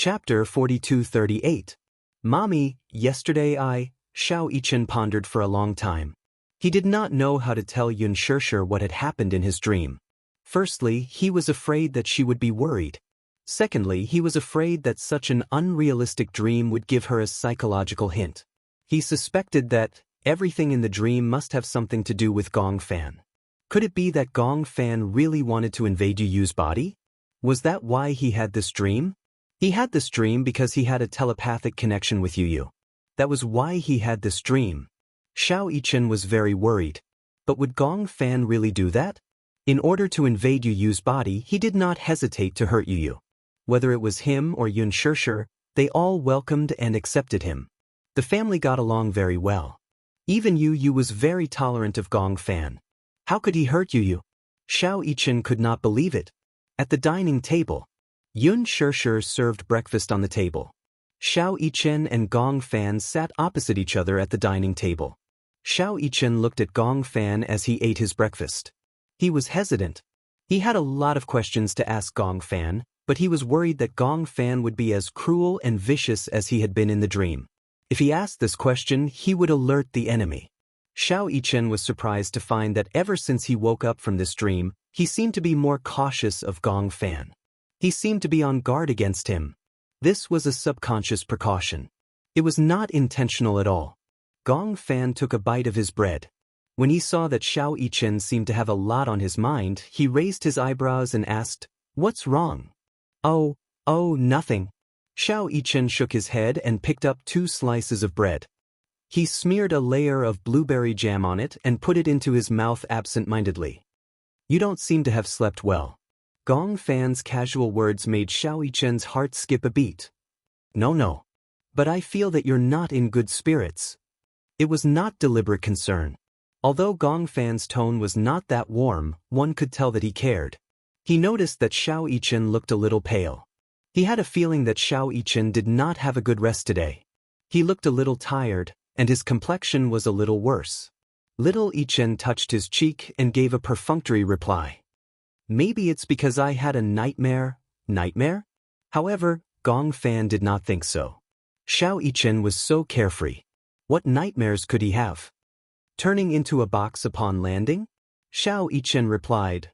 Chapter 4238. Mommy, yesterday Xiao Yichen pondered for a long time. He did not know how to tell Yun Shishir what had happened in his dream. Firstly, he was afraid that she would be worried. Secondly, he was afraid that such an unrealistic dream would give her a psychological hint. He suspected that everything in the dream must have something to do with Gong Fan. Could it be that Gong Fan really wanted to invade Yu Yu's body? Was that why he had this dream? He had this dream because he had a telepathic connection with Yu Yu. That was why he had this dream. Xiao Yichen was very worried. But would Gong Fan really do that? In order to invade Yu Yu's body, he did not hesitate to hurt Yu Yu. Whether it was him or Yun Shishir, they all welcomed and accepted him. The family got along very well. Even Yu Yu was very tolerant of Gong Fan. How could he hurt Yu Yu? Xiao Yichen could not believe it. At the dining table, Yun Shishir served breakfast on the table. Xiao Yichen and Gong Fan sat opposite each other at the dining table. Xiao Yichen looked at Gong Fan as he ate his breakfast. He was hesitant. He had a lot of questions to ask Gong Fan, but he was worried that Gong Fan would be as cruel and vicious as he had been in the dream. If he asked this question, he would alert the enemy. Xiao Yichen was surprised to find that ever since he woke up from this dream, he seemed to be more cautious of Gong Fan. He seemed to be on guard against him. This was a subconscious precaution. It was not intentional at all. Gong Fan took a bite of his bread. When he saw that Xiao Yichen seemed to have a lot on his mind, he raised his eyebrows and asked, "What's wrong?" Oh, nothing." Xiao Yichen shook his head and picked up 2 slices of bread. He smeared a layer of blueberry jam on it and put it into his mouth absent-mindedly. "You don't seem to have slept well." Gong Fan's casual words made Xiao Yichen's heart skip a beat. No. But I feel that you're not in good spirits." It was not deliberate concern. Although Gong Fan's tone was not that warm, one could tell that he cared. He noticed that Xiao Yichen looked a little pale. He had a feeling that Xiao Yichen did not have a good rest today. He looked a little tired, and his complexion was a little worse. Little Yichen touched his cheek and gave a perfunctory reply. "Maybe it's because I had a nightmare." Nightmare? However, Gong Fan did not think so. Xiao Yichen was so carefree. What nightmares could he have? Turning into a box upon landing? Xiao Yichen replied,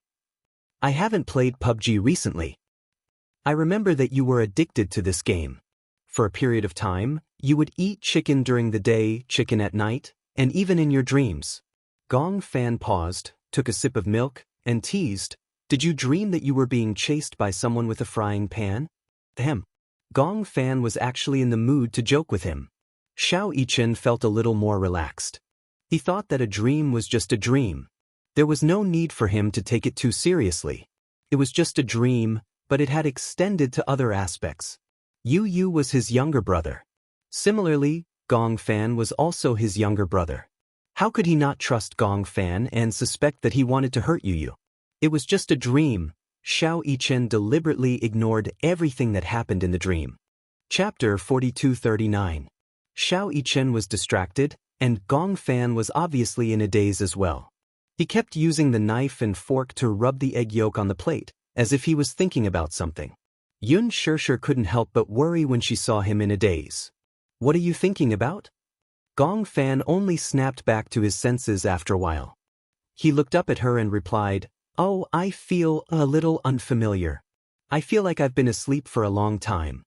"I haven't played PUBG recently. I remember that you were addicted to this game. For a period of time, you would eat chicken during the day, chicken at night, and even in your dreams." Gong Fan paused, took a sip of milk, and teased, "Did you dream that you were being chased by someone with a frying pan?" Ahem. Gong Fan was actually in the mood to joke with him. Xiao Yichen felt a little more relaxed. He thought that a dream was just a dream. There was no need for him to take it too seriously. It was just a dream, but it had extended to other aspects. Yu Yu was his younger brother. Similarly, Gong Fan was also his younger brother. How could he not trust Gong Fan and suspect that he wanted to hurt Yu Yu? It was just a dream. Xiao Yichen deliberately ignored everything that happened in the dream. Chapter 4239. Xiao Yichen was distracted, and Gong Fan was obviously in a daze as well. He kept using the knife and fork to rub the egg yolk on the plate, as if he was thinking about something. Yun Shishir couldn't help but worry when she saw him in a daze. "What are you thinking about?" Gong Fan only snapped back to his senses after a while. He looked up at her and replied, "Oh, I feel a little unfamiliar. I feel like I've been asleep for a long time."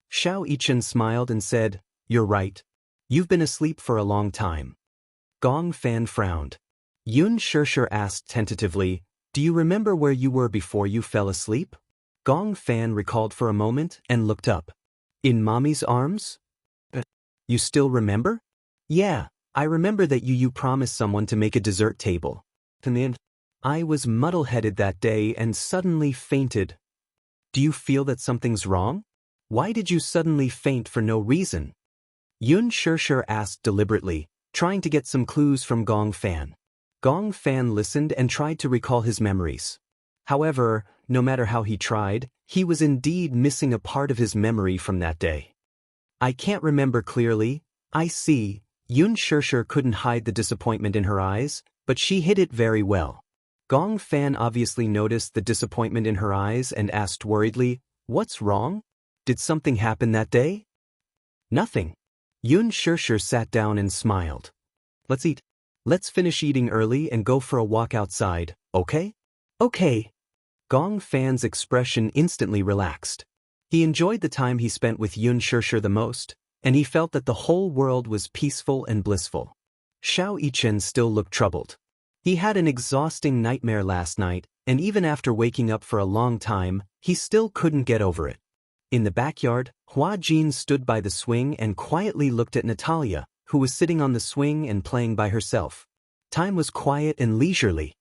Xiao Yichen smiled and said, "You're right. You've been asleep for a long time." Gong Fan frowned. Yun Shishir asked tentatively, "Do you remember where you were before you fell asleep?" Gong Fan recalled for a moment and looked up. "In Mommy's arms?" "You still remember?" "Yeah, I remember that you promised someone to make a dessert table. I was muddle-headed that day and suddenly fainted." "Do you feel that something's wrong? Why did you suddenly faint for no reason?" Yun Shishir asked deliberately, trying to get some clues from Gong Fan. Gong Fan listened and tried to recall his memories. However, no matter how he tried, he was indeed missing a part of his memory from that day. "I can't remember clearly." "I see." Yun Shishir couldn't hide the disappointment in her eyes, but she hid it very well. Gong Fan obviously noticed the disappointment in her eyes and asked worriedly, "What's wrong?" Did something happen that day? Nothing. Yun Shirshir sat down and smiled. Let's eat. Let's finish eating early and go for a walk outside, okay? Okay. Gong Fan's expression instantly relaxed. He enjoyed the time he spent with Yun Shirshir the most, and he felt that the whole world was peaceful and blissful. Xiao Yichen still looked troubled. He had an exhausting nightmare last night, and even after waking up for a long time, he still couldn't get over it. In the backyard, Hua Jin stood by the swing and quietly looked at Natalia, who was sitting on the swing and playing by herself. Time was quiet and leisurely.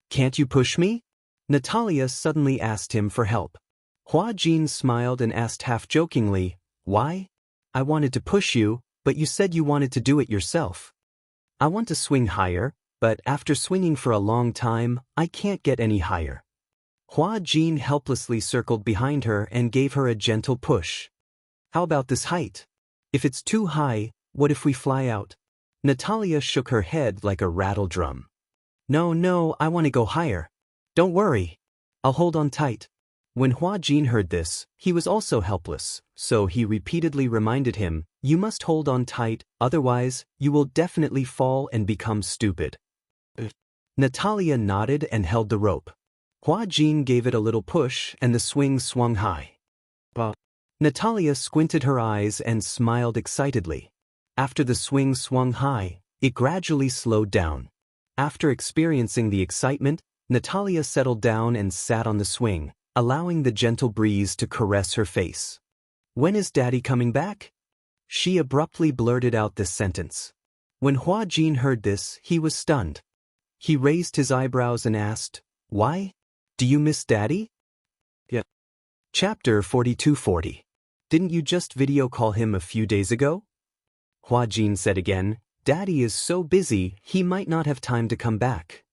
Can't you push me? Natalia suddenly asked him for help. Hua Jin smiled and asked half-jokingly, Why? I wanted to push you, but you said you wanted to do it yourself. I want to swing higher, but after swinging for a long time, I can't get any higher. Hua Jin helplessly circled behind her and gave her a gentle push. How about this height? If it's too high, what if we fly out? Natalia shook her head like a rattle drum. No, I want to go higher. Don't worry. I'll hold on tight. When Hua Jin heard this, he was also helpless, so he repeatedly reminded him, You must hold on tight, otherwise, you will definitely fall and become stupid. Natalia nodded and held the rope. Hua Jin gave it a little push and the swing swung high. Natalia squinted her eyes and smiled excitedly. After the swing swung high, it gradually slowed down. After experiencing the excitement, Natalia settled down and sat on the swing, allowing the gentle breeze to caress her face. When is Daddy coming back? She abruptly blurted out this sentence. When Hua Jin heard this, he was stunned. He raised his eyebrows and asked, Why? Do you miss Daddy? Yeah. Chapter 4240. Didn't you just video call him a few days ago? Hua Jin said again, Daddy is so busy, he might not have time to come back.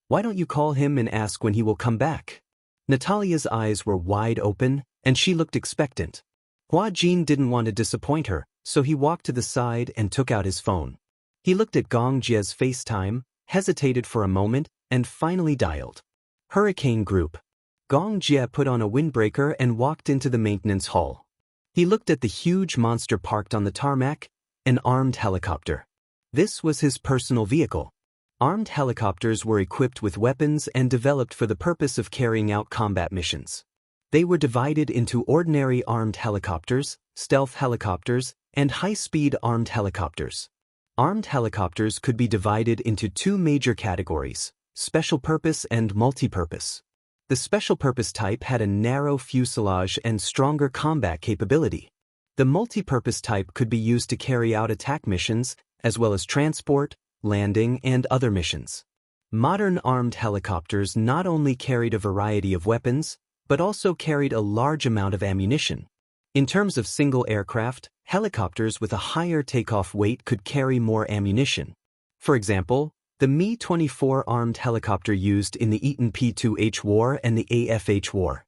Why don't you call him and ask when he will come back? Natalia's eyes were wide open, and she looked expectant. Hua Jin didn't want to disappoint her, so he walked to the side and took out his phone. He looked at Gong Jie's FaceTime, hesitated for a moment, and finally dialed. Hurricane Group. Gong Jie put on a windbreaker and walked into the maintenance hall. He looked at the huge monster parked on the tarmac, an armed helicopter. This was his personal vehicle. Armed helicopters were equipped with weapons and developed for the purpose of carrying out combat missions. They were divided into ordinary armed helicopters, stealth helicopters, and high-speed armed helicopters. Armed helicopters could be divided into two major categories, special purpose and multi-purpose. The special purpose type had a narrow fuselage and stronger combat capability. The multi-purpose type could be used to carry out attack missions, as well as transport, landing, and other missions. Modern armed helicopters not only carried a variety of weapons, but also carried a large amount of ammunition. In terms of single aircraft, helicopters with a higher takeoff weight could carry more ammunition. For example, the Mi-24 armed helicopter used in the Eaton P-2H war and the AFH war.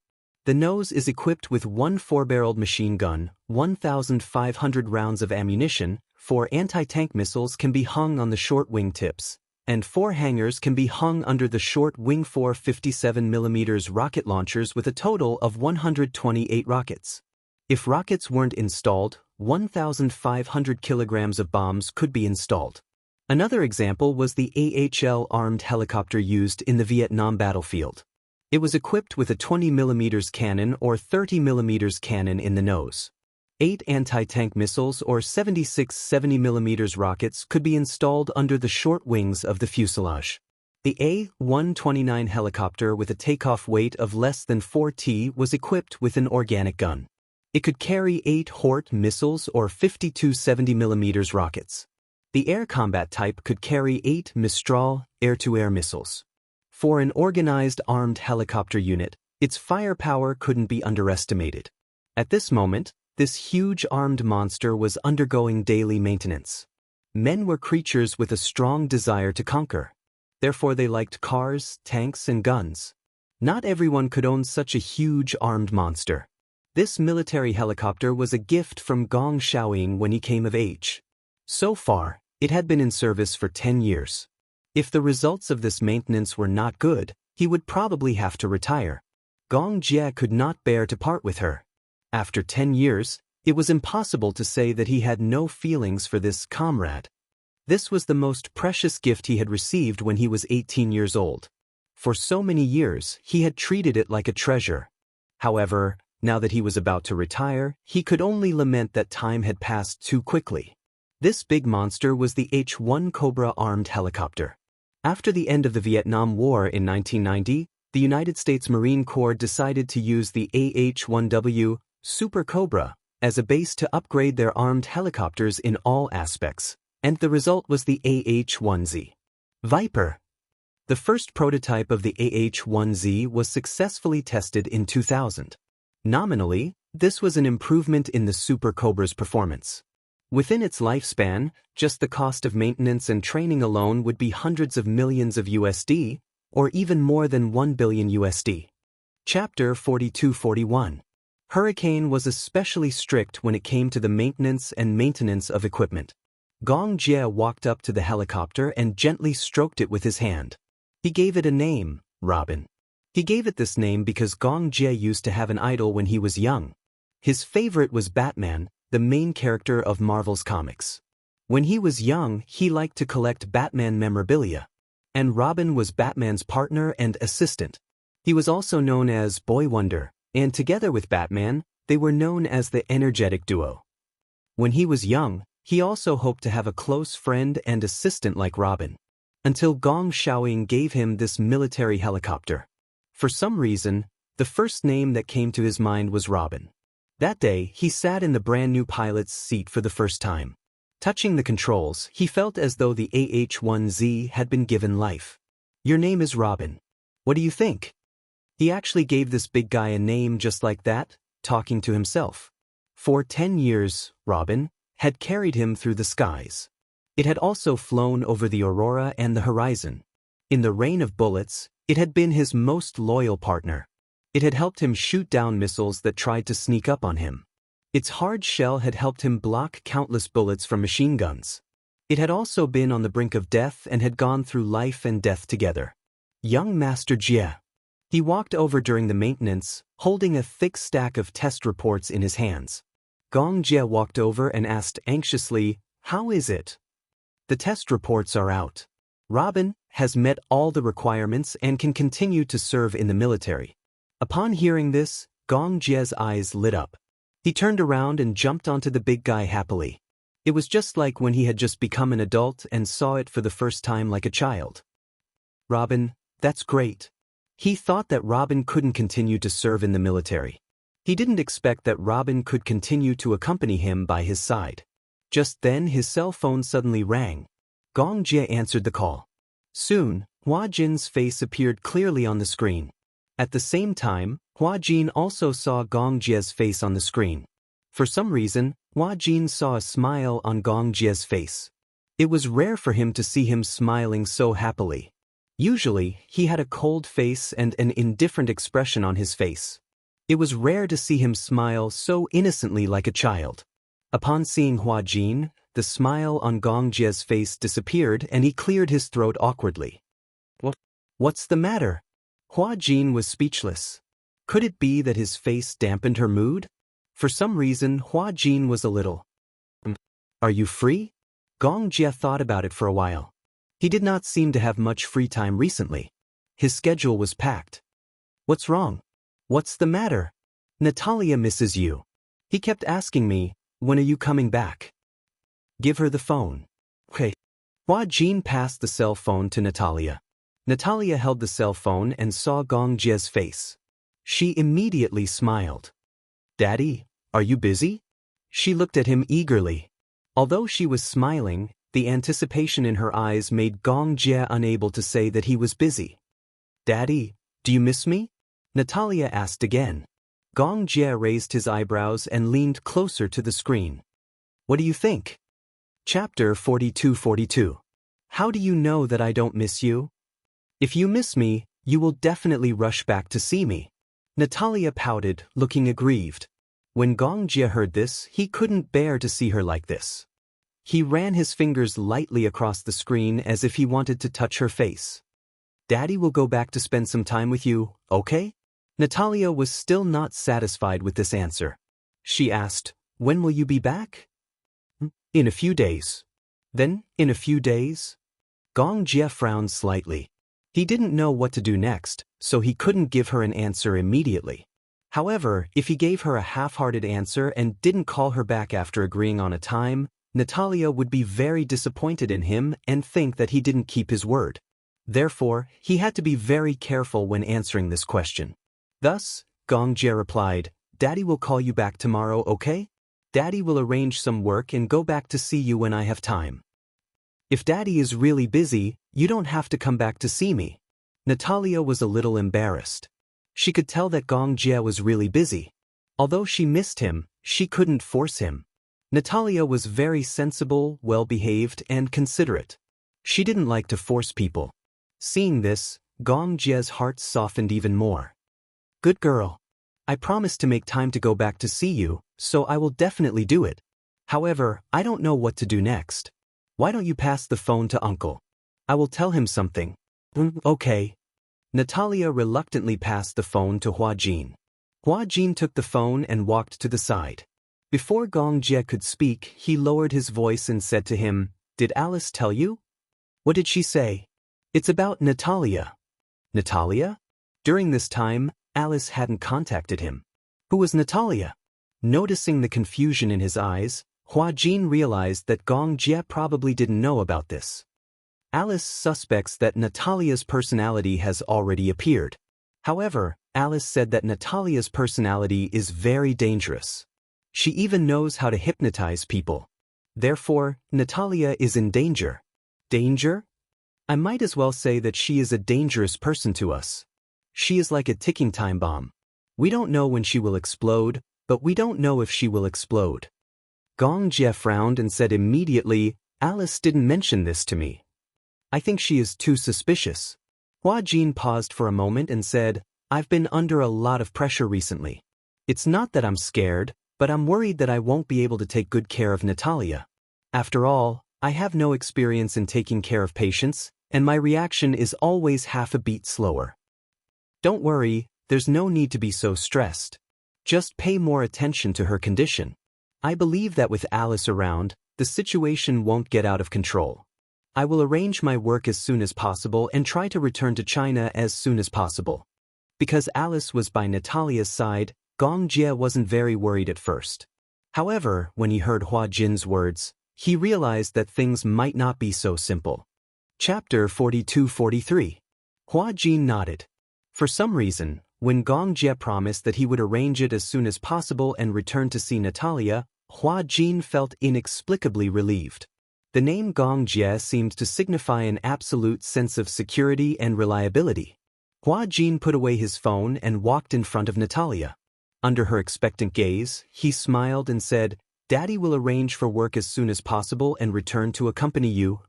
The nose is equipped with one 4-barreled machine gun, 1,500 rounds of ammunition, 4 anti-tank missiles can be hung on the short wing tips, and 4 hangars can be hung under the short wing 4 57mm rocket launchers with a total of 128 rockets. If rockets weren't installed, 1,500 kilograms of bombs could be installed. Another example was the AHL armed helicopter used in the Vietnam battlefield. It was equipped with a 20mm cannon or 30mm cannon in the nose. 8 anti-tank missiles or 76 70mm rockets could be installed under the short wings of the fuselage. The A-129 helicopter with a takeoff weight of less than 4 t was equipped with an organic gun. It could carry 8 Hort missiles or 52 70mm rockets. The air combat type could carry 8 Mistral air-to-air missiles. For an organized armed helicopter unit, its firepower couldn't be underestimated. At this moment, this huge armed monster was undergoing daily maintenance. Men were creatures with a strong desire to conquer. Therefore they liked cars, tanks, and guns. Not everyone could own such a huge armed monster. This military helicopter was a gift from Gong Xiaoying when he came of age. So far, it had been in service for 10 years. If the results of this maintenance were not good, he would probably have to retire. Gong Jie could not bear to part with her. After 10 years, it was impossible to say that he had no feelings for this comrade. This was the most precious gift he had received when he was 18 years old. For so many years, he had treated it like a treasure. However, now that he was about to retire, he could only lament that time had passed too quickly. This big monster was the H-1 Cobra armed helicopter. After the end of the Vietnam War in 1990, the United States Marine Corps decided to use the AH-1W Super Cobra as a base to upgrade their armed helicopters in all aspects, and the result was the AH-1Z Viper. The first prototype of the AH-1Z was successfully tested in 2000. Nominally, this was an improvement in the Super Cobra's performance. Within its lifespan, just the cost of maintenance and training alone would be hundreds of millions of USD, or even more than 1 billion USD. Chapter 4241. Hurricane was especially strict when it came to the maintenance of equipment. Gong Jie walked up to the helicopter and gently stroked it with his hand. He gave it a name, Robin. He gave it this name because Gong Jie used to have an idol when he was young. His favorite was Batman, the main character of Marvel's comics. When he was young, he liked to collect Batman memorabilia. And Robin was Batman's partner and assistant. He was also known as Boy Wonder, and together with Batman, they were known as the energetic duo. When he was young, he also hoped to have a close friend and assistant like Robin. Until Gong Xiaoying gave him this military helicopter. For some reason, the first name that came to his mind was Robin. That day, he sat in the brand new pilot's seat for the first time. Touching the controls, he felt as though the AH-1Z had been given life. Your name is Robin. What do you think? He actually gave this big guy a name just like that, talking to himself. For 10 years, Robin had carried him through the skies. It had also flown over the aurora and the horizon. In the rain of bullets, it had been his most loyal partner. It had helped him shoot down missiles that tried to sneak up on him. Its hard shell had helped him block countless bullets from machine guns. It had also been on the brink of death and had gone through life and death together. Young Master Jie. He walked over during the maintenance, holding a thick stack of test reports in his hands. Gong Jie walked over and asked anxiously, "How is it?" "The test reports are out. Robin has met all the requirements and can continue to serve in the military." Upon hearing this, Gong Jie's eyes lit up. He turned around and jumped onto the big guy happily. It was just like when he had just become an adult and saw it for the first time like a child. "Robin, that's great." He thought that Robin couldn't continue to serve in the military. He didn't expect that Robin could continue to accompany him by his side. Just then his cell phone suddenly rang. Gong Jie answered the call. Soon, Hua Jin's face appeared clearly on the screen. At the same time, Hua Jin also saw Gong Jie's face on the screen. For some reason, Hua Jin saw a smile on Gong Jie's face. It was rare for him to see him smiling so happily. Usually, he had a cold face and an indifferent expression on his face. It was rare to see him smile so innocently like a child. Upon seeing Hua Jin, the smile on Gong Jie's face disappeared and he cleared his throat awkwardly. What's the matter? Hua Jin was speechless. Could it be that his face dampened her mood? For some reason, Hua Jin was a little. Are you free? Gong Jie thought about it for a while. He did not seem to have much free time recently. His schedule was packed. What's wrong? What's the matter? Natalia misses you. He kept asking me, when are you coming back? Give her the phone. Okay. Hua Jin passed the cell phone to Natalia. Natalia held the cell phone and saw Gong Jie's face. She immediately smiled. Daddy, are you busy? She looked at him eagerly. Although she was smiling, the anticipation in her eyes made Gong Jie unable to say that he was busy. Daddy, do you miss me? Natalia asked again. Gong Jie raised his eyebrows and leaned closer to the screen. What do you think? Chapter 4242. How do you know that I don't miss you? If you miss me, you will definitely rush back to see me. Natalia pouted, looking aggrieved. When Gong Jie heard this, he couldn't bear to see her like this. He ran his fingers lightly across the screen as if he wanted to touch her face. Daddy will go back to spend some time with you, okay? Natalia was still not satisfied with this answer. She asked, "When will you be back?" "In a few days." "Then, in a few days?" Gong Jie frowned slightly. He didn't know what to do next, so he couldn't give her an answer immediately. However, if he gave her a half-hearted answer and didn't call her back after agreeing on a time, Natalia would be very disappointed in him and think that he didn't keep his word. Therefore, he had to be very careful when answering this question. Thus, Gong Jie replied, "Daddy will call you back tomorrow, okay? Daddy will arrange some work and go back to see you when I have time. If Daddy is really busy, you don't have to come back to see me." Natalia was a little embarrassed. She could tell that Gong Jie was really busy. Although she missed him, she couldn't force him. Natalia was very sensible, well-behaved, and considerate. She didn't like to force people. Seeing this, Gong Jie's heart softened even more. "Good girl. I promised to make time to go back to see you, so I will definitely do it. However, I don't know what to do next. Why don't you pass the phone to Uncle? I will tell him something." "Okay." Natalia reluctantly passed the phone to Hua Jin. Hua Jin took the phone and walked to the side. Before Gong Jie could speak, he lowered his voice and said to him, "Did Alice tell you?" "What did she say?" "It's about Natalia." "Natalia?" During this time, Alice hadn't contacted him. Who was Natalia? Noticing the confusion in his eyes, Hua Jin realized that Gong Jie probably didn't know about this. Alice suspects that Natalia's personality has already appeared. However, Alice said that Natalia's personality is very dangerous. She even knows how to hypnotize people. Therefore, Natalia is in danger. Danger? I might as well say that she is a dangerous person to us. She is like a ticking time bomb. We don't know when she will explode, but we don't know if she will explode. Gong Jie frowned and said immediately, "Alice didn't mention this to me. I think she is too suspicious." Hua Jin paused for a moment and said, "I've been under a lot of pressure recently. It's not that I'm scared, but I'm worried that I won't be able to take good care of Natalia. After all, I have no experience in taking care of patients, and my reaction is always half a beat slower. Don't worry, there's no need to be so stressed. Just pay more attention to her condition. I believe that with Alice around, the situation won't get out of control. I will arrange my work as soon as possible and try to return to China as soon as possible." Because Alice was by Natalia's side, Gong Jie wasn't very worried at first. However, when he heard Hua Jin's words, he realized that things might not be so simple. Chapter 42-43. Hua Jin nodded. For some reason, when Gong Jie promised that he would arrange it as soon as possible and return to see Natalia, Hua Jin felt inexplicably relieved. The name Gong Jie seemed to signify an absolute sense of security and reliability. Hua Jin put away his phone and walked in front of Natalia. Under her expectant gaze, he smiled and said, "Daddy will arrange for work as soon as possible and return to accompany you.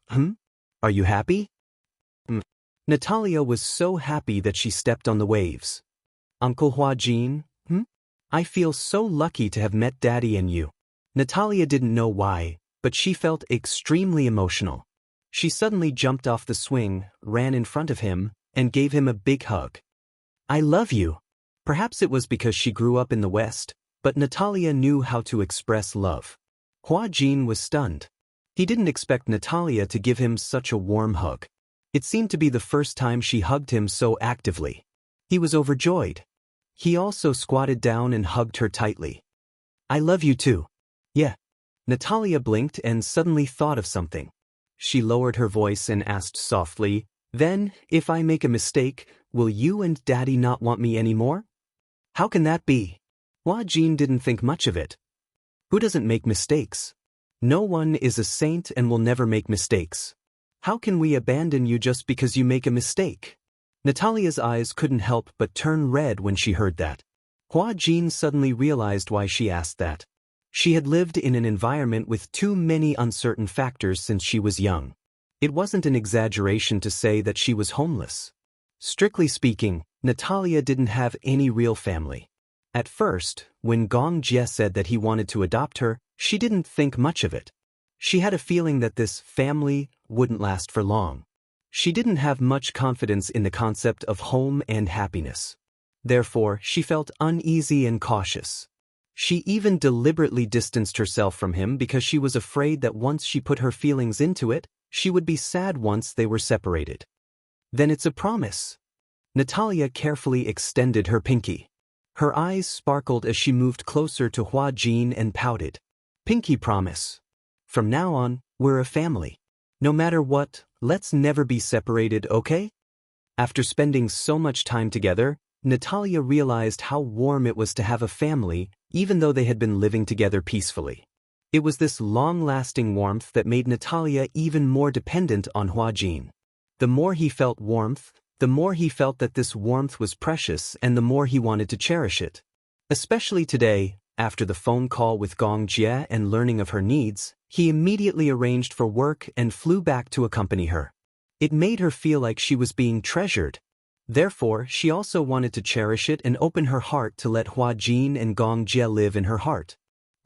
Are you happy?" Natalia was so happy that she stepped on the waves. "Uncle Hua Jin, I feel so lucky to have met Daddy and you." Natalia didn't know why, but she felt extremely emotional. She suddenly jumped off the swing, ran in front of him, and gave him a big hug. "I love you." Perhaps it was because she grew up in the West, but Natalia knew how to express love. Hua Jin was stunned. He didn't expect Natalia to give him such a warm hug. It seemed to be the first time she hugged him so actively. He was overjoyed. He also squatted down and hugged her tightly. "I love you too." "Yeah." Natalia blinked and suddenly thought of something. She lowered her voice and asked softly, "Then, if I make a mistake, will you and Daddy not want me anymore?" "How can that be?" Hua Jin didn't think much of it. Who doesn't make mistakes? No one is a saint and will never make mistakes. How can we abandon you just because you make a mistake? Natalia's eyes couldn't help but turn red when she heard that. Hua Jin suddenly realized why she asked that. She had lived in an environment with too many uncertain factors since she was young. It wasn't an exaggeration to say that she was homeless. Strictly speaking, Natalia didn't have any real family. At first, when Gong Jie said that he wanted to adopt her, she didn't think much of it. She had a feeling that this family wouldn't last for long. She didn't have much confidence in the concept of home and happiness. Therefore, she felt uneasy and cautious. She even deliberately distanced herself from him because she was afraid that once she put her feelings into it, she would be sad once they were separated. Then it's a promise. Natalia carefully extended her pinky. Her eyes sparkled as she moved closer to Hua Jin and pouted. Pinky promise. From now on, we're a family. No matter what, let's never be separated, okay? After spending so much time together, Natalia realized how warm it was to have a family, even though they had been living together peacefully. It was this long-lasting warmth that made Natalia even more dependent on Hua Jin. The more he felt warmth, the more he felt that this warmth was precious and the more he wanted to cherish it. Especially today, after the phone call with Gong Jie and learning of her needs, he immediately arranged for work and flew back to accompany her. It made her feel like she was being treasured. Therefore, she also wanted to cherish it and open her heart to let Hua Jin and Gong Jie live in her heart.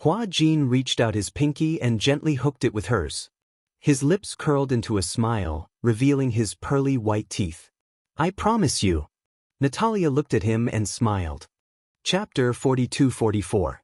Hua Jin reached out his pinky and gently hooked it with hers. His lips curled into a smile, revealing his pearly white teeth. I promise you. Natalia looked at him and smiled. Chapter 42-44.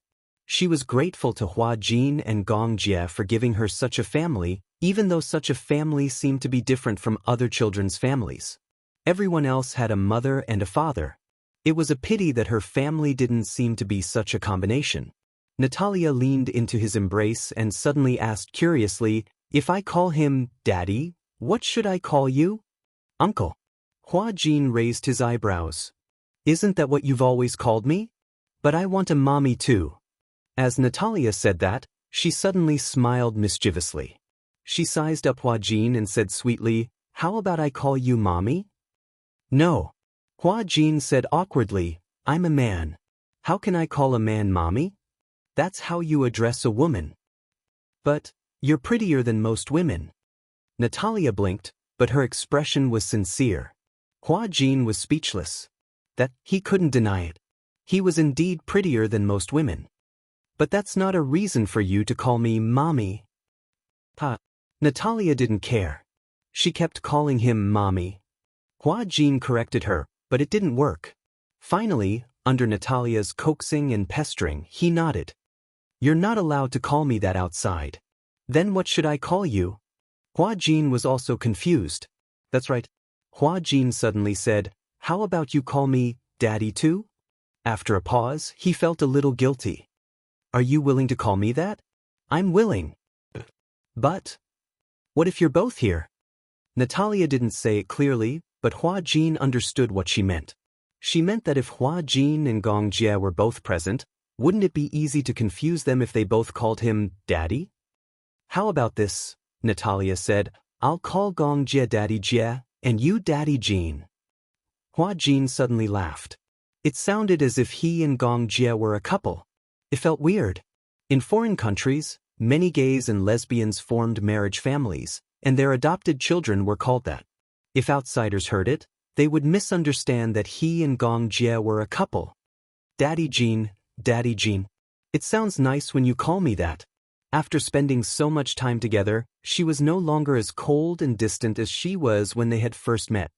She was grateful to Hua Jin and Gong Jie for giving her such a family, even though such a family seemed to be different from other children's families. Everyone else had a mother and a father. It was a pity that her family didn't seem to be such a combination. Natalia leaned into his embrace and suddenly asked curiously, if I call him Daddy, what should I call you? Uncle. Hua Jin raised his eyebrows. Isn't that what you've always called me? But I want a mommy too. As Natalia said that, she suddenly smiled mischievously. She sized up Hua Jin and said sweetly, how about I call you mommy? No. Hua Jin said awkwardly, I'm a man. How can I call a man mommy? That's how you address a woman. But, you're prettier than most women. Natalia blinked, but her expression was sincere. Hua Jin was speechless. That, he couldn't deny it. He was indeed prettier than most women. But that's not a reason for you to call me mommy. Natalia didn't care. She kept calling him mommy. Hua Jin corrected her, but it didn't work. Finally, under Natalia's coaxing and pestering, he nodded. You're not allowed to call me that outside. Then what should I call you? Hua Jin was also confused. That's right. Hua Jin suddenly said, how about you call me Daddy too? After a pause, he felt a little guilty. Are you willing to call me that? I'm willing. But what if you're both here? Natalia didn't say it clearly, but Hua Jin understood what she meant. She meant that if Hua Jin and Gong Jie were both present, wouldn't it be easy to confuse them if they both called him Daddy? How about this? Natalia said, I'll call Gong Jie Daddy Jie, and you Daddy Jin. Hua Jin suddenly laughed. It sounded as if he and Gong Jie were a couple. It felt weird. In foreign countries, many gays and lesbians formed marriage families, and their adopted children were called that. If outsiders heard it, they would misunderstand that he and Gong Jie were a couple. Daddy Jin, Daddy Jin. It sounds nice when you call me that. After spending so much time together, she was no longer as cold and distant as she was when they had first met.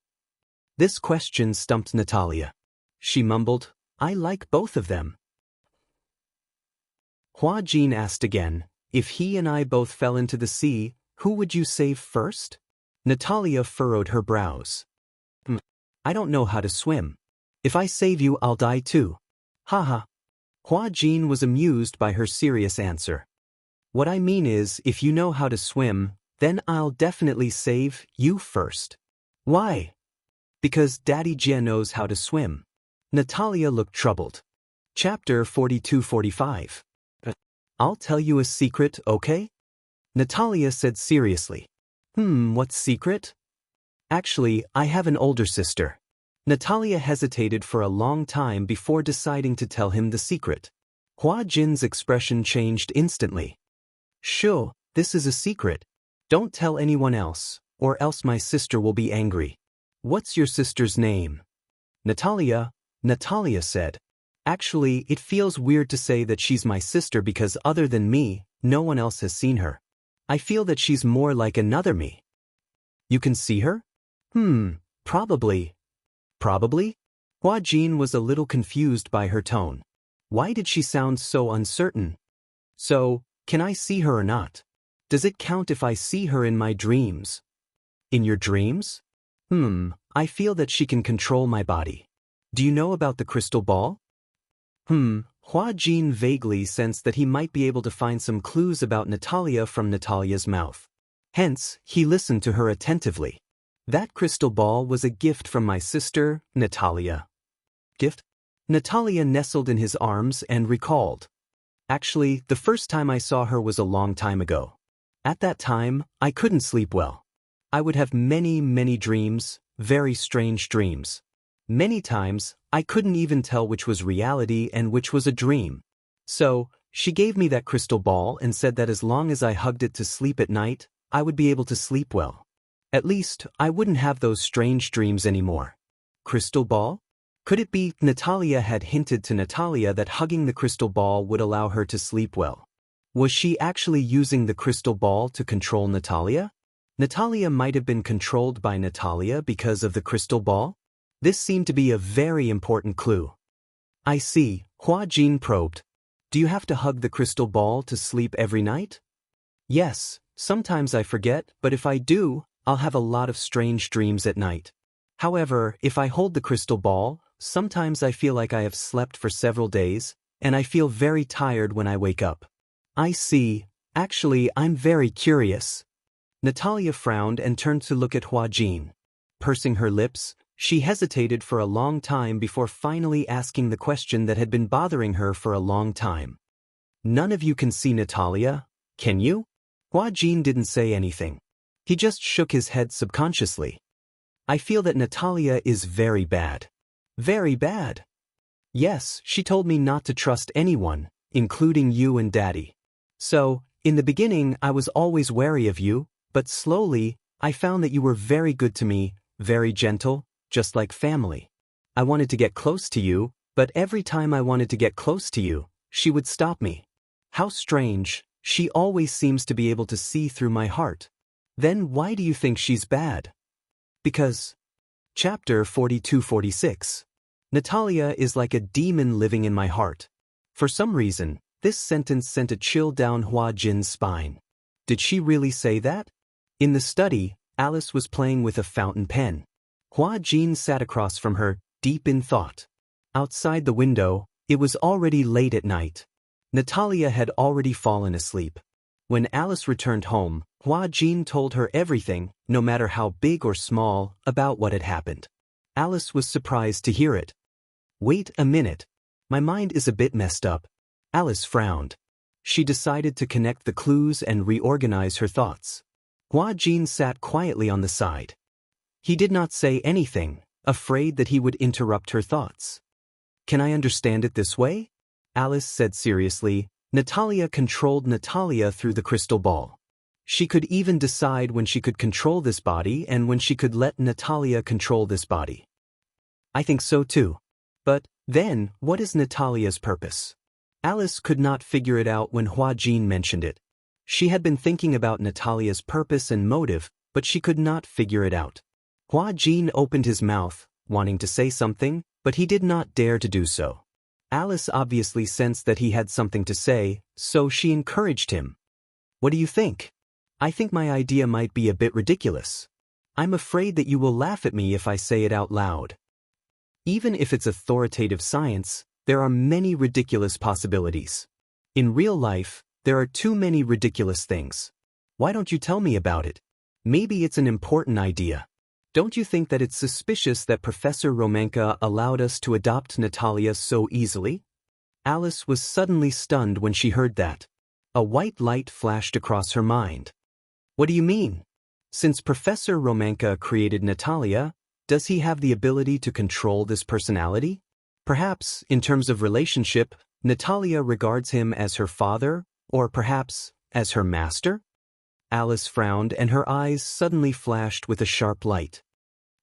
This question stumped Natalia. She mumbled, I like both of them. Hua Jin asked again, if he and I both fell into the sea, who would you save first? Natalia furrowed her brows. I don't know how to swim. If I save you, I'll die too. Haha. Hua Jin was amused by her serious answer. What I mean is, if you know how to swim, then I'll definitely save you first. Why? Because Daddy Jie knows how to swim. Natalia looked troubled. Chapter 42-45. I'll tell you a secret, okay? Natalia said seriously. What secret? Actually, I have an older sister. Natalia hesitated for a long time before deciding to tell him the secret. Hua Jin's expression changed instantly. Sure, this is a secret. Don't tell anyone else, or else my sister will be angry. What's your sister's name? Natalia said. Actually, it feels weird to say that she's my sister because other than me, no one else has seen her. I feel that she's more like another me. You can see her? Probably. Probably? Hua Jin was a little confused by her tone. Why did she sound so uncertain? So, can I see her or not? Does it count if I see her in my dreams? In your dreams? I feel that she can control my body. Do you know about the crystal ball? Hua Jin vaguely sensed that he might be able to find some clues about Natalia from Natalia's mouth. Hence, he listened to her attentively. That crystal ball was a gift from my sister, Natalia. Gift? Natalia nestled in his arms and recalled. Actually, the first time I saw her was a long time ago. At that time, I couldn't sleep well. I would have many dreams, very strange dreams. Many times, I couldn't even tell which was reality and which was a dream. So, she gave me that crystal ball and said that as long as I hugged it to sleep at night, I would be able to sleep well. At least, I wouldn't have those strange dreams anymore. Crystal ball? Could it be Natalia had hinted to Natalia that hugging the crystal ball would allow her to sleep well? Was she actually using the crystal ball to control Natalia? Natalia might have been controlled by Natalia because of the crystal ball? This seemed to be a very important clue. I see, Hua Jin probed. Do you have to hug the crystal ball to sleep every night? Yes, sometimes I forget, but if I do, I'll have a lot of strange dreams at night. However, if I hold the crystal ball, sometimes I feel like I have slept for several days, and I feel very tired when I wake up. I see. Actually, I'm very curious. Natalia frowned and turned to look at Hua Jin. Pursing her lips, she hesitated for a long time before finally asking the question that had been bothering her for a long time. None of you can see Natalia, can you? Hua Jin didn't say anything. He just shook his head subconsciously. I feel that Natalia is very bad. Very bad. Yes, she told me not to trust anyone, including you and Daddy. So, in the beginning I was always wary of you, but slowly, I found that you were very good to me, very gentle, just like family. I wanted to get close to you, but every time I wanted to get close to you, she would stop me. How strange, she always seems to be able to see through my heart. Then why do you think she's bad? Because. Chapter 42-46. Natalia is like a demon living in my heart. For some reason, this sentence sent a chill down Hua Jin's spine. Did she really say that? In the study, Alice was playing with a fountain pen. Hua Jin sat across from her, deep in thought. Outside the window, it was already late at night. Natalia had already fallen asleep. When Alice returned home, Hua Jin told her everything, no matter how big or small, about what had happened. Alice was surprised to hear it. Wait a minute. My mind is a bit messed up. Alice frowned. She decided to connect the clues and reorganize her thoughts. Hua Jin sat quietly on the side. He did not say anything, afraid that he would interrupt her thoughts. Can I understand it this way? Alice said seriously. Natalia controlled Natalia through the crystal ball. She could even decide when she could control this body and when she could let Natalia control this body. I think so too. But, then, what is Natalia's purpose? Alice could not figure it out when Hua Jin mentioned it. She had been thinking about Natalia's purpose and motive, but she could not figure it out. Hua Jin opened his mouth, wanting to say something, but he did not dare to do so. Alice obviously sensed that he had something to say, so she encouraged him. What do you think? I think my idea might be a bit ridiculous. I'm afraid that you will laugh at me if I say it out loud. Even if it's authoritative science, there are many ridiculous possibilities. In real life, there are too many ridiculous things. Why don't you tell me about it? Maybe it's an important idea. Don't you think that it's suspicious that Professor Romanka allowed us to adopt Natalia so easily? Alice was suddenly stunned when she heard that. A white light flashed across her mind. What do you mean? Since Professor Romanka created Natalia, does he have the ability to control this personality? Perhaps, in terms of relationship, Natalia regards him as her father, or perhaps, as her master? Alice frowned and her eyes suddenly flashed with a sharp light.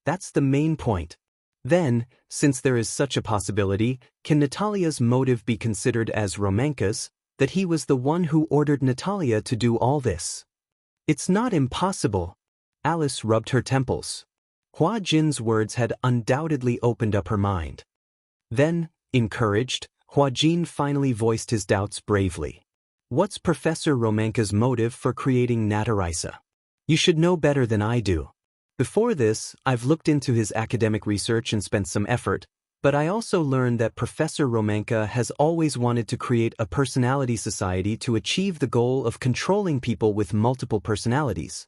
That's the main point. Then, since there is such a possibility, can Natalia's motive be considered as Romanka's, that he was the one who ordered Natalia to do all this? It's not impossible. Alice rubbed her temples. Hua Jin's words had undoubtedly opened up her mind. Then, encouraged, Hua-Jin finally voiced his doubts bravely. What's Professor Romanka's motive for creating Natarisa? You should know better than I do. Before this, I've looked into his academic research and spent some effort, but I also learned that Professor Romanka has always wanted to create a personality society to achieve the goal of controlling people with multiple personalities.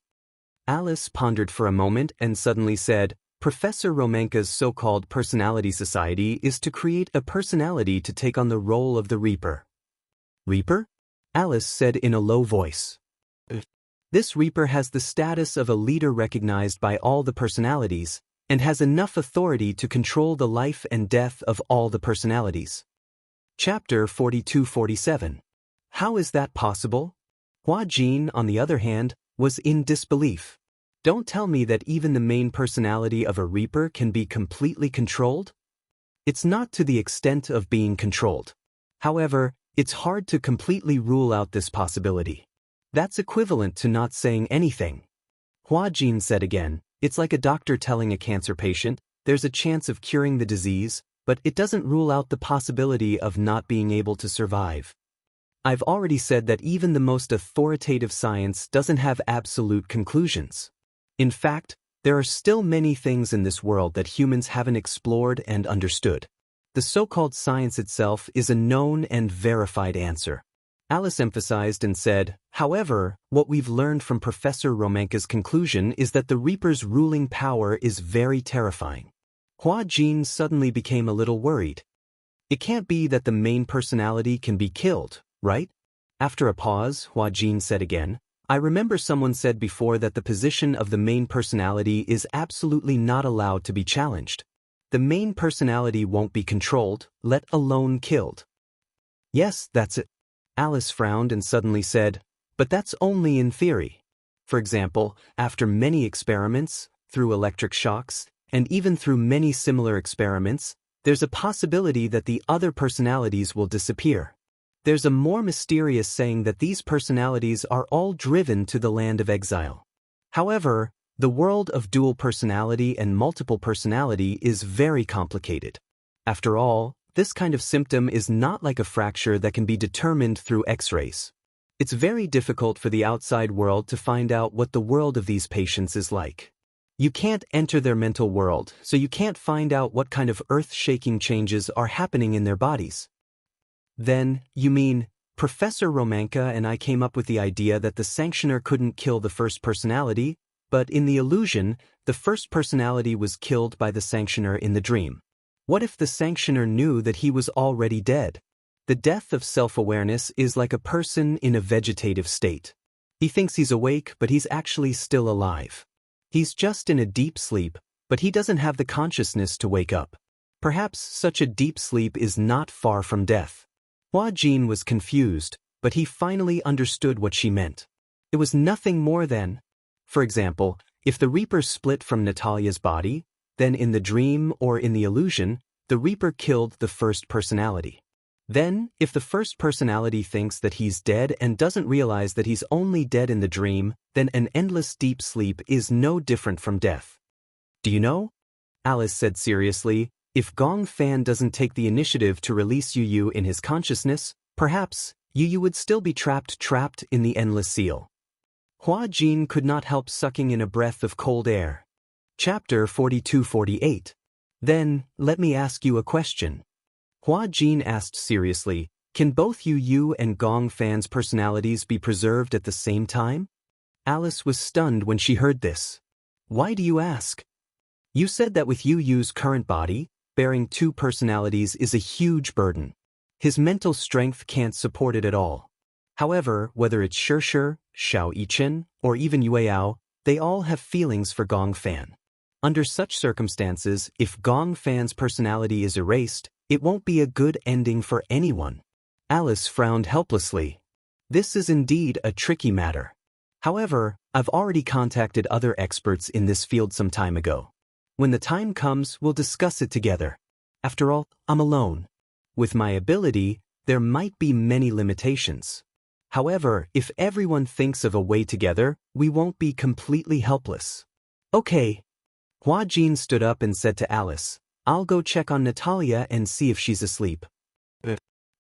Alice pondered for a moment and suddenly said, Professor Romanka's so-called personality society is to create a personality to take on the role of the Reaper. Reaper? Alice said in a low voice. This Reaper has the status of a leader recognized by all the personalities, and has enough authority to control the life and death of all the personalities. Chapter 42-47. How is that possible? Hua-Jin, on the other hand, was in disbelief. Don't tell me that even the main personality of a Reaper can be completely controlled? It's not to the extent of being controlled. However, it's hard to completely rule out this possibility. That's equivalent to not saying anything. Hua-Jin said again, it's like a doctor telling a cancer patient, there's a chance of curing the disease, but it doesn't rule out the possibility of not being able to survive. I've already said that even the most authoritative science doesn't have absolute conclusions. In fact, there are still many things in this world that humans haven't explored and understood. The so-called science itself is a known and verified answer. Alice emphasized and said, however, what we've learned from Professor Romanka's conclusion is that the Reaper's ruling power is very terrifying. Hua-Jin suddenly became a little worried. It can't be that the main personality can be killed, right? After a pause, Hua-Jin said again, I remember someone said before that the position of the main personality is absolutely not allowed to be challenged. The main personality won't be controlled, let alone killed. Yes, that's it. Alice frowned and suddenly said, but that's only in theory. For example, after many experiments, through electric shocks, and even through many similar experiments, there's a possibility that the other personalities will disappear. There's a more mysterious saying that these personalities are all driven to the land of exile. However, the world of dual personality and multiple personality is very complicated. After all, this kind of symptom is not like a fracture that can be determined through X-rays. It's very difficult for the outside world to find out what the world of these patients is like. You can't enter their mental world, so you can't find out what kind of earth-shaking changes are happening in their bodies. Then, you mean, Professor Romanka and I came up with the idea that the sanctioner couldn't kill the first personality, but in the illusion, the first personality was killed by the sanctioner in the dream. What if the sanctioner knew that he was already dead? The death of self-awareness is like a person in a vegetative state. He thinks he's awake, but he's actually still alive. He's just in a deep sleep, but he doesn't have the consciousness to wake up. Perhaps such a deep sleep is not far from death. Hua-Jin was confused, but he finally understood what she meant. It was nothing more than, for example, if the Reaper split from Natalia's body, then in the dream or in the illusion, the Reaper killed the first personality. Then, if the first personality thinks that he's dead and doesn't realize that he's only dead in the dream, then an endless deep sleep is no different from death. Do you know? Alice said seriously, if Gong Fan doesn't take the initiative to release Yu Yu in his consciousness, perhaps Yu Yu would still be trapped in the endless seal. Hua-Jin could not help sucking in a breath of cold air. Chapter 42-48. Then, let me ask you a question. Hua-Jin asked seriously, can both Yu Yu and Gong Fan's personalities be preserved at the same time? Alice was stunned when she heard this. Why do you ask? You said that with Yu Yu's current body, bearing two personalities is a huge burden. His mental strength can't support it at all. However, whether it's Shirshir, Xiao Yichen, or even Yueyao, they all have feelings for Gong Fan. Under such circumstances, if Gong Fan's personality is erased, it won't be a good ending for anyone. Alice frowned helplessly. This is indeed a tricky matter. However, I've already contacted other experts in this field some time ago. When the time comes, we'll discuss it together. After all, I'm alone. With my ability, there might be many limitations. However, if everyone thinks of a way together, we won't be completely helpless. Okay. Hua-Jin stood up and said to Alice, I'll go check on Natalia and see if she's asleep.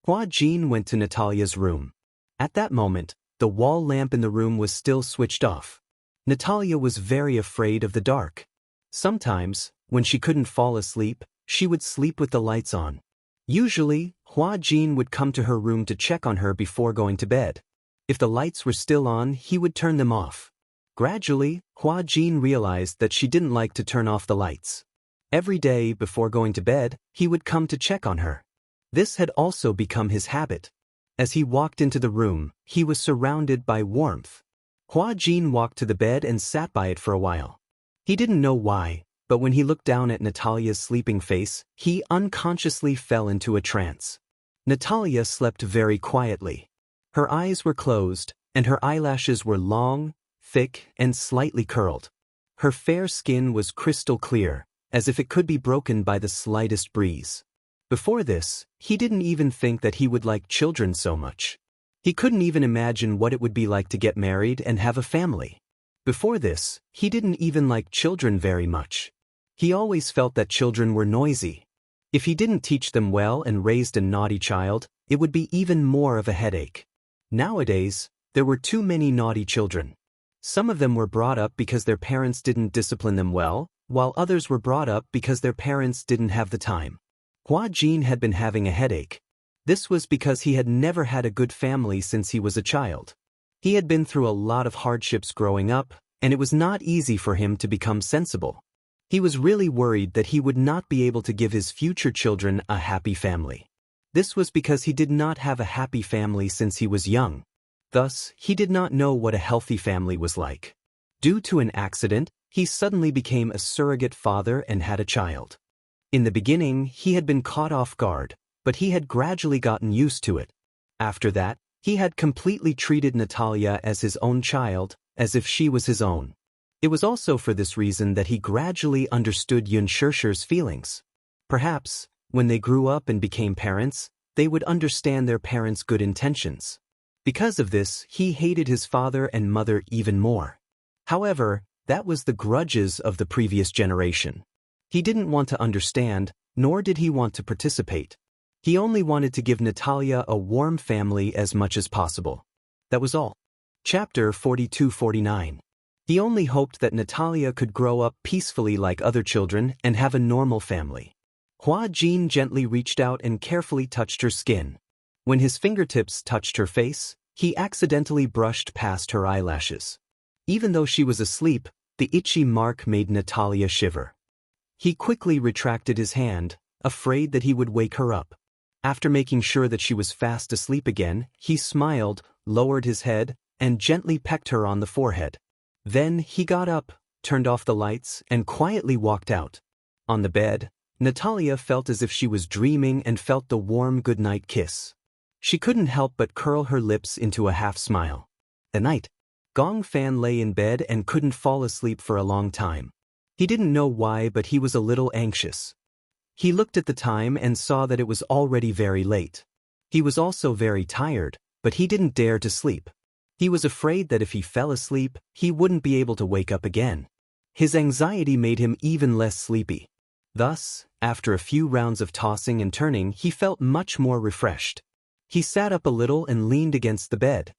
Hua Jin went to Natalia's room. At that moment, the wall lamp in the room was still switched off. Natalia was very afraid of the dark. Sometimes, when she couldn't fall asleep, she would sleep with the lights on. Usually, Hua Jin would come to her room to check on her before going to bed. If the lights were still on, he would turn them off. Gradually, Hua Jin realized that she didn't like to turn off the lights. Every day before going to bed, he would come to check on her. This had also become his habit. As he walked into the room, he was surrounded by warmth. Hua Jin walked to the bed and sat by it for a while. He didn't know why, but when he looked down at Natalia's sleeping face, he unconsciously fell into a trance. Natalia slept very quietly. Her eyes were closed, and her eyelashes were long, thick, and slightly curled. Her fair skin was crystal clear, as if it could be broken by the slightest breeze. Before this, he didn't even think that he would like children so much. He couldn't even imagine what it would be like to get married and have a family. Before this, he didn't even like children very much. He always felt that children were noisy. If he didn't teach them well and raised a naughty child, it would be even more of a headache. Nowadays, there were too many naughty children. Some of them were brought up because their parents didn't discipline them well, while others were brought up because their parents didn't have the time. Hua Jin had been having a headache. This was because he had never had a good family since he was a child. He had been through a lot of hardships growing up, and it was not easy for him to become sensible. He was really worried that he would not be able to give his future children a happy family. This was because he did not have a happy family since he was young. Thus, he did not know what a healthy family was like. Due to an accident, he suddenly became a surrogate father and had a child. In the beginning, he had been caught off guard, but he had gradually gotten used to it. After that, he had completely treated Natalia as his own child, as if she was his own. It was also for this reason that he gradually understood Yun Shirshir's feelings. Perhaps, when they grew up and became parents, they would understand their parents' good intentions. Because of this, he hated his father and mother even more. However, that was the grudges of the previous generation. He didn't want to understand, nor did he want to participate. He only wanted to give Natalia a warm family as much as possible. That was all. Chapter 42-49. He only hoped that Natalia could grow up peacefully like other children and have a normal family. Hua Jin gently reached out and carefully touched her skin. When his fingertips touched her face, he accidentally brushed past her eyelashes. Even though she was asleep, the itchy mark made Natalia shiver. He quickly retracted his hand, afraid that he would wake her up. After making sure that she was fast asleep again, he smiled, lowered his head, and gently pecked her on the forehead. Then he got up, turned off the lights, and quietly walked out. On the bed, Natalia felt as if she was dreaming and felt the warm goodnight kiss. She couldn't help but curl her lips into a half-smile. At night, Gong Fan lay in bed and couldn't fall asleep for a long time. He didn't know why, but he was a little anxious. He looked at the time and saw that it was already very late. He was also very tired, but he didn't dare to sleep. He was afraid that if he fell asleep, he wouldn't be able to wake up again. His anxiety made him even less sleepy. Thus, after a few rounds of tossing and turning, he felt much more refreshed. He sat up a little and leaned against the bed.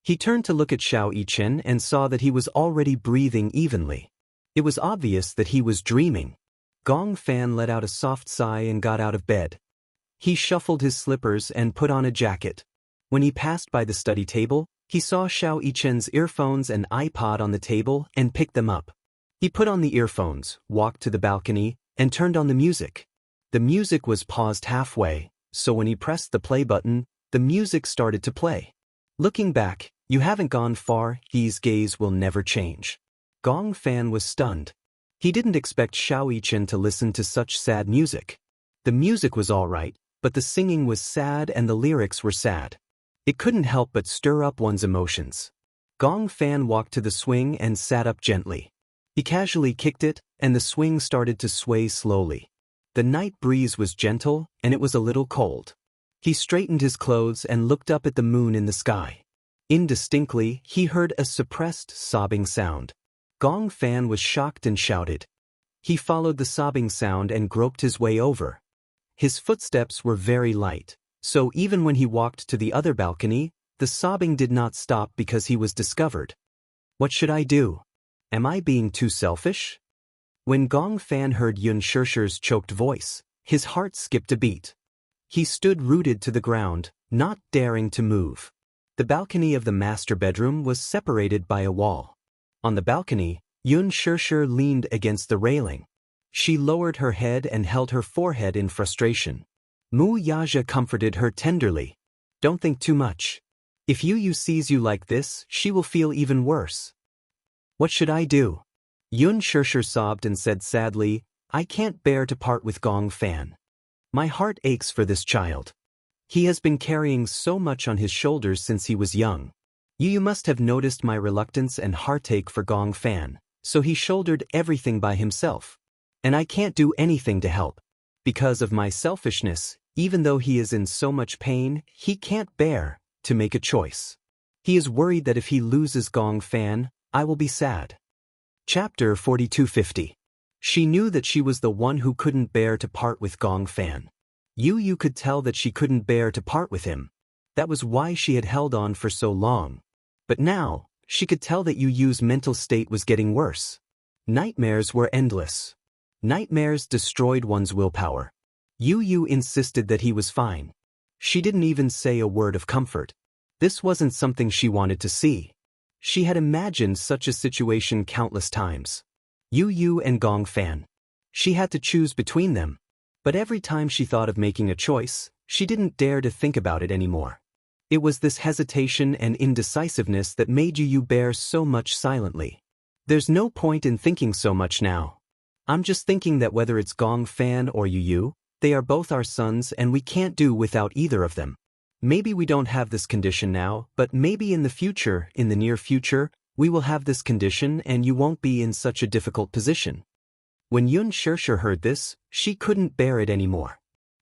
He turned to look at Xiao Yichen and saw that he was already breathing evenly. It was obvious that he was dreaming. Gong Fan let out a soft sigh and got out of bed. He shuffled his slippers and put on a jacket. When he passed by the study table, he saw Xiao Yichen's earphones and iPod on the table and picked them up. He put on the earphones, walked to the balcony, and turned on the music. The music was paused halfway, so when he pressed the play button, the music started to play. Looking back, you haven't gone far, his gaze will never change. Gong Fan was stunned. He didn't expect Xiao Yichen to listen to such sad music. The music was all right, but the singing was sad and the lyrics were sad. It couldn't help but stir up one's emotions. Gong Fan walked to the swing and sat up gently. He casually kicked it, and the swing started to sway slowly. The night breeze was gentle, and it was a little cold. He straightened his clothes and looked up at the moon in the sky. Indistinctly, he heard a suppressed, sobbing sound. Gong Fan was shocked and shouted. He followed the sobbing sound and groped his way over. His footsteps were very light, So even when he walked to the other balcony, the sobbing did not stop because he was discovered. What should I do? Am I being too selfish? When Gong Fan heard Yun Shirshir's choked voice, his heart skipped a beat. He stood rooted to the ground, not daring to move. The balcony of the master bedroom was separated by a wall. On the balcony, Yun Shirshir leaned against the railing. She lowered her head and held her forehead in frustration. Mu Yaja comforted her tenderly. Don't think too much. If Yu sees you like this, she will feel even worse. What should I do? Yun Shirshir sobbed and said sadly, I can't bear to part with Gong Fan. My heart aches for this child. He has been carrying so much on his shoulders since he was young. You must have noticed my reluctance and heartache for Gong Fan, so he shouldered everything by himself. And I can't do anything to help. Because of my selfishness, even though he is in so much pain, he can't bear to make a choice. He is worried that if he loses Gong Fan, I will be sad. Chapter 4250. She knew that she was the one who couldn't bear to part with Gong Fan. Yu could tell that she couldn't bear to part with him. That was why she had held on for so long. But now, she could tell that Yu's mental state was getting worse. Nightmares were endless. Nightmares destroyed one's willpower. Yu insisted that he was fine. She didn't even say a word of comfort. This wasn't something she wanted to see. She had imagined such a situation countless times. Yu and Gong Fan. She had to choose between them. But every time she thought of making a choice, she didn't dare to think about it anymore. It was this hesitation and indecisiveness that made Yu bear so much silently. There's no point in thinking so much now. I'm just thinking that whether it's Gong Fan or Yu, they are both our sons and we can't do without either of them. Maybe we don't have this condition now, but maybe in the future, in the near future, we will have this condition and you won't be in such a difficult position. When Yun Shirshir heard this, she couldn't bear it anymore.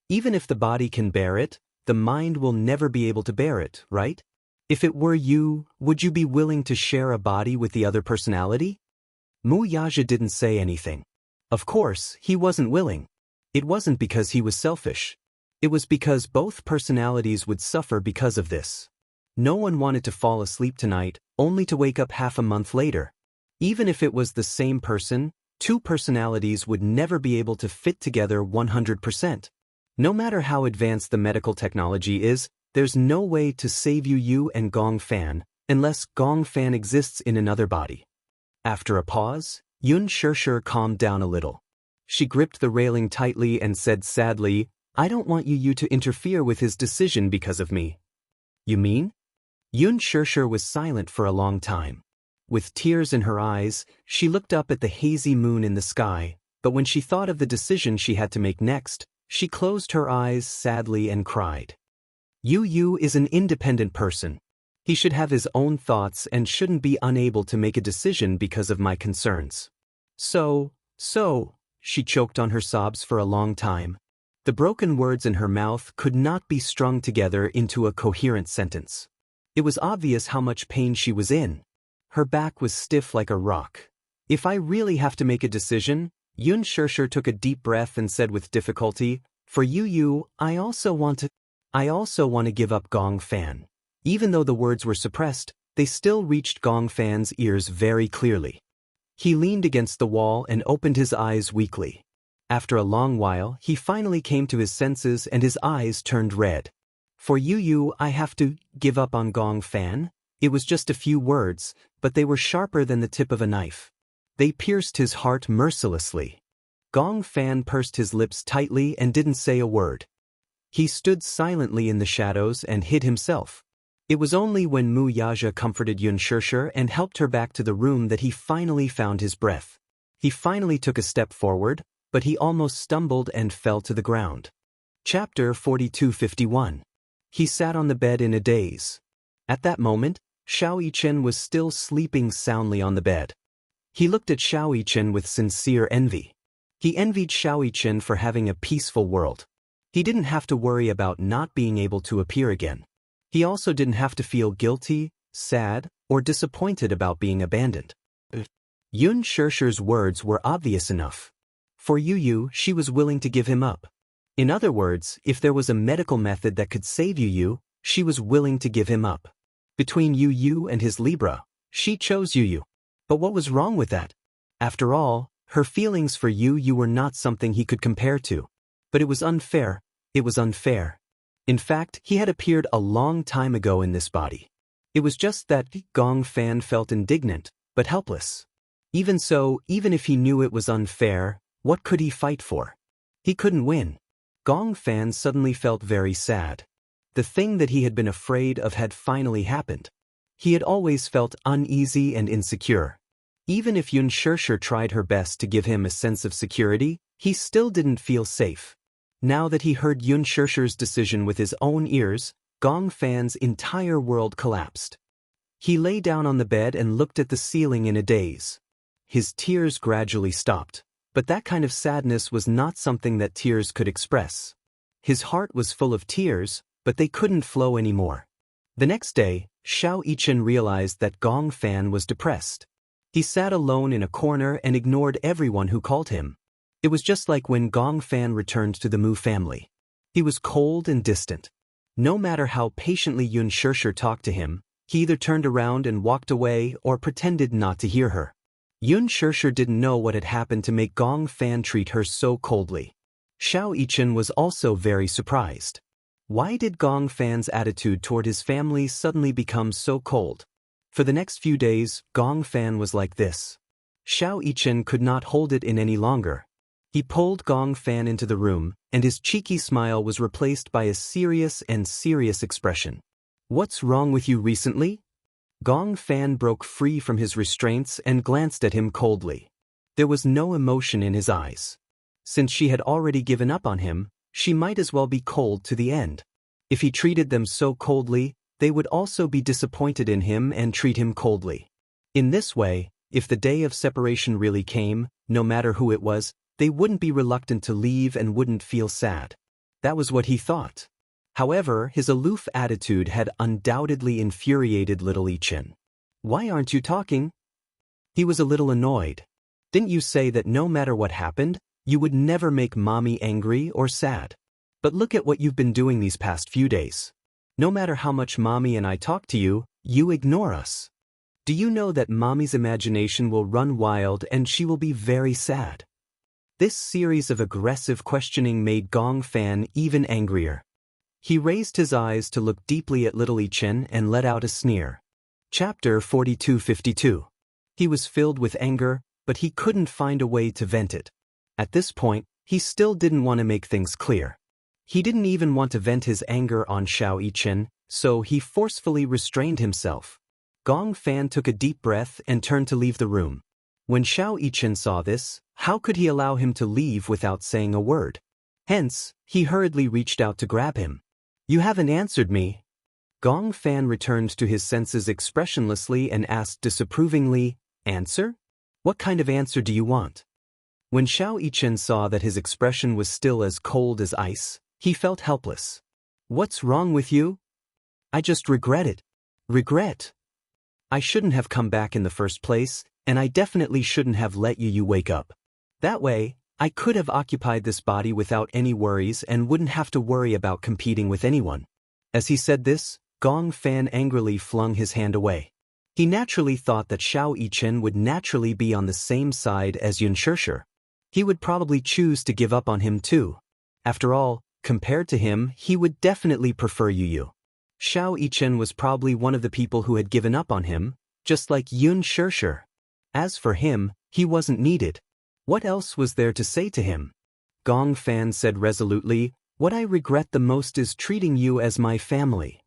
Even if the body can bear it, the mind will never be able to bear it, right? If it were you, would you be willing to share a body with the other personality? Mu Yaja didn't say anything. Of course, he wasn't willing. It wasn't because he was selfish. It was because both personalities would suffer because of this. No one wanted to fall asleep tonight, only to wake up half a month later. Even if it was the same person, two personalities would never be able to fit together 100%. No matter how advanced the medical technology is, there's no way to save Yu and Gong Fan, unless Gong Fan exists in another body. After a pause, Yun Shirshir calmed down a little. She gripped the railing tightly and said sadly, I don't want Yu to interfere with his decision because of me. You mean? Yun Shirshir was silent for a long time. With tears in her eyes, she looked up at the hazy moon in the sky, but when she thought of the decision she had to make next, she closed her eyes sadly and cried. Yu is an independent person. He should have his own thoughts and shouldn't be unable to make a decision because of my concerns. So, she choked on her sobs for a long time. The broken words in her mouth could not be strung together into a coherent sentence. It was obvious how much pain she was in. Her back was stiff like a rock. If I really have to make a decision, Yun Shirshir took a deep breath and said with difficulty, for Yu, I also want to give up Gong Fan. Even though the words were suppressed, they still reached Gong Fan's ears very clearly. He leaned against the wall and opened his eyes weakly. After a long while, he finally came to his senses and his eyes turned red. For Yu, I have to give up on Gong Fan? It was just a few words, but they were sharper than the tip of a knife. They pierced his heart mercilessly. Gong Fan pursed his lips tightly and didn't say a word. He stood silently in the shadows and hid himself. It was only when Mu Yaja comforted Yun Shirshir and helped her back to the room that he finally found his breath. He finally took a step forward, but he almost stumbled and fell to the ground. Chapter 4251. He sat on the bed in a daze. At that moment, Xiao Yichen was still sleeping soundly on the bed. He looked at Xiao Yichen with sincere envy. He envied Xiao Yichen for having a peaceful world. He didn't have to worry about not being able to appear again. He also didn't have to feel guilty, sad, or disappointed about being abandoned. Yun Shirshir's words were obvious enough. For Yu, she was willing to give him up. In other words, if there was a medical method that could save Yu, she was willing to give him up. Between Yu and his Libra, she chose Yu. But what was wrong with that? After all, her feelings for Yu were not something he could compare to. But it was unfair. It was unfair. In fact, he had appeared a long time ago in this body. It was just that Gong Fan felt indignant, but helpless. Even so, even if he knew it was unfair, what could he fight for? He couldn't win. Gong Fan suddenly felt very sad. The thing that he had been afraid of had finally happened. He had always felt uneasy and insecure. Even if Yun Shirshir tried her best to give him a sense of security, he still didn't feel safe. Now that he heard Yun Shirshir's decision with his own ears, Gong Fan's entire world collapsed. He lay down on the bed and looked at the ceiling in a daze. His tears gradually stopped, but that kind of sadness was not something that tears could express. His heart was full of tears, but they couldn't flow anymore. The next day, Xiao Yichen realized that Gong Fan was depressed. He sat alone in a corner and ignored everyone who called him. It was just like when Gong Fan returned to the Mu family. He was cold and distant. No matter how patiently Yun Shirshir talked to him, he either turned around and walked away or pretended not to hear her. Yun Shirshir didn't know what had happened to make Gong Fan treat her so coldly. Xiao Yichen was also very surprised. Why did Gong Fan's attitude toward his family suddenly become so cold? For the next few days, Gong Fan was like this. Xiao Yichen could not hold it in any longer. He pulled Gong Fan into the room, and his cheeky smile was replaced by a serious expression. "What's wrong with you recently?" Gong Fan broke free from his restraints and glanced at him coldly. There was no emotion in his eyes. Since she had already given up on him, she might as well be cold to the end. If he treated them so coldly, they would also be disappointed in him and treat him coldly. In this way, if the day of separation really came, no matter who it was, they wouldn't be reluctant to leave and wouldn't feel sad. That was what he thought. However, his aloof attitude had undoubtedly infuriated little Yichen. "Why aren't you talking?" He was a little annoyed. "Didn't you say that no matter what happened, you would never make Mommy angry or sad? But look at what you've been doing these past few days. No matter how much Mommy and I talk to you, you ignore us. Do you know that Mommy's imagination will run wild and she will be very sad?" This series of aggressive questioning made Gong Fan even angrier. He raised his eyes to look deeply at little Yichen and let out a sneer. Chapter 4252. He was filled with anger, but he couldn't find a way to vent it. At this point, he still didn't want to make things clear. He didn't even want to vent his anger on Xiao Yichen, so he forcefully restrained himself. Gong Fan took a deep breath and turned to leave the room. When Xiao Yichen saw this, how could he allow him to leave without saying a word? Hence, he hurriedly reached out to grab him. "You haven't answered me." Gong Fan returned to his senses expressionlessly and asked disapprovingly, "Answer? What kind of answer do you want?" When Xiao Yichen saw that his expression was still as cold as ice, he felt helpless. "What's wrong with you?" "I just regret it." "Regret? I shouldn't have come back in the first place, and I definitely shouldn't have let you wake up. That way, I could have occupied this body without any worries and wouldn't have to worry about competing with anyone." As he said this, Gong Fan angrily flung his hand away. He naturally thought that Xiao Yichen would naturally be on the same side as Yun Shirshir. He would probably choose to give up on him too. After all, compared to him, he would definitely prefer Yu. Xiao Yichen was probably one of the people who had given up on him, just like Yun Shirshir. As for him, he wasn't needed. What else was there to say to him? Gong Fan said resolutely, "What I regret the most is treating you as my family."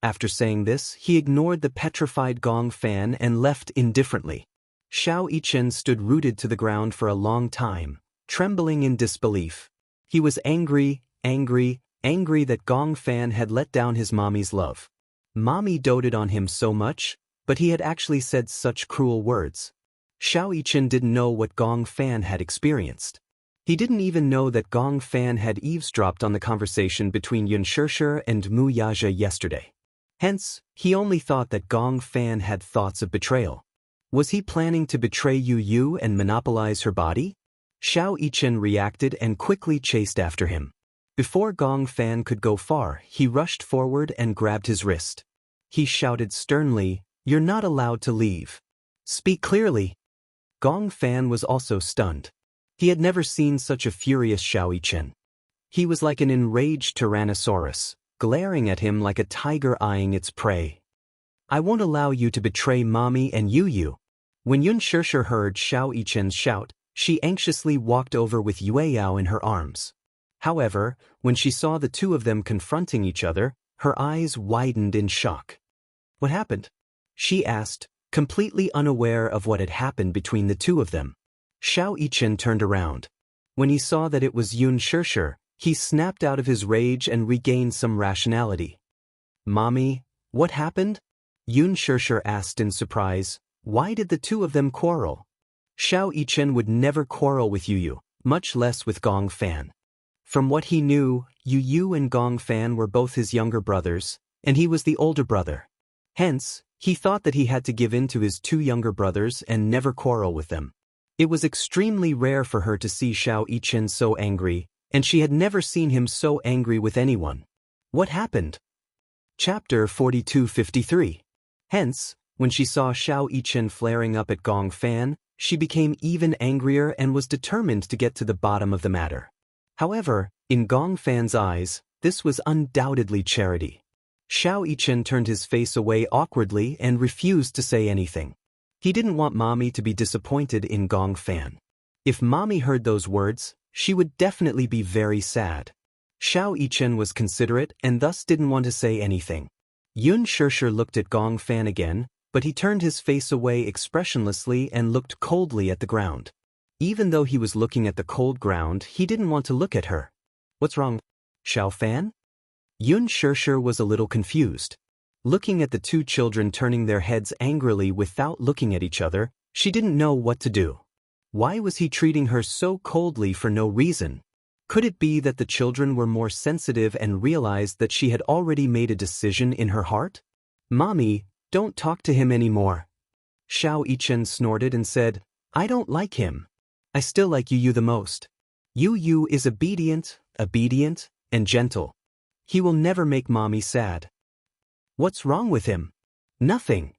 After saying this, he ignored the petrified Gong Fan and left indifferently. Xiao Yichen stood rooted to the ground for a long time, trembling in disbelief. He was angry that Gong Fan had let down his mommy's love. Mommy doted on him so much, but he had actually said such cruel words. Xiao Yichen didn't know what Gong Fan had experienced. He didn't even know that Gong Fan had eavesdropped on the conversation between Yun Shirshir and Mu Yaja yesterday. Hence, he only thought that Gong Fan had thoughts of betrayal. Was he planning to betray Yu and monopolize her body? Xiao Yichen reacted and quickly chased after him. Before Gong Fan could go far, he rushed forward and grabbed his wrist. He shouted sternly, "You're not allowed to leave. Speak clearly." Gong Fan was also stunned. He had never seen such a furious Xiao Yichen. He was like an enraged tyrannosaurus, glaring at him like a tiger eyeing its prey. "I won't allow you to betray Mommy and Yu. When Yun Shishir heard Xiao Yichen's shout, she anxiously walked over with Yue Yao in her arms. However, when she saw the two of them confronting each other, her eyes widened in shock. "What happened?" she asked, completely unaware of what had happened between the two of them. Xiao Yichen turned around. When he saw that it was Yun Shishir, he snapped out of his rage and regained some rationality. "Mommy, what happened?" Yun Shishir asked in surprise. Why did the two of them quarrel? Xiao Yichen would never quarrel with Yu, much less with Gong Fan. From what he knew, Yu and Gong Fan were both his younger brothers, and he was the older brother. Hence, he thought that he had to give in to his two younger brothers and never quarrel with them. It was extremely rare for her to see Xiao Yichen so angry, and she had never seen him so angry with anyone. What happened? Chapter 4253. Hence, when she saw Xiao Yichen flaring up at Gong Fan, she became even angrier and was determined to get to the bottom of the matter. However, in Gong Fan's eyes, this was undoubtedly charity. Xiao Yichen turned his face away awkwardly and refused to say anything. He didn't want Mommy to be disappointed in Gong Fan. If Mommy heard those words, she would definitely be very sad. Xiao Yichen was considerate and thus didn't want to say anything. Yun Shishir looked at Gong Fan again, but he turned his face away expressionlessly and looked coldly at the ground. Even though he was looking at the cold ground, he didn't want to look at her. "What's wrong, Xiao Fan?" Yun Shishir was a little confused. Looking at the two children turning their heads angrily without looking at each other, she didn't know what to do. Why was he treating her so coldly for no reason? Could it be that the children were more sensitive and realized that she had already made a decision in her heart? "Mommy, don't talk to him anymore." Xiao Yichen snorted and said, "I don't like him. I still like Yu the most. Yu is obedient, and gentle. He will never make Mommy sad." "What's wrong with him?" "Nothing."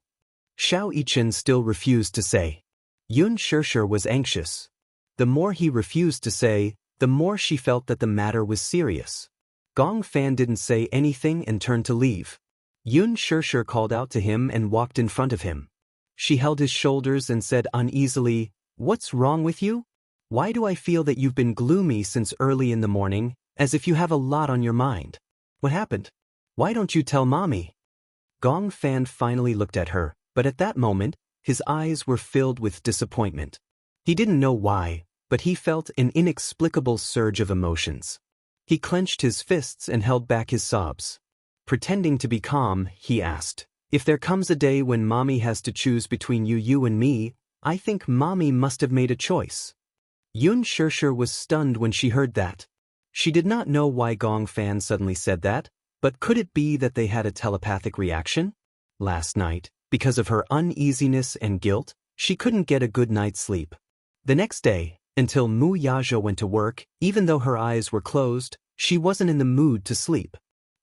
Xiao Yichen still refused to say. Yun Shishir was anxious. The more he refused to say, the more she felt that the matter was serious. Gong Fan didn't say anything and turned to leave. Yun Shishir called out to him and walked in front of him. She held his shoulders and said uneasily, "What's wrong with you? Why do I feel that you've been gloomy since early in the morning, as if you have a lot on your mind? What happened? Why don't you tell Mommy?" Gong Fan finally looked at her, but at that moment, his eyes were filled with disappointment. He didn't know why, but he felt an inexplicable surge of emotions. He clenched his fists and held back his sobs. Pretending to be calm, he asked, "If there comes a day when Mommy has to choose between you and me, I think Mommy must have made a choice." Yun Shishir was stunned when she heard that. She did not know why Gong Fan suddenly said that, but could it be that they had a telepathic reaction? Last night, because of her uneasiness and guilt, she couldn't get a good night's sleep. The next day, until Mu Yazhou went to work, even though her eyes were closed, she wasn't in the mood to sleep.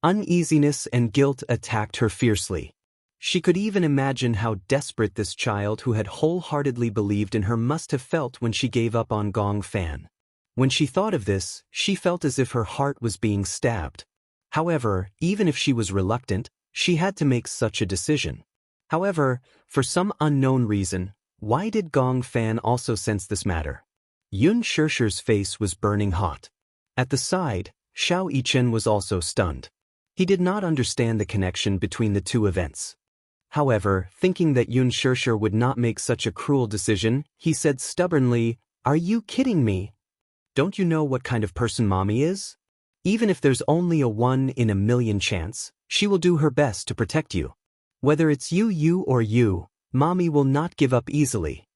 Uneasiness and guilt attacked her fiercely. She could even imagine how desperate this child who had wholeheartedly believed in her must have felt when she gave up on Gong Fan. When she thought of this, she felt as if her heart was being stabbed. However, even if she was reluctant, she had to make such a decision. However, for some unknown reason, why did Gong Fan also sense this matter? Yun Shishir's face was burning hot. At the side, Xiao Yichen was also stunned. He did not understand the connection between the two events. However, thinking that Yun Shishir would not make such a cruel decision, he said stubbornly, "Are you kidding me? Don't you know what kind of person Mommy is? Even if there's only a 1 in a million chance, she will do her best to protect you. Whether it's you or you, Mommy will not give up easily."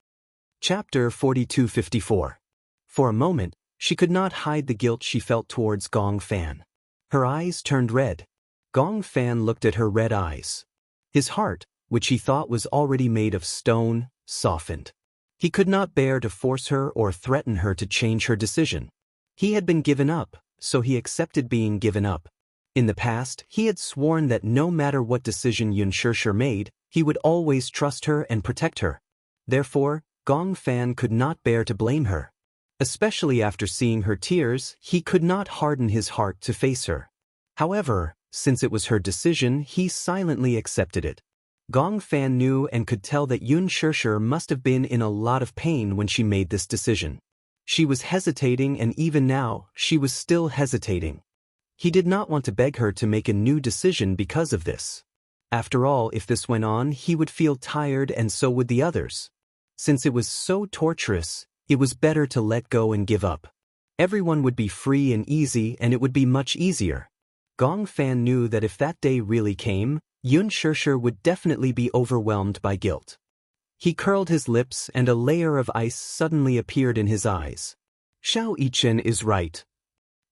Chapter 4254. For a moment, she could not hide the guilt she felt towards Gong Fan. Her eyes turned red. Gong Fan looked at her red eyes. His heart, which he thought was already made of stone, softened. He could not bear to force her or threaten her to change her decision. He had been given up, so he accepted being given up. In the past, he had sworn that no matter what decision Yun Shirshir made, he would always trust her and protect her. Therefore, Gong Fan could not bear to blame her. Especially after seeing her tears, he could not harden his heart to face her. However, since it was her decision, he silently accepted it. Gong Fan knew and could tell that Yun Shirshir must have been in a lot of pain when she made this decision. She was hesitating, and even now, she was still hesitating. He did not want to beg her to make a new decision because of this. After all, if this went on, he would feel tired, and so would the others. Since it was so torturous, it was better to let go and give up. Everyone would be free and easy, and it would be much easier. Gong Fan knew that if that day really came, Yun Shirshir would definitely be overwhelmed by guilt. He curled his lips, and a layer of ice suddenly appeared in his eyes. Xiao Yichen is right.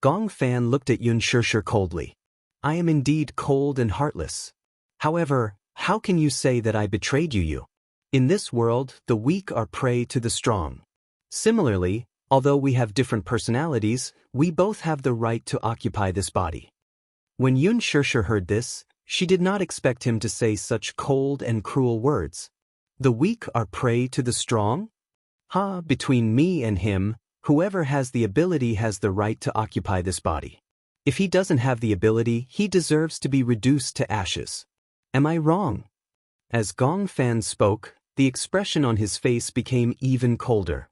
Gong Fan looked at Yun Shirshir coldly. I am indeed cold and heartless. However, how can you say that I betrayed you? In this world, the weak are prey to the strong. Similarly, although we have different personalities, we both have the right to occupy this body. When Yun Shirshir heard this, she did not expect him to say such cold and cruel words. The weak are prey to the strong? Between me and him, whoever has the ability has the right to occupy this body. If he doesn't have the ability, he deserves to be reduced to ashes. Am I wrong? As Gong Fan spoke, the expression on his face became even colder.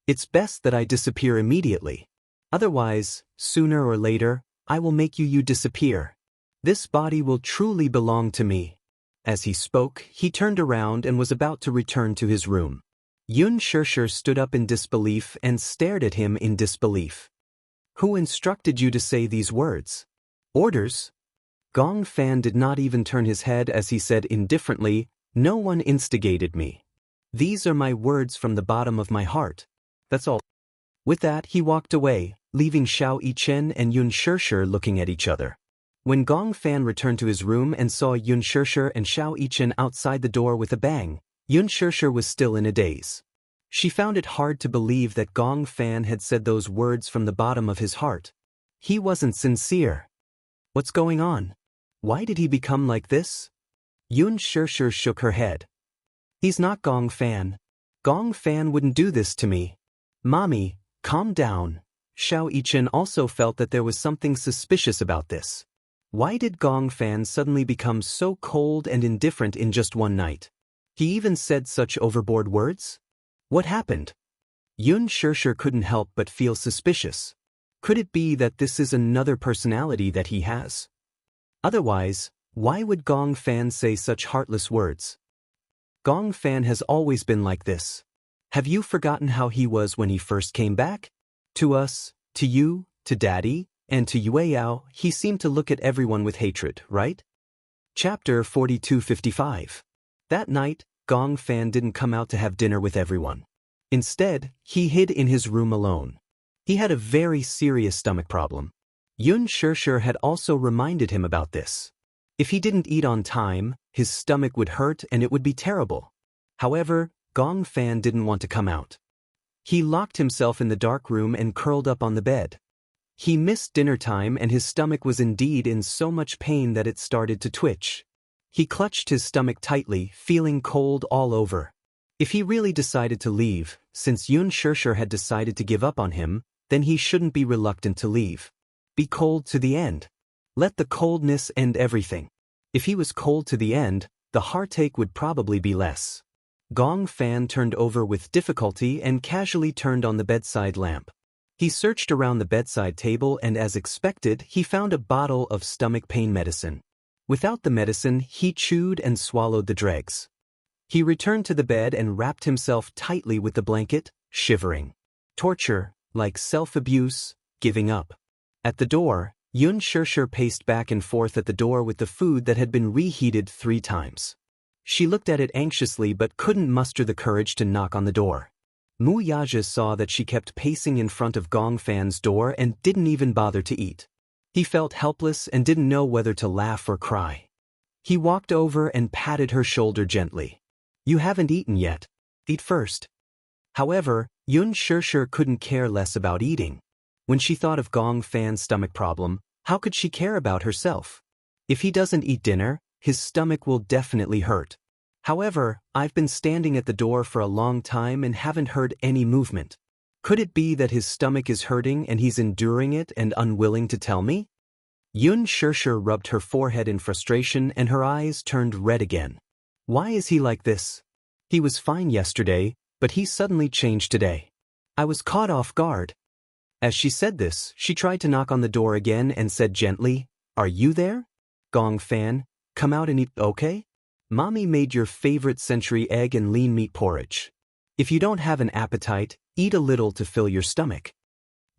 It's best that I disappear immediately. Otherwise, sooner or later, I will make you disappear. This body will truly belong to me. As he spoke, he turned around and was about to return to his room. Yun Shirshir stood up in disbelief and stared at him in disbelief. Who instructed you to say these words? Orders? Gong Fan did not even turn his head as he said indifferently, no one instigated me. These are my words from the bottom of my heart. That's all. With that, he walked away, leaving Xiao Yichen and Yun Shirshir looking at each other. When Gong Fan returned to his room and saw Yun Shirshir and Xiao Yichen outside the door with a bang, Yun Shirshir was still in a daze. She found it hard to believe that Gong Fan had said those words from the bottom of his heart. He wasn't sincere. What's going on? Why did he become like this? Yun Shirshir shook her head. He's not Gong Fan. Gong Fan wouldn't do this to me. Mommy, calm down. Xiao Yichen also felt that there was something suspicious about this. Why did Gong Fan suddenly become so cold and indifferent in just one night? He even said such overboard words? What happened? Yun Shirshir couldn't help but feel suspicious. Could it be that this is another personality that he has? Otherwise, why would Gong Fan say such heartless words? Gong Fan has always been like this. Have you forgotten how he was when he first came back? To us, to you, to Daddy, and to Yueyao, he seemed to look at everyone with hatred, right? Chapter 4255. That night, Gong Fan didn't come out to have dinner with everyone. Instead, he hid in his room alone. He had a very serious stomach problem. Yun Shirshir had also reminded him about this. If he didn't eat on time, his stomach would hurt and it would be terrible. However, Gong Fan didn't want to come out. He locked himself in the dark room and curled up on the bed. He missed dinner time and his stomach was indeed in so much pain that it started to twitch. He clutched his stomach tightly, feeling cold all over. If he really decided to leave, since Yun Shirshir had decided to give up on him, then he shouldn't be reluctant to leave. Be cold to the end. Let the coldness end everything. If he was cold to the end, the heartache would probably be less. Gong Fan turned over with difficulty and casually turned on the bedside lamp. He searched around the bedside table and as expected, he found a bottle of stomach pain medicine. Without the medicine, he chewed and swallowed the dregs. He returned to the bed and wrapped himself tightly with the blanket, shivering. Torture, like self-abuse, giving up. At the door, Yun Shirshir paced back and forth at the door with the food that had been reheated 3 times. She looked at it anxiously but couldn't muster the courage to knock on the door. Mu Yaja saw that she kept pacing in front of Gong Fan's door and didn't even bother to eat. He felt helpless and didn't know whether to laugh or cry. He walked over and patted her shoulder gently. You haven't eaten yet. Eat first. However, Yun Shirshir couldn't care less about eating. When she thought of Gong Fan's stomach problem, how could she care about herself? If he doesn't eat dinner, his stomach will definitely hurt. However, I've been standing at the door for a long time and haven't heard any movement. Could it be that his stomach is hurting and he's enduring it and unwilling to tell me? Yun Shirshir rubbed her forehead in frustration and her eyes turned red again. Why is he like this? He was fine yesterday, but he suddenly changed today. I was caught off guard. As she said this, she tried to knock on the door again and said gently, "Are you there? Gong Fan, come out and eat, okay? Mommy made your favorite century egg and lean meat porridge. If you don't have an appetite, eat a little to fill your stomach."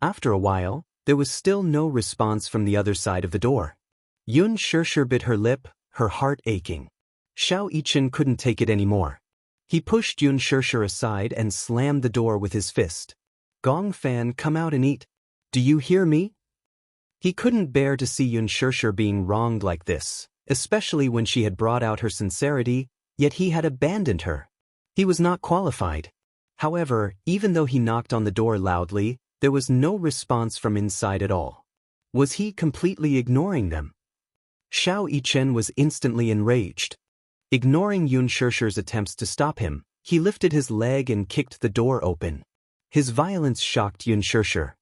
After a while, there was still no response from the other side of the door. Yun Shirshir bit her lip, her heart aching. Xiao Yichen couldn't take it anymore. He pushed Yun Shirshir aside and slammed the door with his fist. "Gong Fan, come out and eat. Do you hear me?" He couldn't bear to see Yun Shirshir being wronged like this, especially when she had brought out her sincerity, yet he had abandoned her. He was not qualified. However, even though he knocked on the door loudly, there was no response from inside at all. Was he completely ignoring them? Xiao Yichen was instantly enraged. Ignoring Yun Shirshir's attempts to stop him, he lifted his leg and kicked the door open. His violence shocked Yun Shirshir.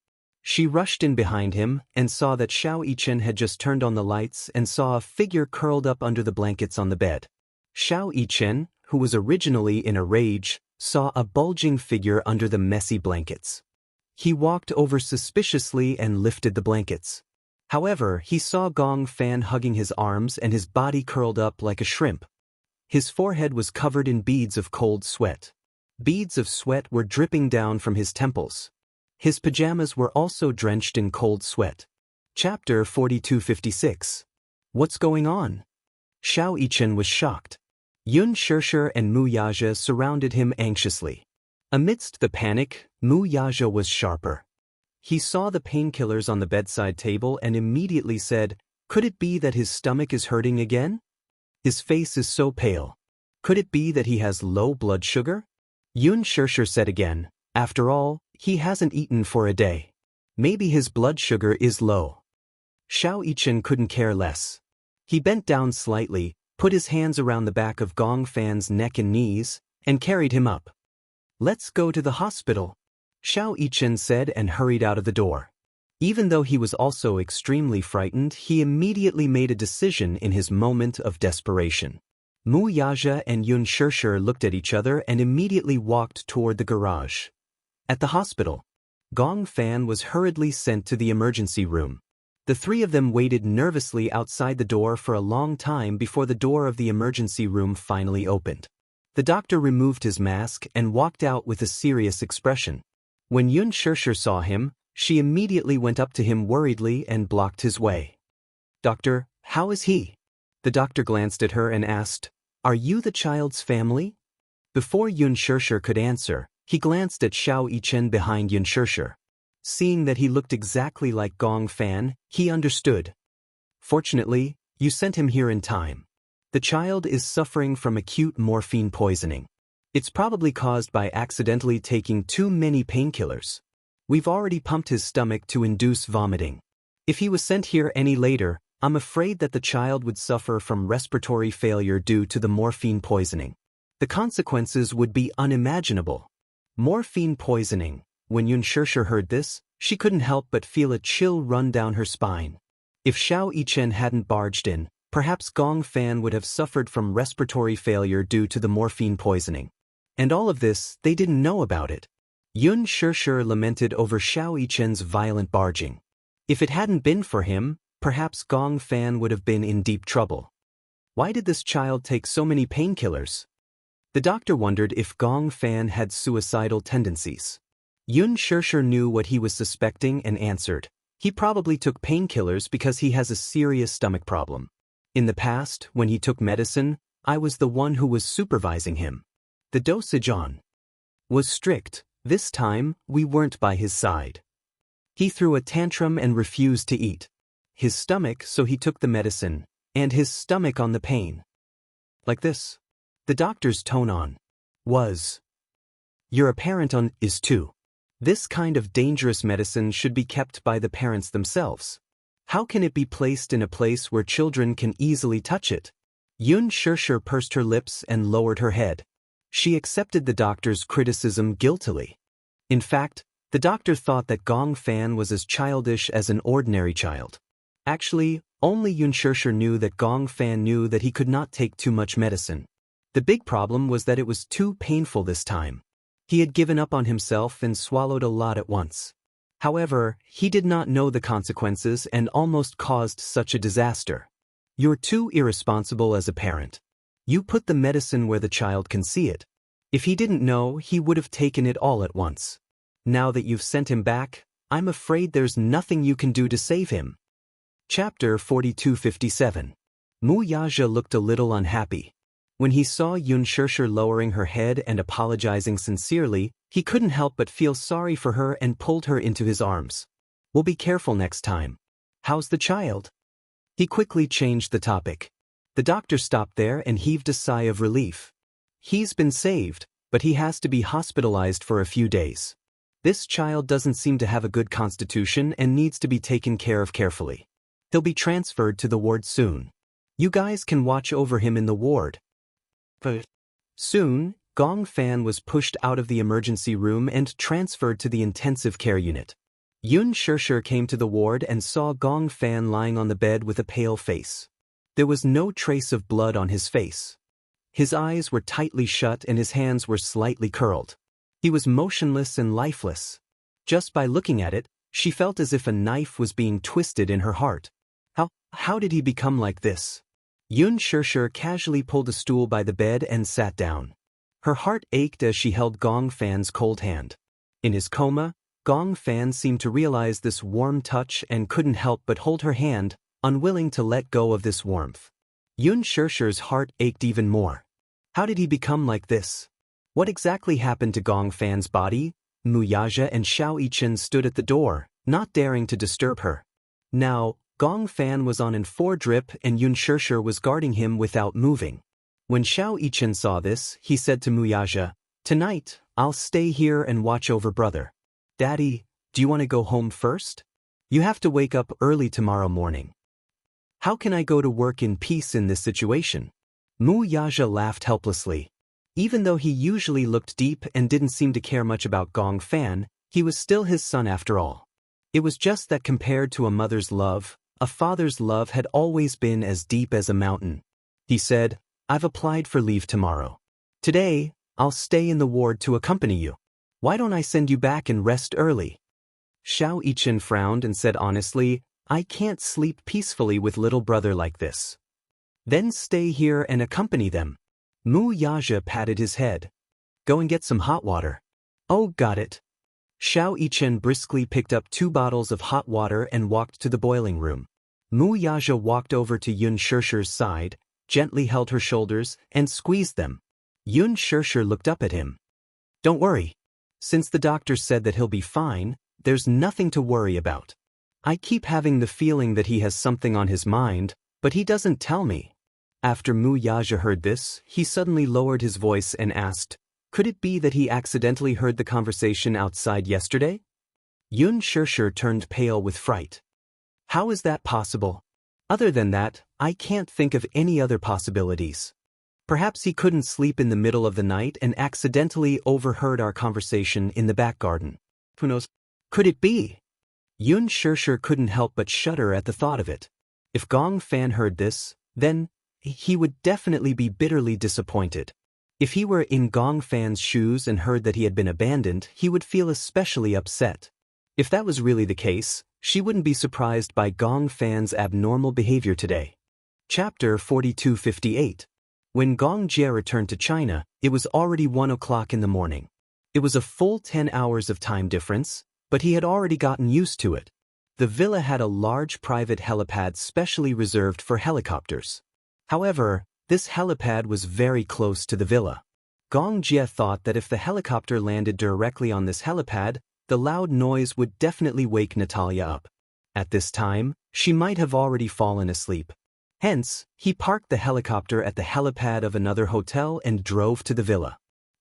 She rushed in behind him and saw that Xiao Yichen had just turned on the lights and saw a figure curled up under the blankets on the bed. Xiao Yichen, who was originally in a rage, saw a bulging figure under the messy blankets. He walked over suspiciously and lifted the blankets. However, he saw Gong Fan hugging his arms and his body curled up like a shrimp. His forehead was covered in beads of cold sweat. Beads of sweat were dripping down from his temples. His pajamas were also drenched in cold sweat. Chapter 4256. What's going on? Xiao Yichen was shocked. Yun Shirshir and Mu Yaja surrounded him anxiously. Amidst the panic, Mu Yaja was sharper. He saw the painkillers on the bedside table and immediately said, "Could it be that his stomach is hurting again? His face is so pale. Could it be that he has low blood sugar?" Yun Shirshir said again, "After all, he hasn't eaten for a day. Maybe his blood sugar is low." Xiao Yichen couldn't care less. He bent down slightly, put his hands around the back of Gong Fan's neck and knees, and carried him up. "Let's go to the hospital," Xiao Yichen said and hurried out of the door. Even though he was also extremely frightened, he immediately made a decision in his moment of desperation. Mu Yaja and Yun Shirshir looked at each other and immediately walked toward the garage. At the hospital, Gong Fan was hurriedly sent to the emergency room. The three of them waited nervously outside the door for a long time before the door of the emergency room finally opened. The doctor removed his mask and walked out with a serious expression. When Yun Shirshir saw him, she immediately went up to him worriedly and blocked his way. "Doctor, how is he?" The doctor glanced at her and asked, "Are you the child's family?" Before Yun Shirshir could answer, he glanced at Xiao Yichen behind Yun Shirshir. Seeing that he looked exactly like Gong Fan, he understood. "Fortunately, you sent him here in time. The child is suffering from acute morphine poisoning. It's probably caused by accidentally taking too many painkillers. We've already pumped his stomach to induce vomiting. If he was sent here any later, I'm afraid that the child would suffer from respiratory failure due to the morphine poisoning. The consequences would be unimaginable." Morphine poisoning. When Yun Shirshir heard this, she couldn't help but feel a chill run down her spine. If Xiao Yichen hadn't barged in, perhaps Gong Fan would have suffered from respiratory failure due to the morphine poisoning. And all of this, they didn't know about it. Yun Shirshir lamented over Xiao Yichen's violent barging. If it hadn't been for him, perhaps Gong Fan would have been in deep trouble. Why did this child take so many painkillers? The doctor wondered if Gong Fan had suicidal tendencies. Yun Shirshir knew what he was suspecting and answered, "He probably took painkillers because he has a serious stomach problem. In the past, when he took medicine, I was the one who was supervising him. The dosage on was strict. This time, we weren't by his side. He threw a tantrum and refused to eat. His stomach, so he took the medicine, and his stomach on the pain. Like this." The doctor's tone on was, "You're a parent on is too." This kind of dangerous medicine should be kept by the parents themselves. How can it be placed in a place where children can easily touch it? Yun Shirshir pursed her lips and lowered her head. She accepted the doctor's criticism guiltily. In fact, the doctor thought that Gong Fan was as childish as an ordinary child. Actually, only Yun Shirshir knew that Gong Fan knew that he could not take too much medicine. The big problem was that it was too painful this time. He had given up on himself and swallowed a lot at once. However, he did not know the consequences and almost caused such a disaster. You're too irresponsible as a parent. You put the medicine where the child can see it. If he didn't know, he would have taken it all at once. Now that you've sent him back, I'm afraid there's nothing you can do to save him. Chapter 4257. Mu Yaja looked a little unhappy. When he saw Yun Shirshir lowering her head and apologizing sincerely, he couldn't help but feel sorry for her and pulled her into his arms. We'll be careful next time. How's the child? He quickly changed the topic. The doctor stopped there and heaved a sigh of relief. He's been saved, but he has to be hospitalized for a few days. This child doesn't seem to have a good constitution and needs to be taken care of carefully. He'll be transferred to the ward soon. You guys can watch over him in the ward. Soon, Gong Fan was pushed out of the emergency room and transferred to the intensive care unit. Yun Shirshir came to the ward and saw Gong Fan lying on the bed with a pale face. There was no trace of blood on his face. His eyes were tightly shut and his hands were slightly curled. He was motionless and lifeless. Just by looking at it, she felt as if a knife was being twisted in her heart. How did he become like this? Yun Shirshir casually pulled a stool by the bed and sat down. Her heart ached as she held Gong Fan's cold hand. In his coma, Gong Fan seemed to realize this warm touch and couldn't help but hold her hand, unwilling to let go of this warmth. Yun Shirshir's heart ached even more. How did he become like this? What exactly happened to Gong Fan's body? Mu Yaja and Xiao Yichen stood at the door, not daring to disturb her. Now, Gong Fan was on an 4-drip and Yun Shirshir was guarding him without moving. When Xiao Yichen saw this, he said to Mu Yaja, "Tonight, I'll stay here and watch over brother. Daddy, do you want to go home first? You have to wake up early tomorrow morning." How can I go to work in peace in this situation? Mu Yaja laughed helplessly. Even though he usually looked deep and didn't seem to care much about Gong Fan, he was still his son after all. It was just that compared to a mother's love, a father's love had always been as deep as a mountain. He said, "I've applied for leave tomorrow. Today, I'll stay in the ward to accompany you. Why don't I send you back and rest early?" Xiao Yichen frowned and said honestly, "I can't sleep peacefully with little brother like this." "Then stay here and accompany them." Mu Yaja patted his head. "Go and get some hot water." "Oh, got it." Xiao Yichen briskly picked up 2 bottles of hot water and walked to the boiling room. Mu Yaja walked over to Yun Shirshir's side, gently held her shoulders, and squeezed them. Yun Shirshir looked up at him. "Don't worry. Since the doctor said that he'll be fine, there's nothing to worry about. I keep having the feeling that he has something on his mind, but he doesn't tell me." After Mu Yaja heard this, he suddenly lowered his voice and asked, "Could it be that he accidentally heard the conversation outside yesterday?" Yun Shirshir turned pale with fright. "How is that possible? Other than that, I can't think of any other possibilities. Perhaps he couldn't sleep in the middle of the night and accidentally overheard our conversation in the back garden. Who knows? Could it be?" Yun Shirshir couldn't help but shudder at the thought of it. If Gong Fan heard this, then he would definitely be bitterly disappointed. If he were in Gong Fan's shoes and heard that he had been abandoned, he would feel especially upset. If that was really the case, she wouldn't be surprised by Gong Fan's abnormal behavior today. Chapter 4258. When Gong Jie returned to China, it was already 1 o'clock in the morning. It was a full 10 hours of time difference, but he had already gotten used to it. The villa had a large private helipad specially reserved for helicopters. However, this helipad was very close to the villa. Gong Jie thought that if the helicopter landed directly on this helipad, the loud noise would definitely wake Natalia up. At this time, she might have already fallen asleep. Hence, he parked the helicopter at the helipad of another hotel and drove to the villa.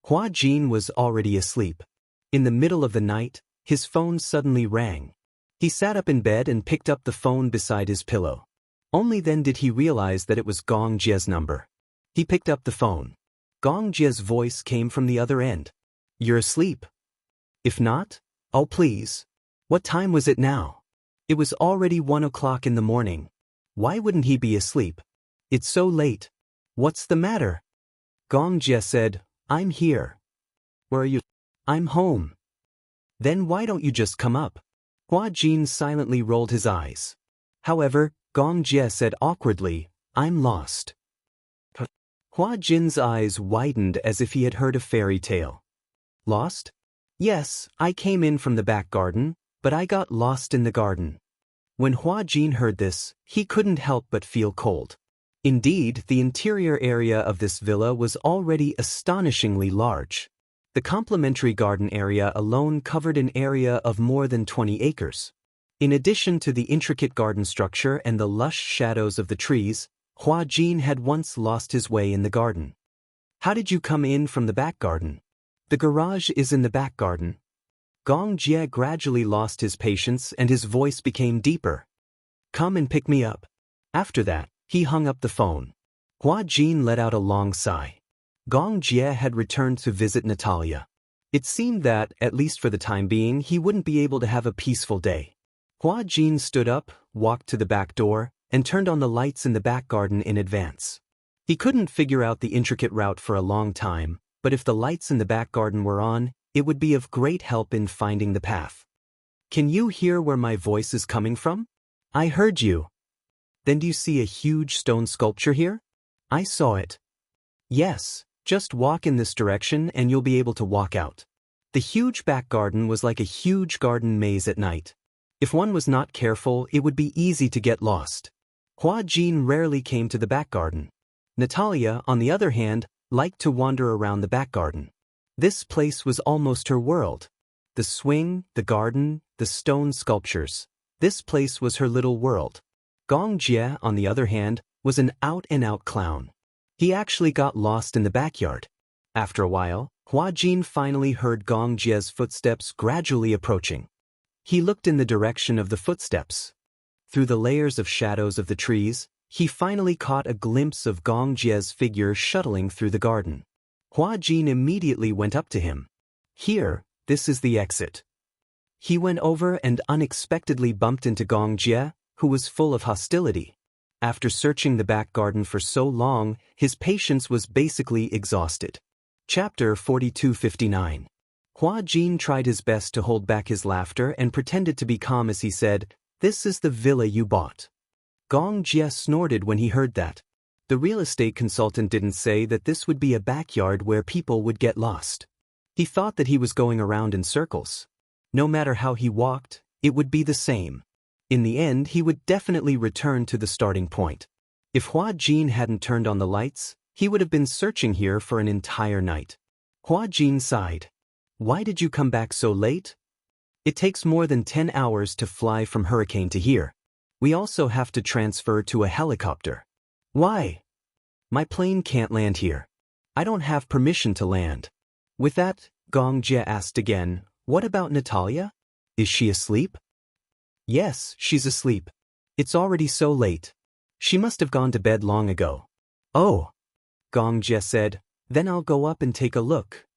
Hua Jin was already asleep. In the middle of the night, his phone suddenly rang. He sat up in bed and picked up the phone beside his pillow. Only then did he realize that it was Gong Jie's number. He picked up the phone. Gong Jie's voice came from the other end. "You're asleep? If not, oh please. What time was it now?" It was already 1 o'clock in the morning. Why wouldn't he be asleep? "It's so late. What's the matter?" Gong Jie said, "I'm here." "Where are you?" "I'm home." "Then why don't you just come up?" Hua Jin silently rolled his eyes. However, Gong Jie said awkwardly, "I'm lost." Hua Jin's eyes widened as if he had heard a fairy tale. "Lost?" "Yes, I came in from the back garden, but I got lost in the garden." When Hua Jin heard this, he couldn't help but feel cold. Indeed, the interior area of this villa was already astonishingly large. The complimentary garden area alone covered an area of more than 20 acres. In addition to the intricate garden structure and the lush shadows of the trees, Hua Jin had once lost his way in the garden. "How did you come in from the back garden?" "The garage is in the back garden." Gong Jie gradually lost his patience and his voice became deeper. "Come and pick me up." After that, he hung up the phone. Hua Jin let out a long sigh. Gong Jie had returned to visit Natalia. It seemed that, at least for the time being, he wouldn't be able to have a peaceful day. Hua Jin stood up, walked to the back door, and turned on the lights in the back garden in advance. He couldn't figure out the intricate route for a long time, but if the lights in the back garden were on, it would be of great help in finding the path. "Can you hear where my voice is coming from?" "I heard you." "Then do you see a huge stone sculpture here?" "I saw it." "Yes, just walk in this direction and you'll be able to walk out." The huge back garden was like a huge garden maze at night. If one was not careful, it would be easy to get lost. Hua Jin rarely came to the back garden. Natalia, on the other hand, liked to wander around the back garden. This place was almost her world. The swing, the garden, the stone sculptures. This place was her little world. Gong Jie, on the other hand, was an out-and-out clown. He actually got lost in the backyard. After a while, Hua Jin finally heard Gong Jie's footsteps gradually approaching. He looked in the direction of the footsteps. Through the layers of shadows of the trees, he finally caught a glimpse of Gong Jie's figure shuttling through the garden. Hua Jin immediately went up to him. "Here, this is the exit." He went over and unexpectedly bumped into Gong Jie, who was full of hostility. After searching the back garden for so long, his patience was basically exhausted. Chapter 4259. Hua Jin tried his best to hold back his laughter and pretended to be calm as he said, "This is the villa you bought." Gong Jie snorted when he heard that. The real estate consultant didn't say that this would be a backyard where people would get lost. He thought that he was going around in circles. No matter how he walked, it would be the same. In the end, he would definitely return to the starting point. If Hua Jin hadn't turned on the lights, he would have been searching here for an entire night. Hua Jin sighed. "Why did you come back so late?" "It takes more than 10 hours to fly from Hurricane to here. We also have to transfer to a helicopter." "Why?" "My plane can't land here. I don't have permission to land." With that, Gong Jie asked again, "What about Natalia? Is she asleep?" "Yes, she's asleep. It's already so late. She must have gone to bed long ago." "Oh," Gong Jie said, "then I'll go up and take a look."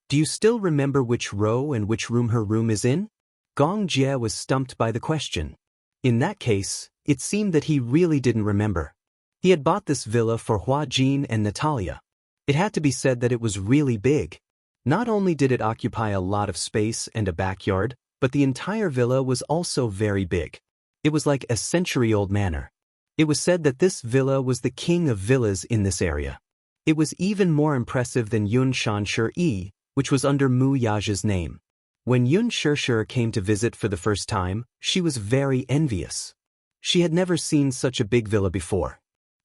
"Do you still remember which row and which room her room is in?" Gong Jie was stumped by the question. In that case, it seemed that he really didn't remember. He had bought this villa for Hua Jin and Natalia. It had to be said that it was really big. Not only did it occupy a lot of space and a backyard, but the entire villa was also very big. It was like a century-old manor. It was said that this villa was the king of villas in this area. It was even more impressive than Yun Shanshi, which was under Mu Yaja's name. When Yun Shanshi came to visit for the first time, she was very envious. She had never seen such a big villa before.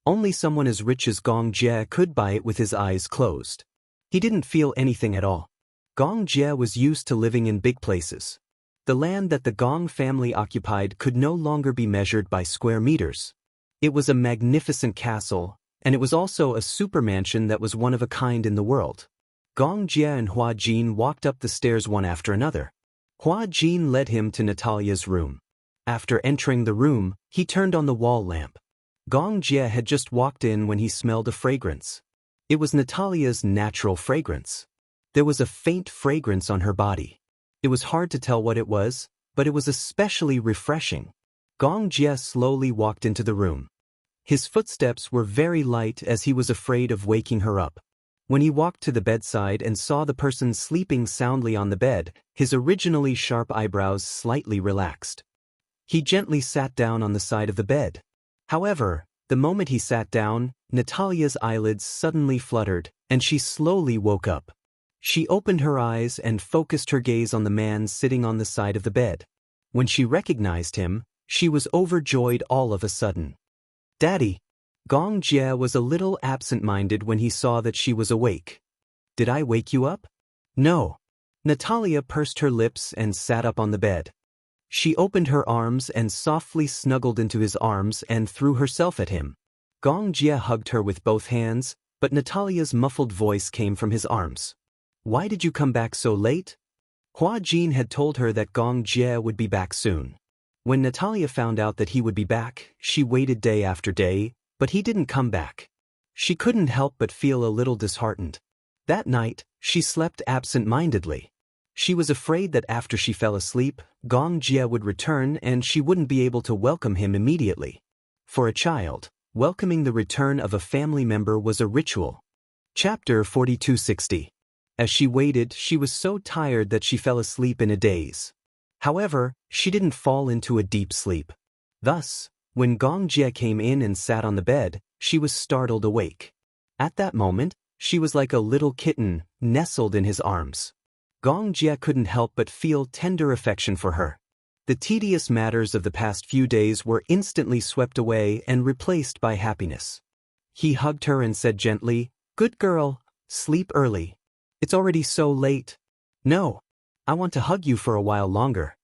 Only someone as rich as Gong Jie could buy it with his eyes closed. He didn't feel anything at all. Gong Jie was used to living in big places. The land that the Gong family occupied could no longer be measured by square meters. It was a magnificent castle, and it was also a supermansion that was one of a kind in the world. Gong Jie and Hua Jin walked up the stairs one after another. Hua Jin led him to Natalia's room. After entering the room, he turned on the wall lamp. Gong Jie had just walked in when he smelled a fragrance. It was Natalia's natural fragrance. There was a faint fragrance on her body. It was hard to tell what it was, but it was especially refreshing. Gong Jie slowly walked into the room. His footsteps were very light as he was afraid of waking her up. When he walked to the bedside and saw the person sleeping soundly on the bed, his originally sharp eyebrows slightly relaxed. He gently sat down on the side of the bed. However, the moment he sat down, Natalia's eyelids suddenly fluttered, and she slowly woke up. She opened her eyes and focused her gaze on the man sitting on the side of the bed. When she recognized him, she was overjoyed all of a sudden. "Daddy!" Gong Jie was a little absent-minded when he saw that she was awake. "Did I wake you up?" "No." Natalia pursed her lips and sat up on the bed. She opened her arms and softly snuggled into his arms and threw herself at him. Gong Jie hugged her with both hands, but Natalia's muffled voice came from his arms. "Why did you come back so late?" Hua Jin had told her that Gong Jie would be back soon. When Natalia found out that he would be back, she waited day after day, but he didn't come back. She couldn't help but feel a little disheartened. That night, she slept absent-mindedly. She was afraid that after she fell asleep, Gong Jie would return and she wouldn't be able to welcome him immediately. For a child, welcoming the return of a family member was a ritual. Chapter 4260. As she waited, she was so tired that she fell asleep in a daze. However, she didn't fall into a deep sleep. Thus, when Gong Jie came in and sat on the bed, she was startled awake. At that moment, she was like a little kitten, nestled in his arms. Gong Jie couldn't help but feel tender affection for her. The tedious matters of the past few days were instantly swept away and replaced by happiness. He hugged her and said gently, "Good girl, sleep early. It's already so late." "No. I want to hug you for a while longer."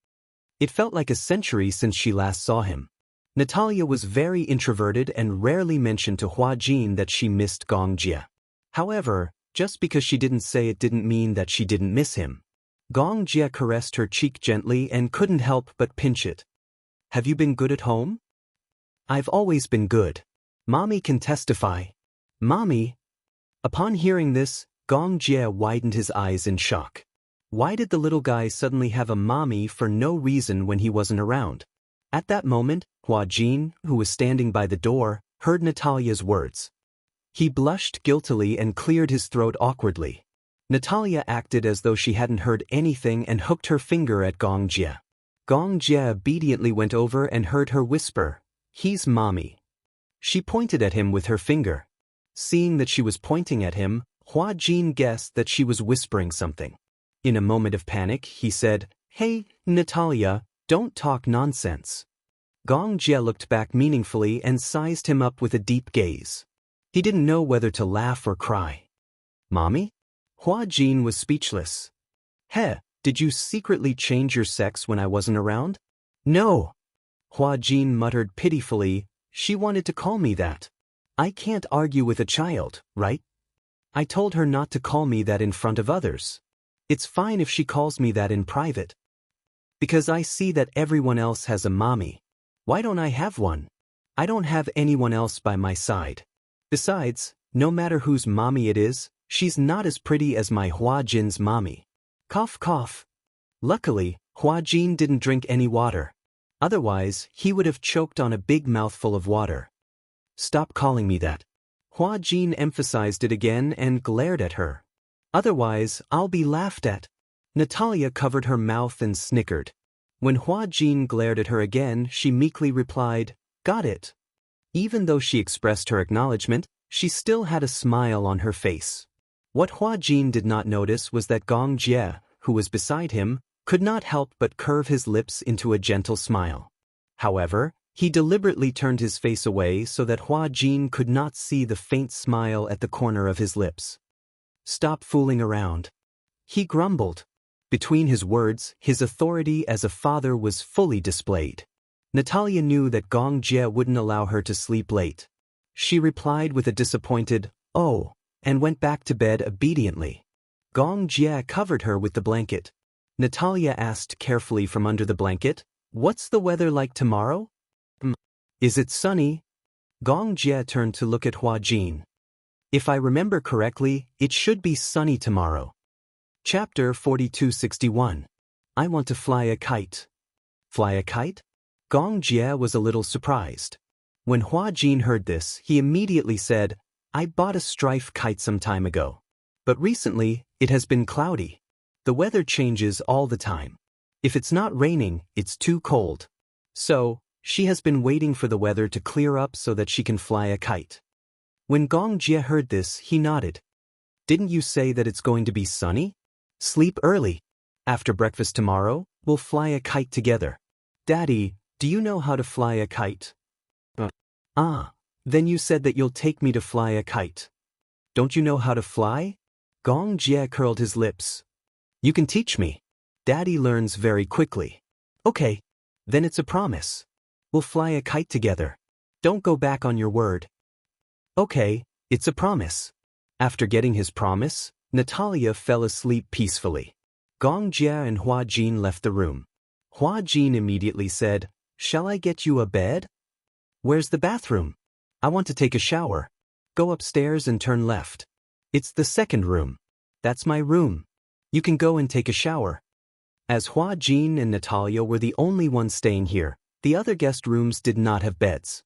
It felt like a century since she last saw him. Natalia was very introverted and rarely mentioned to Hua Jin that she missed Gong Jie. However, just because she didn't say it didn't mean that she didn't miss him. Gong Jie caressed her cheek gently and couldn't help but pinch it. "Have you been good at home?" "I've always been good. Mommy can testify." "Mommy?" Upon hearing this, Gong Jie widened his eyes in shock. Why did the little guy suddenly have a mommy for no reason when he wasn't around? At that moment, Hua Jin, who was standing by the door, heard Natalia's words. He blushed guiltily and cleared his throat awkwardly. Natalia acted as though she hadn't heard anything and hooked her finger at Gong Jie. Gong Jie obediently went over and heard her whisper, "He's mommy." She pointed at him with her finger. Seeing that she was pointing at him, Hua Jin guessed that she was whispering something. In a moment of panic, he said, "Hey, Natalia, don't talk nonsense." Gong Jie looked back meaningfully and sized him up with a deep gaze. He didn't know whether to laugh or cry. "Mommy?" Hua Jin was speechless. "Heh, did you secretly change your sex when I wasn't around?" "No." Hua Jin muttered pitifully, "She wanted to call me that. I can't argue with a child, right? I told her not to call me that in front of others. It's fine if she calls me that in private. Because I see that everyone else has a mommy. Why don't I have one? I don't have anyone else by my side. Besides, no matter whose mommy it is, she's not as pretty as my Hua Jin's mommy." Cough cough. Luckily, Hua Jin didn't drink any water. Otherwise, he would have choked on a big mouthful of water. "Stop calling me that." Hua Jin emphasized it again and glared at her. "Otherwise, I'll be laughed at." Natalia covered her mouth and snickered. When Hua Jin glared at her again, she meekly replied, "Got it." Even though she expressed her acknowledgement, she still had a smile on her face. What Hua Jin did not notice was that Gong Jie, who was beside him, could not help but curve his lips into a gentle smile. However, he deliberately turned his face away so that Hua Jin could not see the faint smile at the corner of his lips. "Stop fooling around," he grumbled. Between his words, his authority as a father was fully displayed. Natalia knew that Gong Jie wouldn't allow her to sleep late. She replied with a disappointed, "Oh," and went back to bed obediently. Gong Jie covered her with the blanket. Natalia asked carefully from under the blanket. What's the weather like tomorrow? Is it sunny? Gong Jie turned to look at Hua Jin. If I remember correctly, it should be sunny tomorrow. Chapter 4261. I want to fly a kite. Fly a kite? Gong Jie was a little surprised. When Hua Jin heard this, he immediately said, I bought a strife kite some time ago. But recently, it has been cloudy. The weather changes all the time. If it's not raining, it's too cold. So, she has been waiting for the weather to clear up so that she can fly a kite. When Gong Jie heard this, he nodded. Didn't you say that it's going to be sunny? Sleep early. After breakfast tomorrow, we'll fly a kite together. Daddy, do you know how to fly a kite? Then you said that you'll take me to fly a kite. Don't you know how to fly? Gong Jie curled his lips. You can teach me. Daddy learns very quickly. Okay, then it's a promise. We'll fly a kite together. Don't go back on your word. Okay, it's a promise. After getting his promise, Natalia fell asleep peacefully. Gong Jie and Hua Jin left the room. Hua Jin immediately said, Shall I get you a bed? Where's the bathroom? I want to take a shower. Go upstairs and turn left. It's the second room. That's my room. You can go and take a shower. As Hua Jin and Natalia were the only ones staying here, the other guest rooms did not have beds.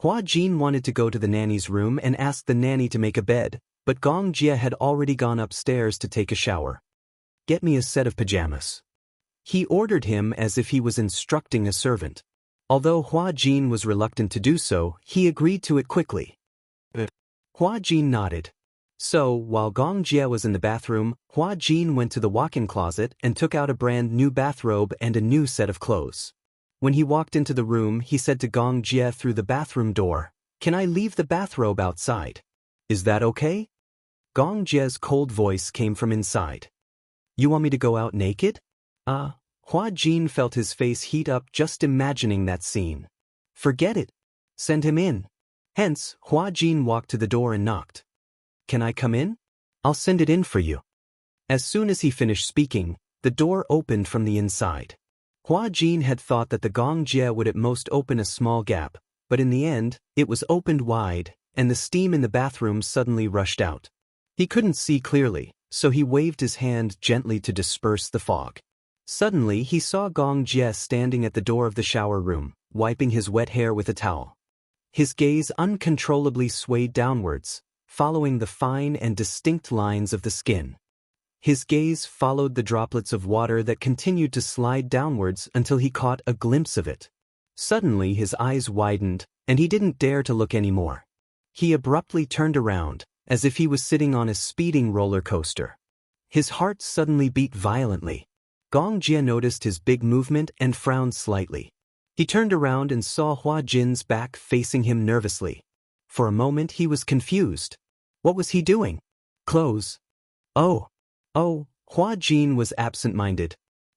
Hua Jin wanted to go to the nanny's room and ask the nanny to make a bed, but Gong Jie had already gone upstairs to take a shower. Get me a set of pajamas. He ordered him as if he was instructing a servant. Although Hua Jin was reluctant to do so, he agreed to it quickly. Hua Jin nodded. So, while Gong Jie was in the bathroom, Hua Jin went to the walk-in closet and took out a brand new bathrobe and a new set of clothes. When he walked into the room, he said to Gong Jie through the bathroom door, Can I leave the bathrobe outside? Is that okay? Gong Jie's cold voice came from inside. You want me to go out naked? Hua Jin felt his face heat up just imagining that scene. Forget it. Send him in. Hence, Hua Jin walked to the door and knocked. Can I come in? I'll send it in for you. As soon as he finished speaking, the door opened from the inside. Hua Jin had thought that the Gong Jie would at most open a small gap, but in the end, it was opened wide, and the steam in the bathroom suddenly rushed out. He couldn't see clearly, so he waved his hand gently to disperse the fog. Suddenly, he saw Gong Jie standing at the door of the shower room, wiping his wet hair with a towel. His gaze uncontrollably swayed downwards, following the fine and distinct lines of the skin. His gaze followed the droplets of water that continued to slide downwards until he caught a glimpse of it. Suddenly his eyes widened, and he didn't dare to look anymore. He abruptly turned around, as if he was sitting on a speeding roller coaster. His heart suddenly beat violently. Gong Jie noticed his big movement and frowned slightly. He turned around and saw Hua Jin's back facing him nervously. For a moment he was confused. What was he doing? Clothes. Oh, Hua Jin was absent-minded.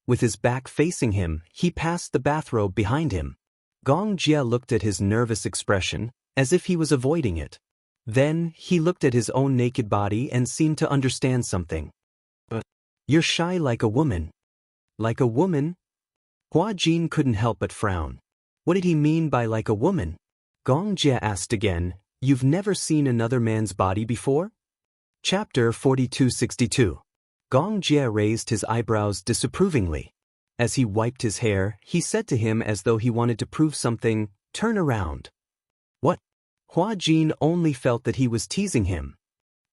With his back facing him, he passed the bathrobe behind him. Gong Jie looked at his nervous expression, as if he was avoiding it. Then, he looked at his own naked body and seemed to understand something. You're shy like a woman. Like a woman? Hua Jin couldn't help but frown. What did he mean by like a woman? Gong Jie asked again, You've never seen another man's body before? Chapter 4262. Gong Jie raised his eyebrows disapprovingly. As he wiped his hair, he said to him as though he wanted to prove something, Turn around. What? Hua Jin only felt that he was teasing him.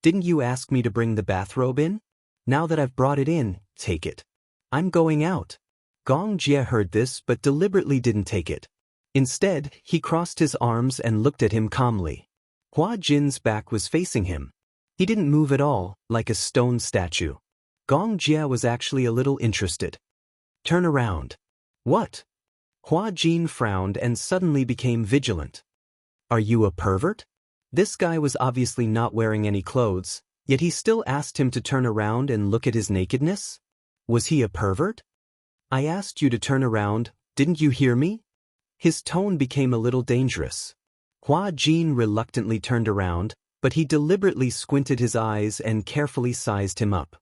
Didn't you ask me to bring the bathrobe in? Now that I've brought it in, take it. I'm going out. Gong Jie heard this but deliberately didn't take it. Instead, he crossed his arms and looked at him calmly. Hua Jin's back was facing him. He didn't move at all, like a stone statue. Gong Jie was actually a little interested. Turn around. What? Hua Jin frowned and suddenly became vigilant. Are you a pervert? This guy was obviously not wearing any clothes, yet he still asked him to turn around and look at his nakedness? Was he a pervert? I asked you to turn around, didn't you hear me? His tone became a little dangerous. Hua Jin reluctantly turned around, but he deliberately squinted his eyes and carefully sized him up.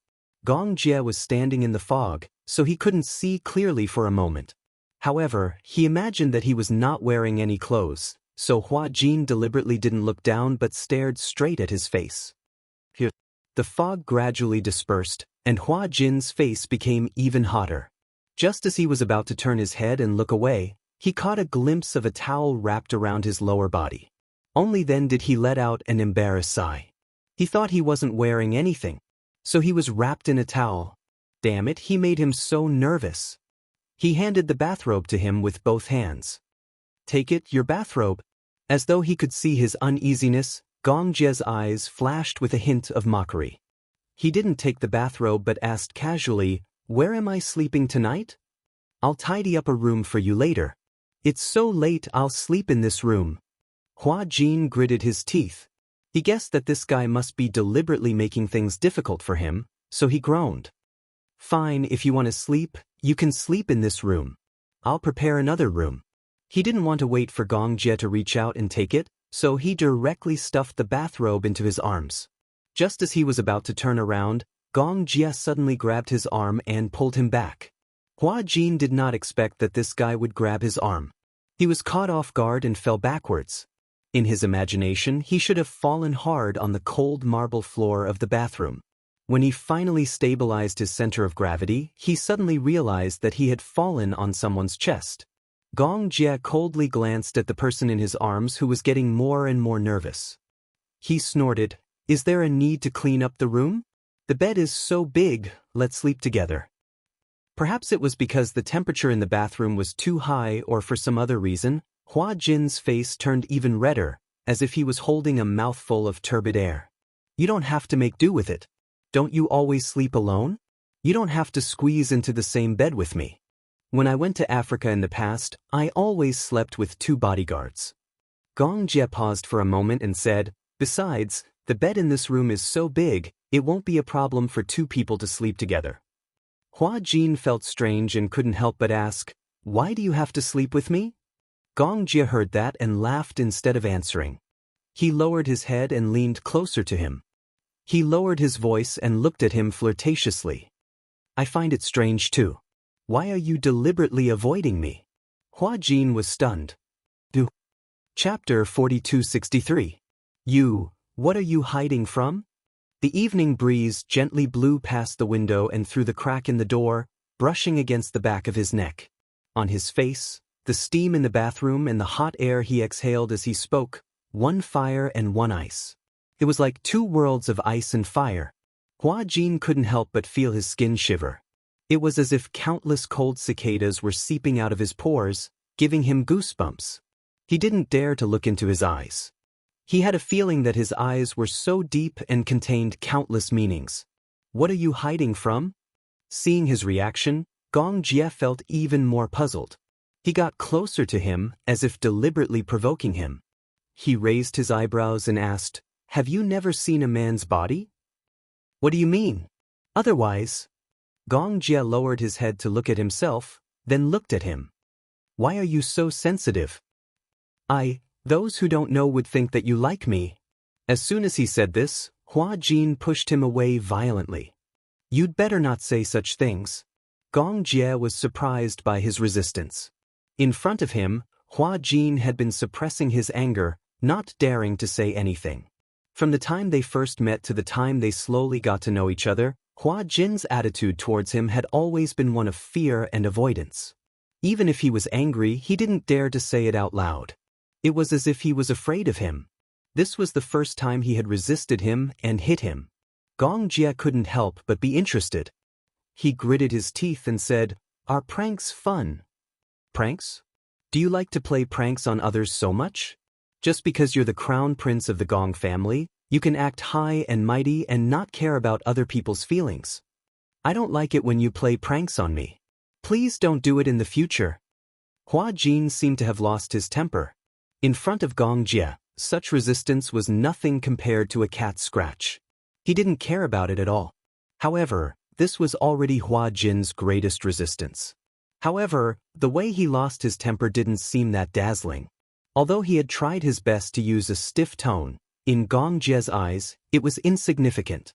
Gong Jie was standing in the fog, so he couldn't see clearly for a moment. However, he imagined that he was not wearing any clothes, so Hua Jin deliberately didn't look down but stared straight at his face. The fog gradually dispersed, and Hua Jin's face became even hotter. Just as he was about to turn his head and look away, he caught a glimpse of a towel wrapped around his lower body. Only then did he let out an embarrassed sigh. He thought he wasn't wearing anything, so he was wrapped in a towel. Damn it, he made him so nervous. He handed the bathrobe to him with both hands. "Take it, your bathrobe." As though he could see his uneasiness, Gong Jie's eyes flashed with a hint of mockery. He didn't take the bathrobe but asked casually, "Where am I sleeping tonight?" "I'll tidy up a room for you later." "It's so late, I'll sleep in this room." Hua Jin gritted his teeth. He guessed that this guy must be deliberately making things difficult for him, so he groaned. "Fine, if you want to sleep, you can sleep in this room. I'll prepare another room." He didn't want to wait for Gong Jie to reach out and take it, so he directly stuffed the bathrobe into his arms. Just as he was about to turn around, Gong Jie suddenly grabbed his arm and pulled him back. Hua Jin did not expect that this guy would grab his arm. He was caught off guard and fell backwards. In his imagination, he should have fallen hard on the cold marble floor of the bathroom. When he finally stabilized his center of gravity, he suddenly realized that he had fallen on someone's chest. Gong Jie coldly glanced at the person in his arms who was getting more and more nervous. He snorted, "Is there a need to clean up the room? The bed is so big, let's sleep together." Perhaps it was because the temperature in the bathroom was too high or for some other reason, Hua Jin's face turned even redder, as if he was holding a mouthful of turbid air. "You don't have to make do with it. Don't you always sleep alone? You don't have to squeeze into the same bed with me. When I went to Africa in the past, I always slept with 2 bodyguards." Gong Jie paused for a moment and said, "Besides, the bed in this room is so big, it won't be a problem for 2 people to sleep together." Hua Jin felt strange and couldn't help but ask, "Why do you have to sleep with me?" Gong Jie heard that and laughed instead of answering. He lowered his head and leaned closer to him. He lowered his voice and looked at him flirtatiously. "I find it strange too. Why are you deliberately avoiding me?" Hua Jin was stunned. Chapter 4263. What are you hiding from? The evening breeze gently blew past the window and through the crack in the door, brushing against the back of his neck. On his face, the steam in the bathroom and the hot air he exhaled as he spoke, one fire and one ice. It was like 2 worlds of ice and fire. Hua Jin couldn't help but feel his skin shiver. It was as if countless cold cicadas were seeping out of his pores, giving him goosebumps. He didn't dare to look into his eyes. He had a feeling that his eyes were so deep and contained countless meanings. "What are you hiding from?" Seeing his reaction, Gong Jie felt even more puzzled. He got closer to him, as if deliberately provoking him. He raised his eyebrows and asked, "Have you never seen a man's body?" "What do you mean?" "Otherwise." Gong Jie lowered his head to look at himself, then looked at him. "Why are you so sensitive?" Those who don't know would think that you like me." As soon as he said this, Hua Jin pushed him away violently. "You'd better not say such things." Gong Jie was surprised by his resistance. In front of him, Hua Jin had been suppressing his anger, not daring to say anything. From the time they first met to the time they slowly got to know each other, Hua Jin's attitude towards him had always been one of fear and avoidance. Even if he was angry, he didn't dare to say it out loud. It was as if he was afraid of him. This was the first time he had resisted him and hit him. Gong Jie couldn't help but be interested. He gritted his teeth and said, "Are pranks fun?" "Pranks? Do you like to play pranks on others so much? Just because you're the crown prince of the Gong family, you can act high and mighty and not care about other people's feelings. I don't like it when you play pranks on me. Please don't do it in the future." Hua Jin seemed to have lost his temper. In front of Gong Jie, such resistance was nothing compared to a cat's scratch. He didn't care about it at all. However, this was already Hua Jin's greatest resistance. However, the way he lost his temper didn't seem that dazzling. Although he had tried his best to use a stiff tone, in Gong Jie's eyes, it was insignificant.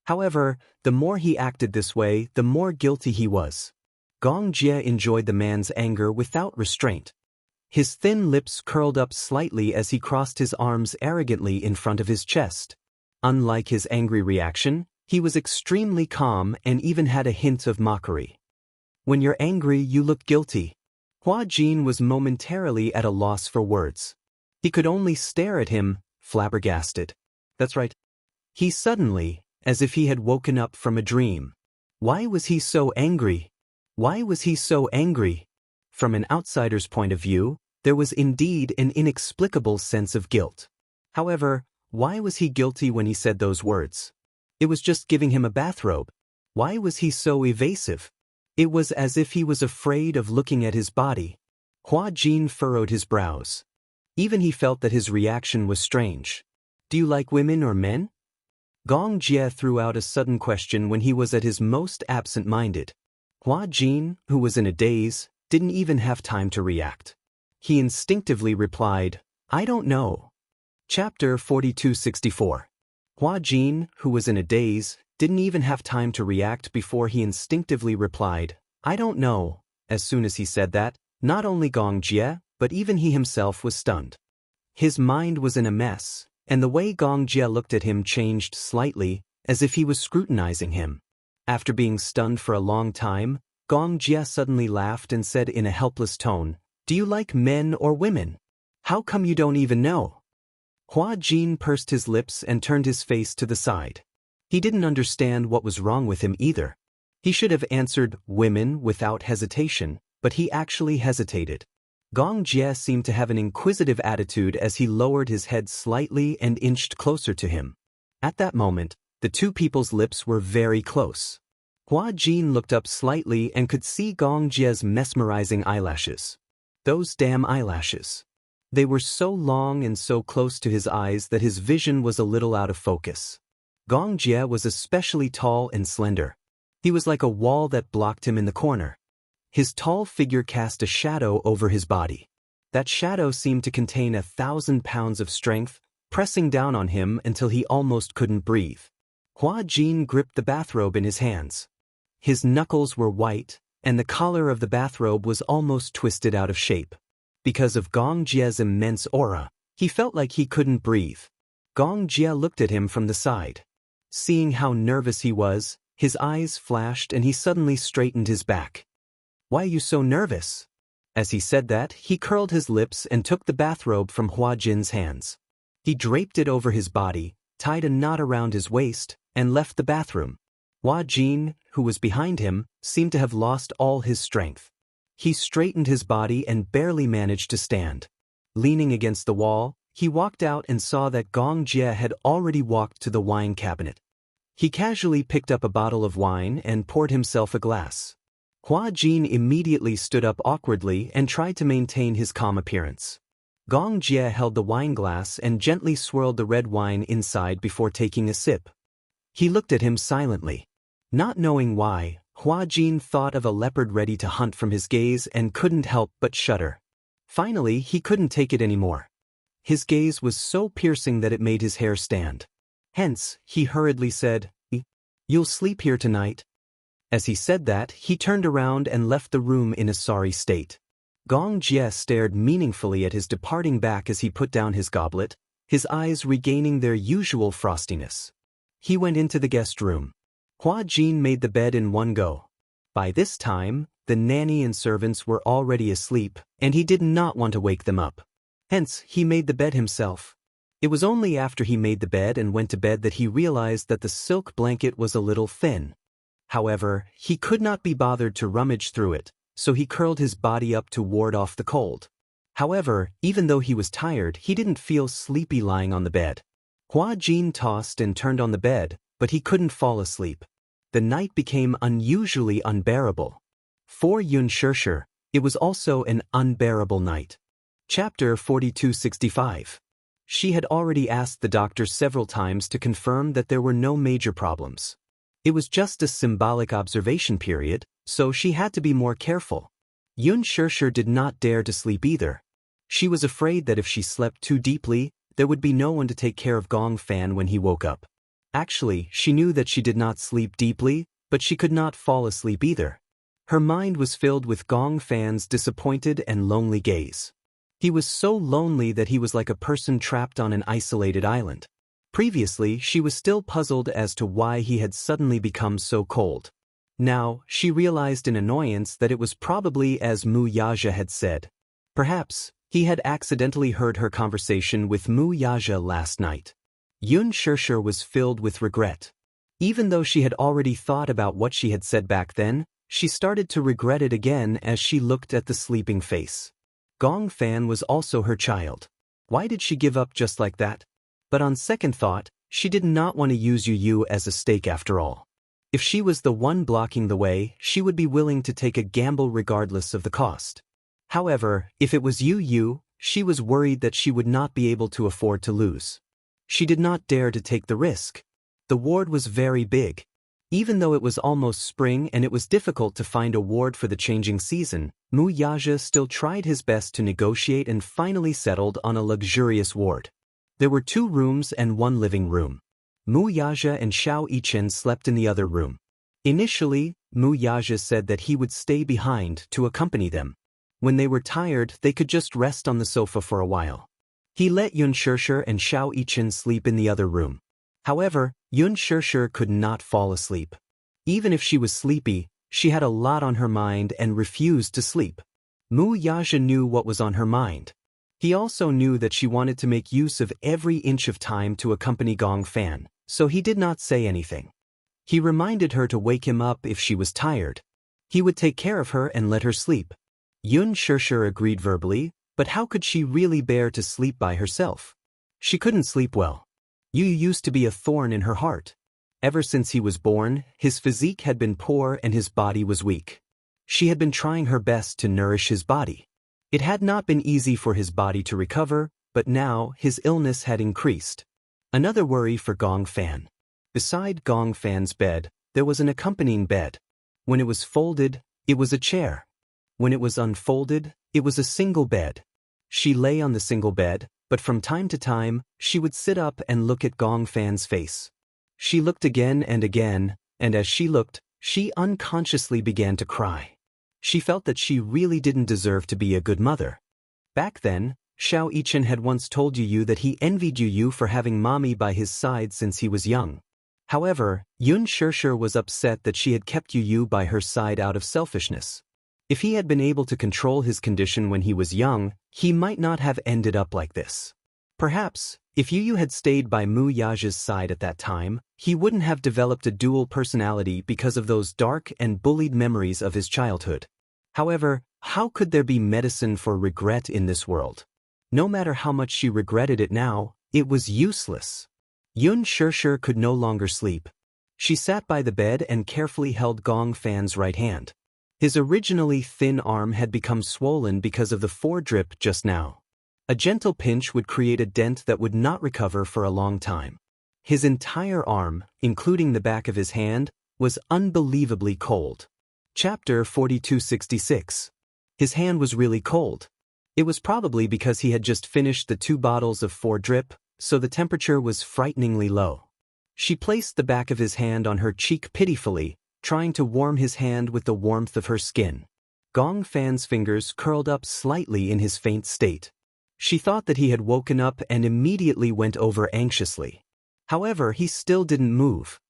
However, the more he acted this way, the more guilty he was. Gong Jie enjoyed the man's anger without restraint. His thin lips curled up slightly as he crossed his arms arrogantly in front of his chest. Unlike his angry reaction, he was extremely calm and even had a hint of mockery. When you're angry, you look guilty. Hua Jin was momentarily at a loss for words. He could only stare at him, flabbergasted. That's right. He suddenly, as if he had woken up from a dream. Why was he so angry? Why was he so angry? From an outsider's point of view, there was indeed an inexplicable sense of guilt. However, why was he guilty when he said those words? It was just giving him a bathrobe. Why was he so evasive? It was as if he was afraid of looking at his body. Hua Jin furrowed his brows. Even he felt that his reaction was strange. Do you like women or men? Gong Jie threw out a sudden question when he was at his most absent-minded. Hua Jin, who was in a daze, didn't even have time to react. He instinctively replied, I don't know. Chapter 4264. Hua Jin, who was in a daze, didn't even have time to react before he instinctively replied, I don't know. As soon as he said that, not only Gong Jie, but even he himself was stunned. His mind was in a mess, and the way Gong Jie looked at him changed slightly, as if he was scrutinizing him. After being stunned for a long time, Gong Jie suddenly laughed and said in a helpless tone, Do you like men or women? How come you don't even know? Hua Jin pursed his lips and turned his face to the side. He didn't understand what was wrong with him either. He should have answered women without hesitation, but he actually hesitated. Gong Jie seemed to have an inquisitive attitude as he lowered his head slightly and inched closer to him. At that moment, the two people's lips were very close. Hua Jin looked up slightly and could see Gong Jie's mesmerizing eyelashes. Those damn eyelashes. They were so long and so close to his eyes that his vision was a little out of focus. Gong Jie was especially tall and slender. He was like a wall that blocked him in the corner. His tall figure cast a shadow over his body. That shadow seemed to contain 1,000 pounds of strength, pressing down on him until he almost couldn't breathe. Hua Jin gripped the bathrobe in his hands. His knuckles were white, and the collar of the bathrobe was almost twisted out of shape. Because of Gong Jie's immense aura, he felt like he couldn't breathe. Gong Jie looked at him from the side. Seeing how nervous he was, his eyes flashed and he suddenly straightened his back. Why are you so nervous? As he said that, he curled his lips and took the bathrobe from Hua Jin's hands. He draped it over his body, tied a knot around his waist, and left the bathroom. Hua Jin, who was behind him, seemed to have lost all his strength. He straightened his body and barely managed to stand. Leaning against the wall, he walked out and saw that Gong Jie had already walked to the wine cabinet. He casually picked up a bottle of wine and poured himself a glass. Hua Jin immediately stood up awkwardly and tried to maintain his calm appearance. Gong Jie held the wine glass and gently swirled the red wine inside before taking a sip. He looked at him silently. Not knowing why, Hua Jin thought of a leopard ready to hunt from his gaze and couldn't help but shudder. Finally, he couldn't take it anymore. His gaze was so piercing that it made his hair stand. Hence, he hurriedly said, You'll sleep here tonight. As he said that, he turned around and left the room in a sorry state. Gong Jie stared meaningfully at his departing back as he put down his goblet, his eyes regaining their usual frostiness. He went into the guest room. Hua Jin made the bed in one go. By this time, the nanny and servants were already asleep, and he did not want to wake them up. Hence, he made the bed himself. It was only after he made the bed and went to bed that he realized that the silk blanket was a little thin. However, he could not be bothered to rummage through it, so he curled his body up to ward off the cold. However, even though he was tired, he didn't feel sleepy lying on the bed. Hua Jin tossed and turned on the bed, but he couldn't fall asleep. The night became unusually unbearable. For Yun Shirshir, it was also an unbearable night. Chapter 4265. She had already asked the doctor several times to confirm that there were no major problems. It was just a symbolic observation period, so she had to be more careful. Yun Shirshir did not dare to sleep either. She was afraid that if she slept too deeply, there would be no one to take care of Gong Fan when he woke up. Actually, she knew that she did not sleep deeply, but she could not fall asleep either. Her mind was filled with Gong Fan's disappointed and lonely gaze. He was so lonely that he was like a person trapped on an isolated island. Previously, she was still puzzled as to why he had suddenly become so cold. Now, she realized in annoyance that it was probably as Mu Yaja had said. Perhaps, he had accidentally heard her conversation with Mu Yaja last night. Yun Shirshir was filled with regret. Even though she had already thought about what she had said back then, she started to regret it again as she looked at the sleeping face. Gong Fan was also her child. Why did she give up just like that? But on second thought, she did not want to use Yu Yu as a stake after all. If she was the one blocking the way, she would be willing to take a gamble regardless of the cost. However, if it was Yu Yu, she was worried that she would not be able to afford to lose. She did not dare to take the risk. The ward was very big. Even though it was almost spring and it was difficult to find a ward for the changing season, Mu Yaja still tried his best to negotiate and finally settled on a luxurious ward. There were 2 rooms and 1 living room. Mu Yaja and Xiao Yichen slept in the other room. Initially, Mu Yaja said that he would stay behind to accompany them. When they were tired, they could just rest on the sofa for a while. He let Yun Shirshir and Xiao Yichen sleep in the other room. However, Yun Shirshir could not fall asleep. Even if she was sleepy, she had a lot on her mind and refused to sleep. Mu Yaja knew what was on her mind. He also knew that she wanted to make use of every inch of time to accompany Gong Fan, so he did not say anything. He reminded her to wake him up if she was tired. He would take care of her and let her sleep. Yun Shirshir agreed verbally, but how could she really bear to sleep by herself? She couldn't sleep well. Yu used to be a thorn in her heart. Ever since he was born, his physique had been poor and his body was weak. She had been trying her best to nourish his body. It had not been easy for his body to recover, but now his illness had increased. Another worry for Gong Fan. Beside Gong Fan's bed, there was an accompanying bed. When it was folded, it was a chair. When it was unfolded, it was a single bed. She lay on the single bed, but from time to time, she would sit up and look at Gong Fan's face. She looked again, and as she looked, she unconsciously began to cry. She felt that she really didn't deserve to be a good mother. Back then, Xiao Yichen had once told Yu Yu that he envied Yu Yu for having mommy by his side since he was young. However, Yun Shirshir was upset that she had kept Yu Yu by her side out of selfishness. If he had been able to control his condition when he was young, he might not have ended up like this. Perhaps, if Yu Yu had stayed by Mu Yaja's side at that time, he wouldn't have developed a dual personality because of those dark and bullied memories of his childhood. However, how could there be medicine for regret in this world? No matter how much she regretted it now, it was useless. Yun Shirshir could no longer sleep. She sat by the bed and carefully held Gong Fan's right hand. His originally thin arm had become swollen because of the foredrip just now. A gentle pinch would create a dent that would not recover for a long time. His entire arm, including the back of his hand, was unbelievably cold. Chapter 4266. His hand was really cold. It was probably because he had just finished the 2 bottles of foredrip, so the temperature was frighteningly low. She placed the back of his hand on her cheek pitifully, trying to warm his hand with the warmth of her skin. Gong Fan's fingers curled up slightly in his faint state. She thought that he had woken up and immediately went over anxiously. However, he still didn't move.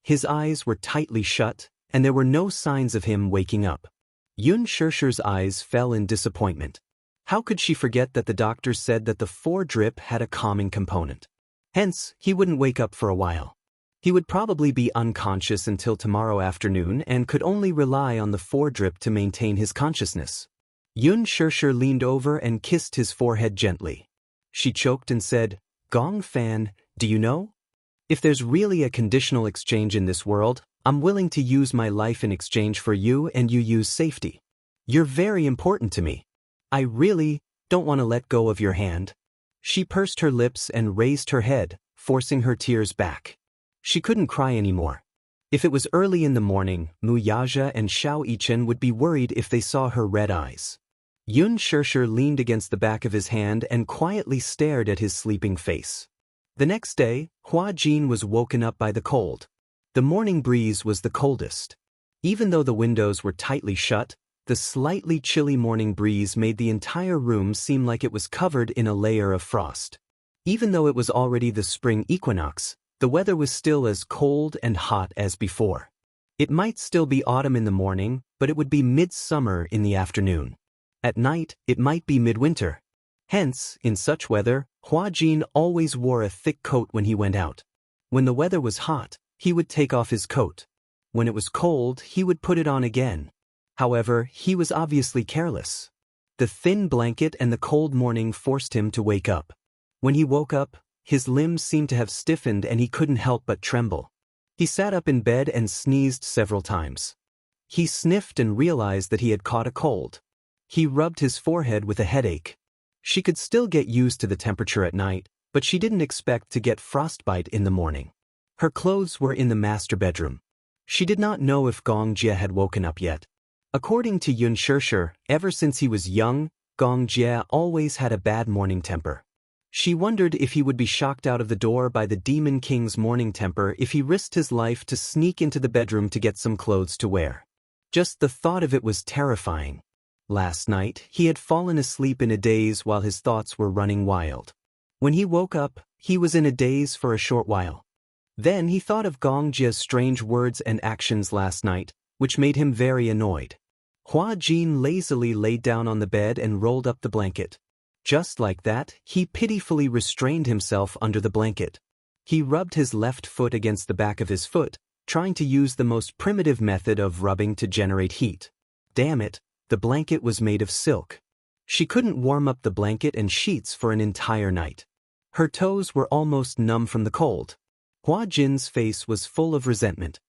His eyes were tightly shut, and there were no signs of him waking up. Yun Shirshir's eyes fell in disappointment. How could she forget that the doctor said that the foredrip had a calming component? Hence, he wouldn't wake up for a while. He would probably be unconscious until tomorrow afternoon and could only rely on the foredrip to maintain his consciousness. Yun Shirshir leaned over and kissed his forehead gently. She choked and said, "Gong Fan, do you know? If there's really a conditional exchange in this world, I'm willing to use my life in exchange for you and Yu Yu's safety. You're very important to me. I really don't want to let go of your hand." She pursed her lips and raised her head, forcing her tears back. She couldn't cry anymore. If it was early in the morning, Mu Yaja and Xiao Yichen would be worried if they saw her red eyes. Yun Shirshir leaned against the back of his hand and quietly stared at his sleeping face. The next day, Hua Jin was woken up by the cold. The morning breeze was the coldest. Even though the windows were tightly shut, the slightly chilly morning breeze made the entire room seem like it was covered in a layer of frost. Even though it was already the spring equinox, the weather was still as cold and hot as before. It might still be autumn in the morning, but it would be midsummer in the afternoon. At night, it might be midwinter. Hence, in such weather, Hua Jin always wore a thick coat when he went out. When the weather was hot, he would take off his coat. When it was cold, he would put it on again. However, he was obviously careless. The thin blanket and the cold morning forced him to wake up. When he woke up, his limbs seemed to have stiffened and he couldn't help but tremble. He sat up in bed and sneezed several times. He sniffed and realized that he had caught a cold. He rubbed his forehead with a headache. She could still get used to the temperature at night, but she didn't expect to get frostbite in the morning. Her clothes were in the master bedroom. She did not know if Gong Jie had woken up yet. According to Yun Shishir, ever since he was young, Gong Jie always had a bad morning temper. She wondered if he would be shocked out of the door by the Demon King's morning temper if he risked his life to sneak into the bedroom to get some clothes to wear. Just the thought of it was terrifying. Last night, he had fallen asleep in a daze while his thoughts were running wild. When he woke up, he was in a daze for a short while. Then he thought of Gong Jie's strange words and actions last night, which made him very annoyed. Hua Jin lazily laid down on the bed and rolled up the blanket. Just like that, he pitifully restrained himself under the blanket. He rubbed his left foot against the back of his foot, trying to use the most primitive method of rubbing to generate heat. Damn it, the blanket was made of silk. She couldn't warm up the blanket and sheets for an entire night. Her toes were almost numb from the cold. Hua Jin's face was full of resentment.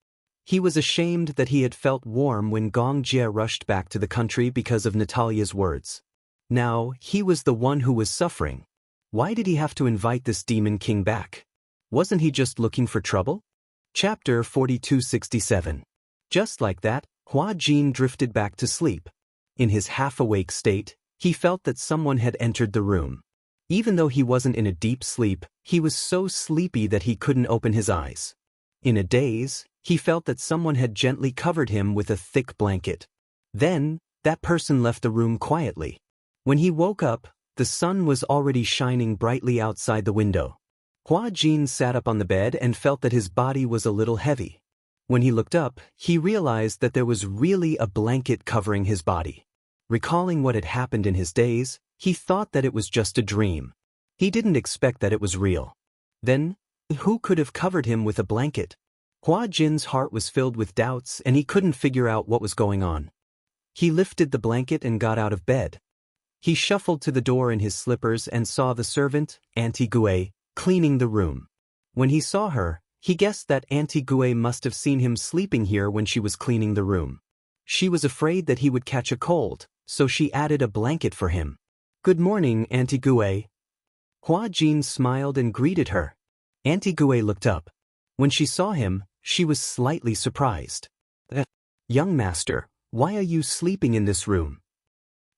He was ashamed that he had felt warm when Gong Jie rushed back to the country because of Natalia's words. Now, he was the one who was suffering. Why did he have to invite this Demon King back? Wasn't he just looking for trouble? Chapter 4267. Just like that, Hua Jin drifted back to sleep. In his half-awake state, he felt that someone had entered the room. Even though he wasn't in a deep sleep, he was so sleepy that he couldn't open his eyes. In a daze, he felt that someone had gently covered him with a thick blanket. Then, that person left the room quietly. When he woke up, the sun was already shining brightly outside the window. Hua Jin sat up on the bed and felt that his body was a little heavy. When he looked up, he realized that there was really a blanket covering his body. Recalling what had happened in his daze, he thought that it was just a dream. He didn't expect that it was real. Then, who could have covered him with a blanket? Hua Jin's heart was filled with doubts and he couldn't figure out what was going on. He lifted the blanket and got out of bed. He shuffled to the door in his slippers and saw the servant, Auntie Gue, cleaning the room. When he saw her, he guessed that Auntie Gue must have seen him sleeping here when she was cleaning the room. She was afraid that he would catch a cold, so she added a blanket for him. "Good morning, Auntie Gue." Hua Jin smiled and greeted her. Auntie Gue looked up. When she saw him, she was slightly surprised. "Young master, why are you sleeping in this room?"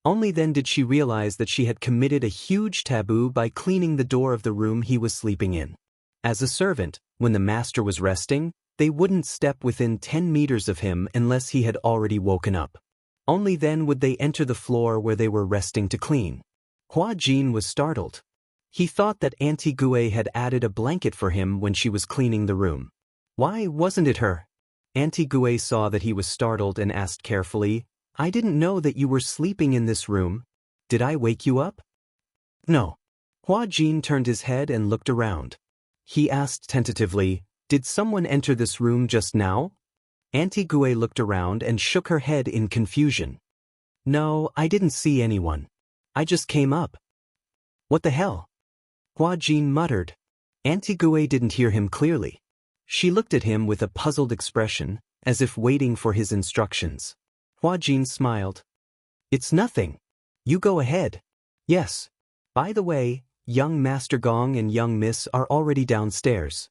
Only then did she realize that she had committed a huge taboo by cleaning the door of the room he was sleeping in. As a servant, when the master was resting, they wouldn't step within 10 meters of him unless he had already woken up. Only then would they enter the floor where they were resting to clean. Hua Jin was startled. He thought that Auntie Gue had added a blanket for him when she was cleaning the room. Why wasn't it her? Auntie Gue saw that he was startled and asked carefully, "I didn't know that you were sleeping in this room. Did I wake you up?" "No." Hua Jin turned his head and looked around. He asked tentatively, "Did someone enter this room just now?" Auntie Gue looked around and shook her head in confusion. "No, I didn't see anyone. I just came up." "What the hell?" Hua Jin muttered. Auntie Gue didn't hear him clearly. She looked at him with a puzzled expression, as if waiting for his instructions. Hua Jin smiled. "It's nothing. You go ahead." "Yes. By the way, young Master Gong and young Miss are already downstairs."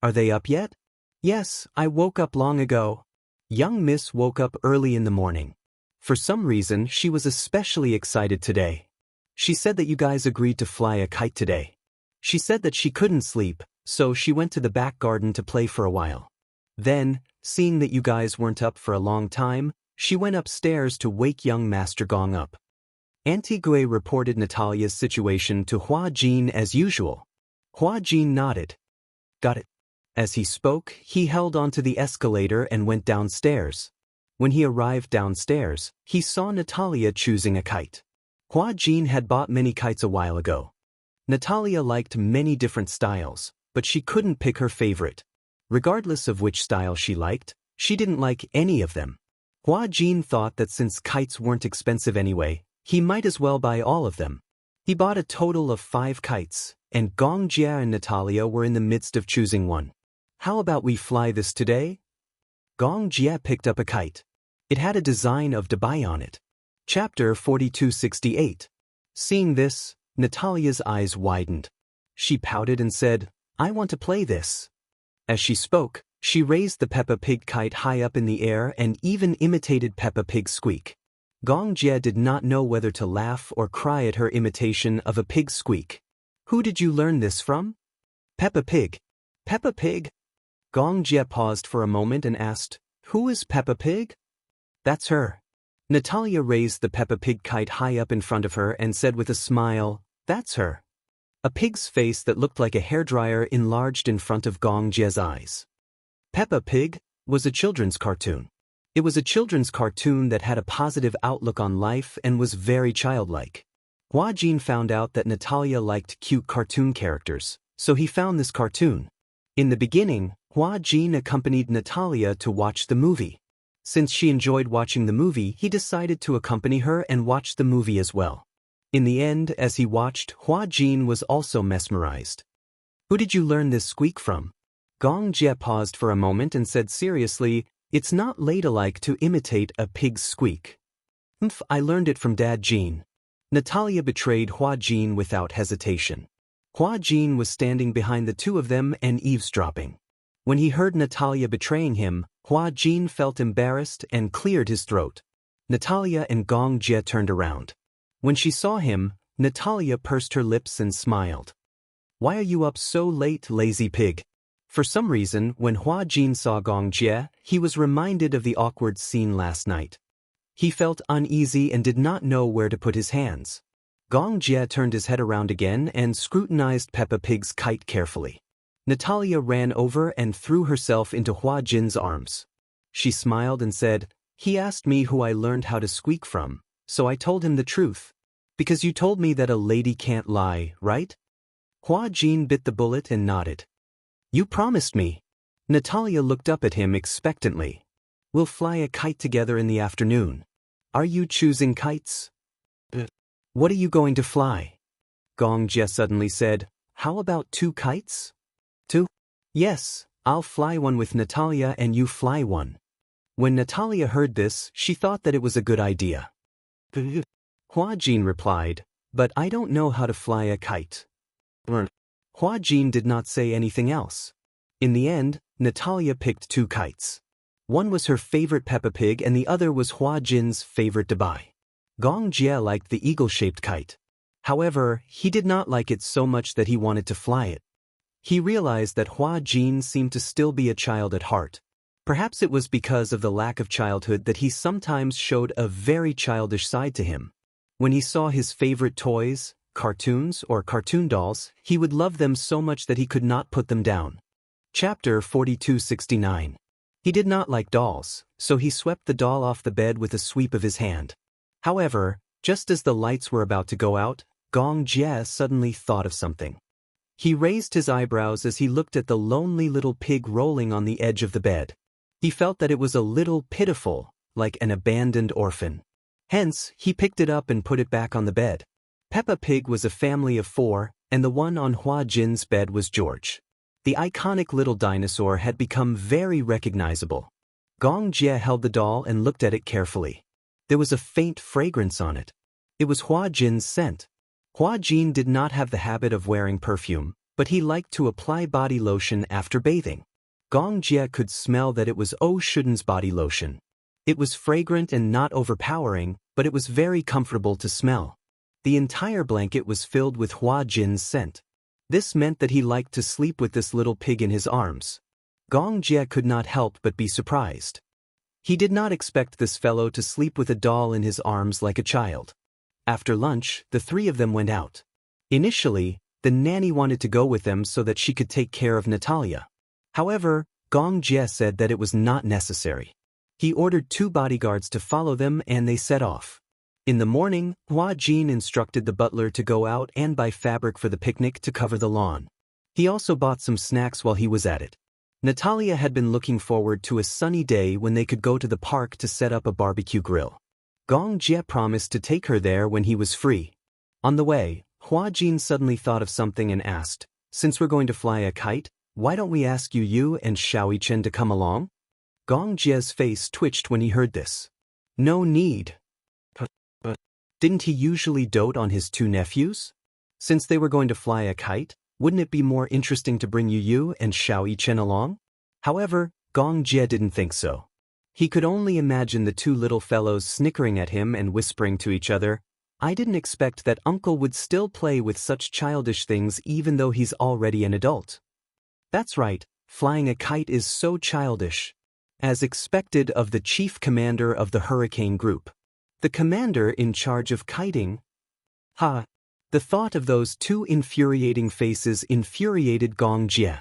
"Are they up yet?" "Yes, I woke up long ago." Young Miss woke up early in the morning. For some reason, she was especially excited today. She said that you guys agreed to fly a kite today. She said that she couldn't sleep, so she went to the back garden to play for a while. Then, Seeing that you guys weren't up for a long time, she went upstairs to wake young Master Gong up. Antigue reported Natalia's situation to Hua Jin as usual. Hua Jin nodded. Got it. As he spoke, he held onto the escalator and went downstairs. When he arrived downstairs, he saw Natalia choosing a kite. Hua Jin had bought many kites a while ago. Natalia liked many different styles, but she couldn't pick her favorite. Regardless of which style she liked, she didn't like any of them. Hua Jin thought that since kites weren't expensive anyway, he might as well buy all of them. He bought a total of 5 kites, and Gong Jia and Natalia were in the midst of choosing one. How about we fly this today? Gong Jia picked up a kite. It had a design of Dubai on it. Chapter 4268. Seeing this, Natalia's eyes widened. She pouted and said, I want to play this. As she spoke, she raised the Peppa Pig kite high up in the air and even imitated Peppa Pig's squeak. Gong Jia did not know whether to laugh or cry at her imitation of a pig's squeak. Who did you learn this from? Peppa Pig. Peppa Pig? Gong Jia paused for a moment and asked, Who is Peppa Pig? That's her. Natalia raised the Peppa Pig kite high up in front of her and said with a smile, That's her. A pig's face that looked like a hairdryer enlarged in front of Gong Jia's eyes. Peppa Pig was a children's cartoon. It was a children's cartoon that had a positive outlook on life and was very childlike. Hua Jin found out that Natalia liked cute cartoon characters, so he found this cartoon. In the beginning, Hua Jin accompanied Natalia to watch the movie. Since she enjoyed watching the movie, he decided to accompany her and watch the movie as well. In the end, as he watched, Hua Jin was also mesmerized. Who did you learn this squeak from? Gong Jia paused for a moment and said seriously, It's not ladylike to imitate a pig's squeak. I learned it from Dad Jin. Natalia betrayed Hua Jin without hesitation. Hua Jin was standing behind the two of them and eavesdropping. When he heard Natalia betraying him, Hua Jin felt embarrassed and cleared his throat. Natalia and Gong Jia turned around. When she saw him, Natalia pursed her lips and smiled. Why are you up so late, lazy pig? For some reason, when Hua Jin saw Gong Jia, he was reminded of the awkward scene last night. He felt uneasy and did not know where to put his hands. Gong Jia turned his head around again and scrutinized Peppa Pig's kite carefully. Natalia ran over and threw herself into Hua Jin's arms. She smiled and said, He asked me who I learned how to squeak from, so I told him the truth. Because you told me that a lady can't lie, right? Hua Jin bit the bullet and nodded. You promised me. Natalia looked up at him expectantly. We'll fly a kite together in the afternoon. Are you choosing kites? What are you going to fly? Gong Jia suddenly said, How about 2 kites? 2? Yes, I'll fly one with Natalia and you fly one. When Natalia heard this, she thought that it was a good idea. Hua Jin replied, But I don't know how to fly a kite. Hua Jin did not say anything else. In the end, Natalia picked 2 kites. One was her favorite Peppa Pig and the other was Hua Jin's favorite Dubai. Gong Jia liked the eagle-shaped kite. However, he did not like it so much that he wanted to fly it. He realized that Hua Jin seemed to still be a child at heart. Perhaps it was because of the lack of childhood that he sometimes showed a very childish side to him. When he saw his favorite toys, cartoons, or cartoon dolls, he would love them so much that he could not put them down. Chapter 4269. He did not like dolls, so he swept the doll off the bed with a sweep of his hand. However, just as the lights were about to go out, Gong Jia suddenly thought of something. He raised his eyebrows as he looked at the lonely little pig rolling on the edge of the bed. He felt that it was a little pitiful, like an abandoned orphan. Hence, he picked it up and put it back on the bed. Peppa Pig was a family of 4, and the one on Hua Jin's bed was George. The iconic little dinosaur had become very recognizable. Gong Jia held the doll and looked at it carefully. There was a faint fragrance on it. It was Hua Jin's scent. Hua Jin did not have the habit of wearing perfume, but he liked to apply body lotion after bathing. Gong Jia could smell that it was Oh Shouldn't's body lotion. It was fragrant and not overpowering, but it was very comfortable to smell. The entire blanket was filled with Hua Jin's scent. This meant that he liked to sleep with this little pig in his arms. Gong Jie could not help but be surprised. He did not expect this fellow to sleep with a doll in his arms like a child. After lunch, the three of them went out. Initially, the nanny wanted to go with them so that she could take care of Natalia. However, Gong Jie said that it was not necessary. He ordered 2 bodyguards to follow them and they set off. In the morning, Hua Jin instructed the butler to go out and buy fabric for the picnic to cover the lawn. He also bought some snacks while he was at it. Natalia had been looking forward to a sunny day when they could go to the park to set up a barbecue grill. Gong Jie promised to take her there when he was free. On the way, Hua Jin suddenly thought of something and asked, "Since we're going to fly a kite, why don't we ask you and Xiao Yichen to come along?" Gong Jie's face twitched when he heard this. No need. But didn't he usually dote on his 2 nephews? Since they were going to fly a kite, wouldn't it be more interesting to bring Yu and Xiao Yichen along? However, Gong Jie didn't think so. He could only imagine the 2 little fellows snickering at him and whispering to each other, "I didn't expect that uncle would still play with such childish things even though he's already an adult." That's right, flying a kite is so childish. As expected of the chief commander of the hurricane group. The commander in charge of kiting? The thought of those 2 infuriating faces infuriated Gong Jie.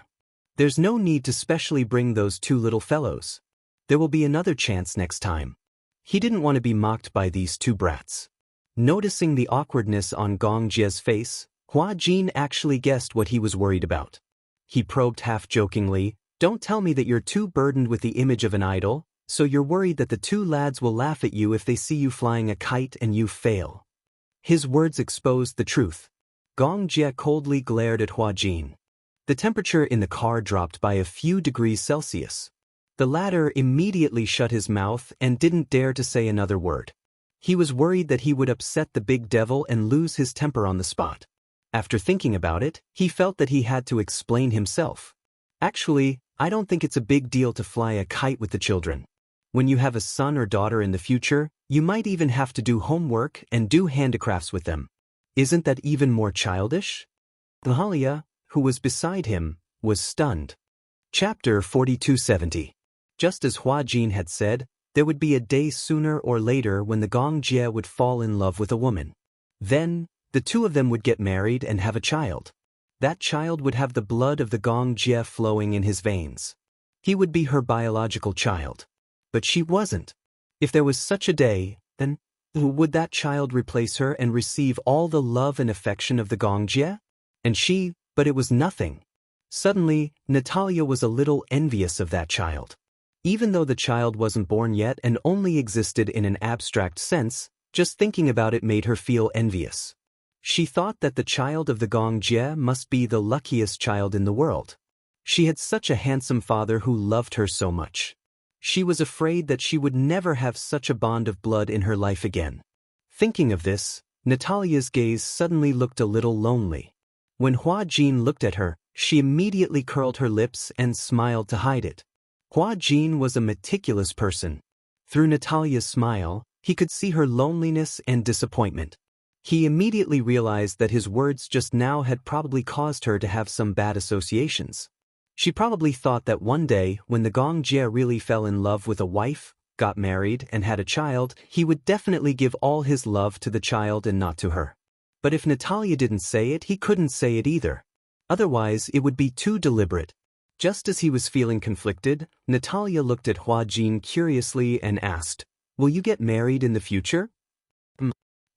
There's no need to specially bring those 2 little fellows. There will be another chance next time. He didn't want to be mocked by these 2 brats. Noticing the awkwardness on Gong Jie's face, Hua Jin actually guessed what he was worried about. He probed half-jokingly, "Don't tell me that you're too burdened with the image of an idol, so you're worried that the 2 lads will laugh at you if they see you flying a kite and you fail." His words exposed the truth. Gong Jie coldly glared at Hua Jin. The temperature in the car dropped by a few degrees Celsius. The latter immediately shut his mouth and didn't dare to say another word. He was worried that he would upset the big devil and lose his temper on the spot. After thinking about it, he felt that he had to explain himself. "Actually, I don't think it's a big deal to fly a kite with the children. When you have a son or daughter in the future, you might even have to do homework and do handicrafts with them. Isn't that even more childish?" Natalia, who was beside him, was stunned. Chapter 4270. Just as Hua Jin had said, there would be a day sooner or later when the Gong Jie would fall in love with a woman. Then, the 2 of them would get married and have a child. That child would have the blood of the Gong Jie flowing in his veins. He would be her biological child. But she wasn't. If there was such a day, then would that child replace her and receive all the love and affection of the Gong Jie? But it was nothing. Suddenly, Natalia was a little envious of that child. Even though the child wasn't born yet and only existed in an abstract sense, just thinking about it made her feel envious. She thought that the child of the Gong Jie must be the luckiest child in the world. She had such a handsome father who loved her so much. She was afraid that she would never have such a bond of blood in her life again. Thinking of this, Natalia's gaze suddenly looked a little lonely. When Hua Jin looked at her, she immediately curled her lips and smiled to hide it. Hua Jin was a meticulous person. Through Natalia's smile, he could see her loneliness and disappointment. He immediately realized that his words just now had probably caused her to have some bad associations. She probably thought that one day, when the Gong Jie really fell in love with a wife, got married, and had a child, he would definitely give all his love to the child and not to her. But if Natalia didn't say it, he couldn't say it either. Otherwise, it would be too deliberate. Just as he was feeling conflicted, Natalia looked at Hua Jin curiously and asked, "Will you get married in the future?"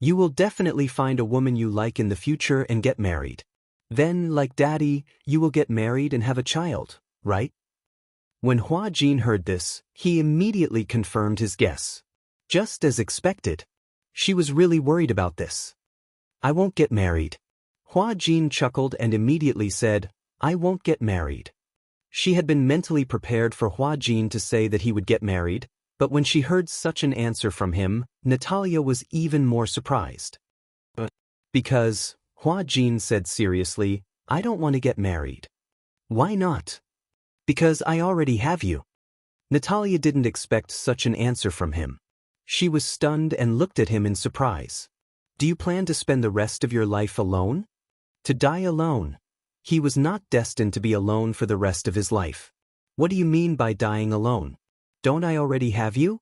"You will definitely find a woman you like in the future and get married. Then, like Daddy, you will get married and have a child, right?" When Hua Jin heard this, he immediately confirmed his guess. Just as expected. She was really worried about this. "I won't get married." Hua Jin chuckled and immediately said, "I won't get married." She had been mentally prepared for Hua Jin to say that he would get married, but when she heard such an answer from him, Natalia was even more surprised. Because, Hua Jin said seriously, "I don't want to get married." "Why not?" "Because I already have you." Natalia didn't expect such an answer from him. She was stunned and looked at him in surprise. "Do you plan to spend the rest of your life alone?" To die alone. He was not destined to be alone for the rest of his life. What do you mean by dying alone? Don't I already have you?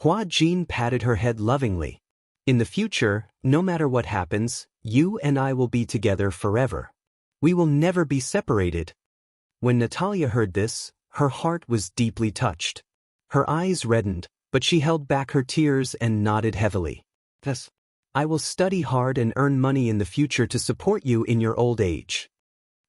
Hua Jin patted her head lovingly. In the future, no matter what happens, you and I will be together forever. We will never be separated. When Natalia heard this, her heart was deeply touched. Her eyes reddened, but she held back her tears and nodded heavily. Thus, I will study hard and earn money in the future to support you in your old age.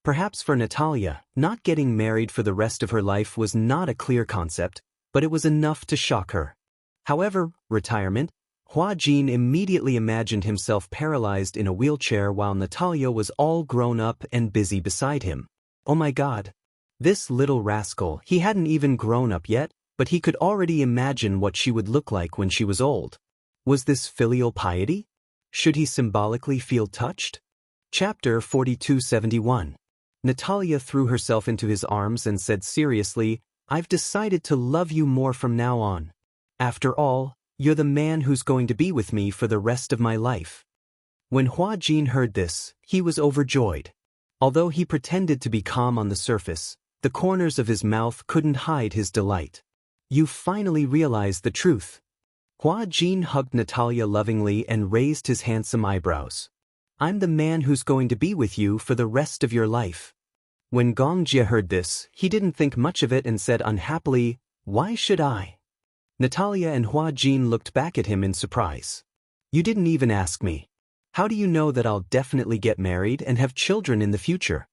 Perhaps for Natalia, not getting married for the rest of her life was not a clear concept, but it was enough to shock her. However, retirement, Hua Jin immediately imagined himself paralyzed in a wheelchair while Natalia was all grown up and busy beside him. Oh my God! This little rascal, he hadn't even grown up yet, but he could already imagine what she would look like when she was old. Was this filial piety? Should he symbolically feel touched? Chapter 4271. Natalia threw herself into his arms and said seriously, I've decided to love you more from now on. After all, you're the man who's going to be with me for the rest of my life. When Hua Jin heard this, he was overjoyed. Although he pretended to be calm on the surface, the corners of his mouth couldn't hide his delight. You finally realized the truth. Hua Jin hugged Natalia lovingly and raised his handsome eyebrows. I'm the man who's going to be with you for the rest of your life. When Gong Jie heard this, he didn't think much of it and said unhappily, Why should I? Natalia and Hua Jin looked back at him in surprise. You didn't even ask me. How do you know that I'll definitely get married and have children in the future?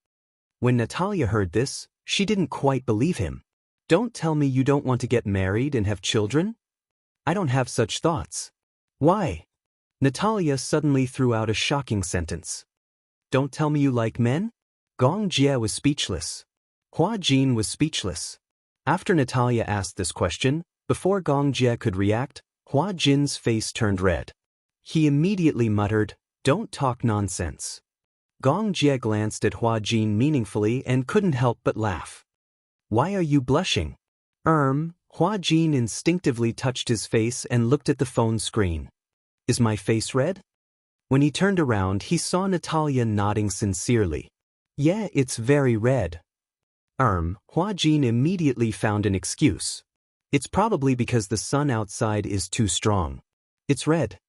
When Natalia heard this, she didn't quite believe him. Don't tell me you don't want to get married and have children? I don't have such thoughts. Why? Natalia suddenly threw out a shocking sentence. Don't tell me you like men? Gong Jie was speechless. Hua Jin was speechless. After Natalia asked this question, before Gong Jie could react, Hua Jin's face turned red. He immediately muttered, Don't talk nonsense. Gong Jie glanced at Hua Jin meaningfully and couldn't help but laugh. Why are you blushing? Hua Jin instinctively touched his face and looked at the phone screen. Is my face red? When he turned around, he saw Natalia nodding sincerely. Yeah, it's very red. Hua Jin immediately found an excuse. It's probably because the sun outside is too strong. It's red.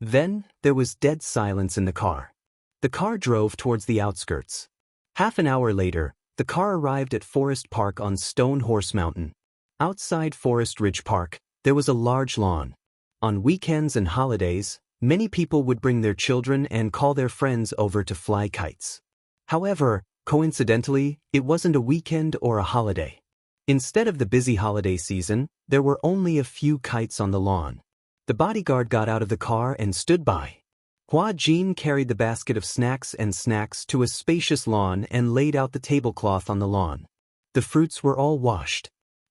Then, there was dead silence in the car. The car drove towards the outskirts. Half an hour later, the car arrived at Forest Park on Stone Horse Mountain. Outside Forest Ridge Park, there was a large lawn. On weekends and holidays, many people would bring their children and call their friends over to fly kites. However, coincidentally, it wasn't a weekend or a holiday. Instead of the busy holiday season, there were only a few kites on the lawn. The bodyguard got out of the car and stood by. Hua Jin carried the basket of snacks to a spacious lawn and laid out the tablecloth on the lawn. The fruits were all washed.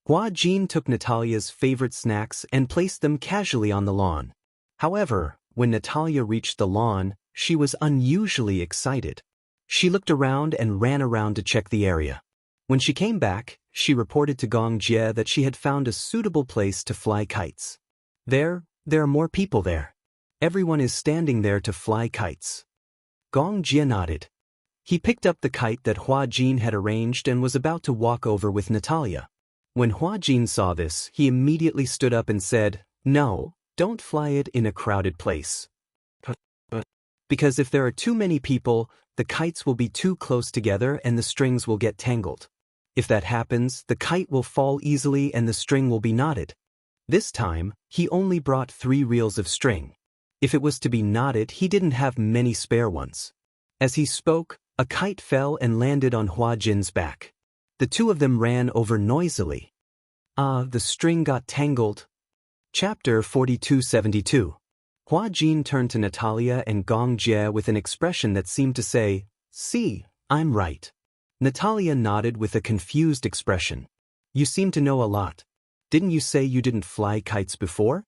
Hua Jin took Natalia's favorite snacks and placed them casually on the lawn. However, when Natalia reached the lawn, she was unusually excited. She looked around and ran around to check the area. When she came back, she reported to Gong Jie that she had found a suitable place to fly kites. There are more people there. Everyone is standing there to fly kites. Gong Jie nodded. He picked up the kite that Hua Jin had arranged and was about to walk over with Natalia. When Hua Jin saw this, he immediately stood up and said, No, don't fly it in a crowded place. Because if there are too many people, the kites will be too close together and the strings will get tangled. If that happens, the kite will fall easily and the string will be knotted. This time, he only brought 3 reels of string. If it was to be knotted, he didn't have many spare ones. As he spoke, a kite fell and landed on Hua Jin's back. The two of them ran over noisily. The string got tangled. Chapter 4272. Hua Jin turned to Natalia and Gong Jie with an expression that seemed to say, See, I'm right. Natalia nodded with a confused expression. You seem to know a lot. Didn't you say you didn't fly kites before?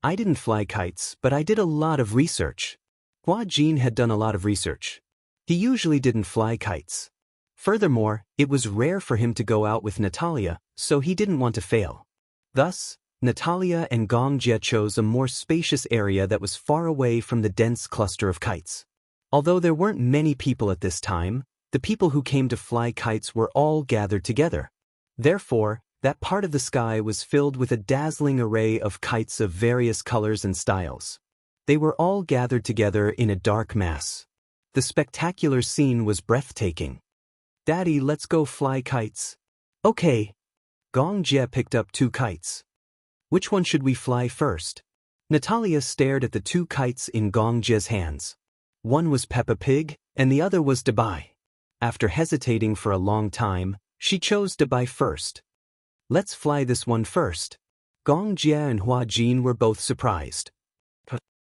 I didn't fly kites, but I did a lot of research. Hua Jin had done a lot of research. He usually didn't fly kites. Furthermore, it was rare for him to go out with Natalia, so he didn't want to fail. Thus, Natalia and Gong Jie chose a more spacious area that was far away from the dense cluster of kites. Although there weren't many people at this time, The people who came to fly kites were all gathered together. Therefore, that part of the sky was filled with a dazzling array of kites of various colors and styles. They were all gathered together in a dark mass. The spectacular scene was breathtaking. "Daddy, let's go fly kites." "Okay." Gong Jie picked up 2 kites. "Which one should we fly first?" Natalia stared at the 2 kites in Gong Jie's hands. One was Peppa Pig, and the other was Dubai. After hesitating for a long time, she chose Dubai first. "Let's fly this one first." Gong Jie and Hua Jin were both surprised.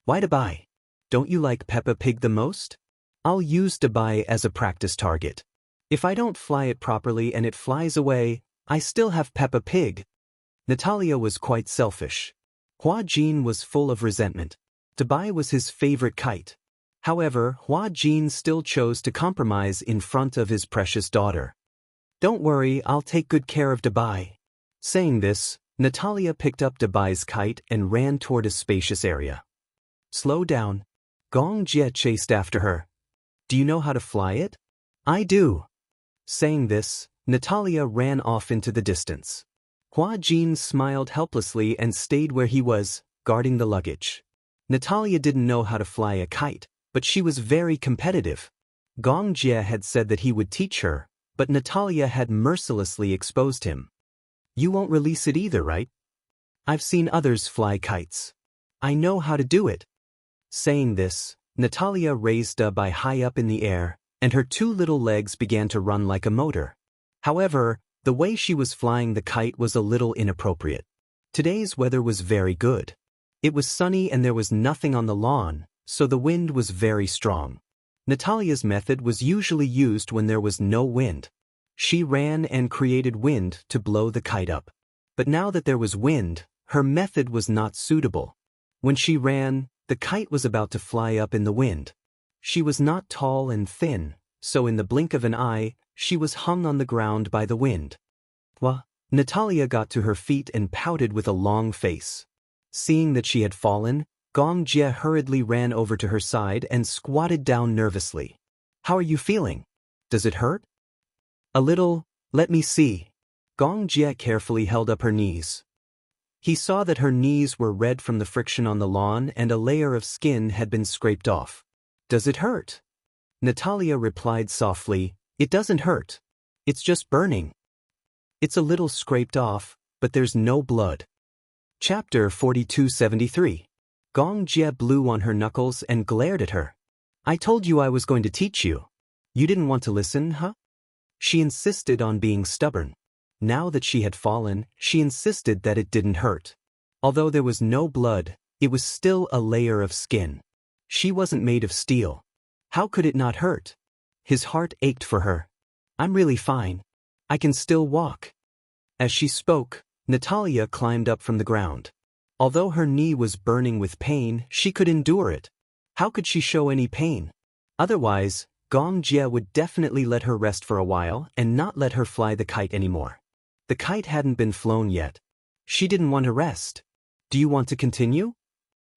"Why Dubai? Don't you like Peppa Pig the most?" "I'll use Dubai as a practice target. If I don't fly it properly and it flies away, I still have Peppa Pig." Natalia was quite selfish. Hua Jin was full of resentment. Dubai was his favorite kite. However, Hua Jin still chose to compromise in front of his precious daughter. "Don't worry, I'll take good care of Dubai." Saying this, Natalia picked up Dubai's kite and ran toward a spacious area. "Slow down." Gong Jie chased after her. "Do you know how to fly it?" "I do." Saying this, Natalia ran off into the distance. Hua Jin smiled helplessly and stayed where he was, guarding the luggage. Natalia didn't know how to fly a kite, but she was very competitive. Gong Jie had said that he would teach her, but Natalia had mercilessly exposed him. "You won't release it either, right? I've seen others fly kites. I know how to do it." Saying this, Natalia raised Dubai high up in the air, and her 2 little legs began to run like a motor. However, the way she was flying the kite was a little inappropriate. Today's weather was very good. It was sunny and there was nothing on the lawn, so the wind was very strong. Natalia's method was usually used when there was no wind. She ran and created wind to blow the kite up. But now that there was wind, her method was not suitable. When she ran, the kite was about to fly up in the wind. She was not tall and thin, so in the blink of an eye, she was hung on the ground by the wind. Natalia got to her feet and pouted with a long face. Seeing that she had fallen, Gong Jie hurriedly ran over to her side and squatted down nervously. "How are you feeling? Does it hurt?" "A little, let me see." Gong Jie carefully held up her knees. He saw that her knees were red from the friction on the lawn and a layer of skin had been scraped off. "Does it hurt?" Natalia replied softly, "It doesn't hurt. It's just burning. It's a little scraped off, but there's no blood." Chapter 4273. Gong Jie blew on her knuckles and glared at her. "I told you I was going to teach you. You didn't want to listen, huh?" She insisted on being stubborn. Now that she had fallen, she insisted that it didn't hurt. Although there was no blood, it was still a layer of skin. She wasn't made of steel. How could it not hurt? His heart ached for her. "I'm really fine. I can still walk." As she spoke, Natalia climbed up from the ground. Although her knee was burning with pain, she could endure it. How could she show any pain? Otherwise, Gong Jie would definitely let her rest for a while and not let her fly the kite anymore. The kite hadn't been flown yet. She didn't want to rest. "Do you want to continue?"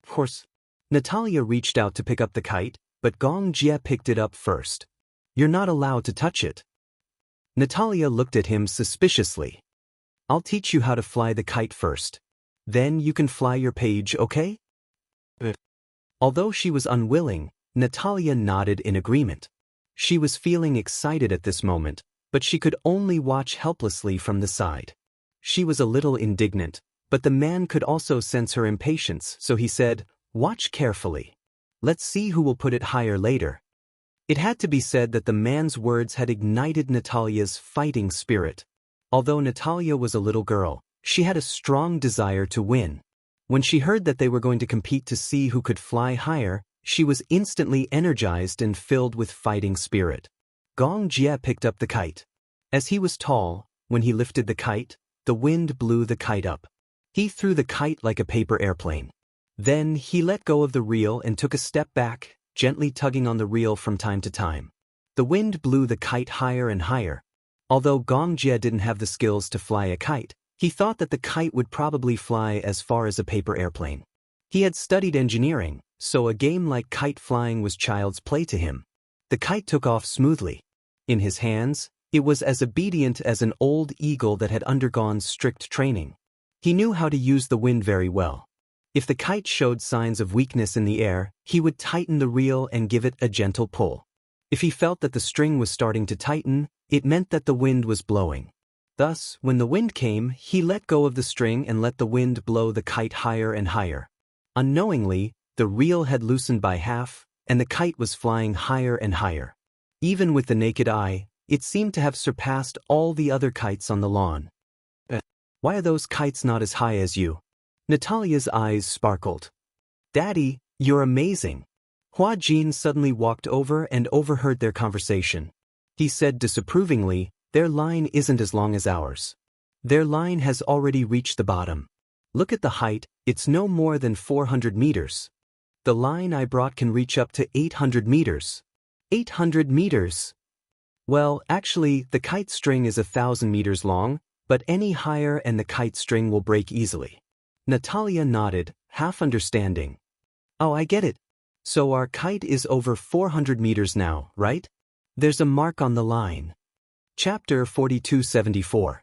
"Of course." Natalia reached out to pick up the kite, but Gong Jie picked it up first. "You're not allowed to touch it." Natalia looked at him suspiciously. "I'll teach you how to fly the kite first. Then you can fly your page, okay?" Although she was unwilling, Natalia nodded in agreement. She was feeling excited at this moment, but she could only watch helplessly from the side. She was a little indignant, but the man could also sense her impatience, so he said, "Watch carefully. Let's see who will put it higher later." It had to be said that the man's words had ignited Natalia's fighting spirit. Although Natalia was a little girl, she had a strong desire to win. When she heard that they were going to compete to see who could fly higher, she was instantly energized and filled with fighting spirit. Gong Jie picked up the kite. As he was tall, when he lifted the kite, the wind blew the kite up. He threw the kite like a paper airplane. Then he let go of the reel and took a step back, gently tugging on the reel from time to time. The wind blew the kite higher and higher. Although Gong Jie didn't have the skills to fly a kite, he thought that the kite would probably fly as far as a paper airplane. He had studied engineering, so a game like kite flying was child's play to him. The kite took off smoothly. In his hands, it was as obedient as an old eagle that had undergone strict training. He knew how to use the wind very well. If the kite showed signs of weakness in the air, he would tighten the reel and give it a gentle pull. If he felt that the string was starting to tighten, it meant that the wind was blowing. Thus, when the wind came, he let go of the string and let the wind blow the kite higher and higher. Unknowingly, the reel had loosened by half, and the kite was flying higher and higher. Even with the naked eye, it seemed to have surpassed all the other kites on the lawn. Why are those kites not as high as you? Natalia's eyes sparkled. Daddy, you're amazing. Hua Jin suddenly walked over and overheard their conversation. He said disapprovingly, their line isn't as long as ours. Their line has already reached the bottom. Look at the height, it's no more than 400 meters. The line I brought can reach up to 800 meters. 800 meters! Well, actually, the kite string is 1,000 meters long, but any higher and the kite string will break easily. Natalia nodded, half understanding. Oh, I get it. So our kite is over 400 meters now, right? There's a mark on the line. Chapter 4274.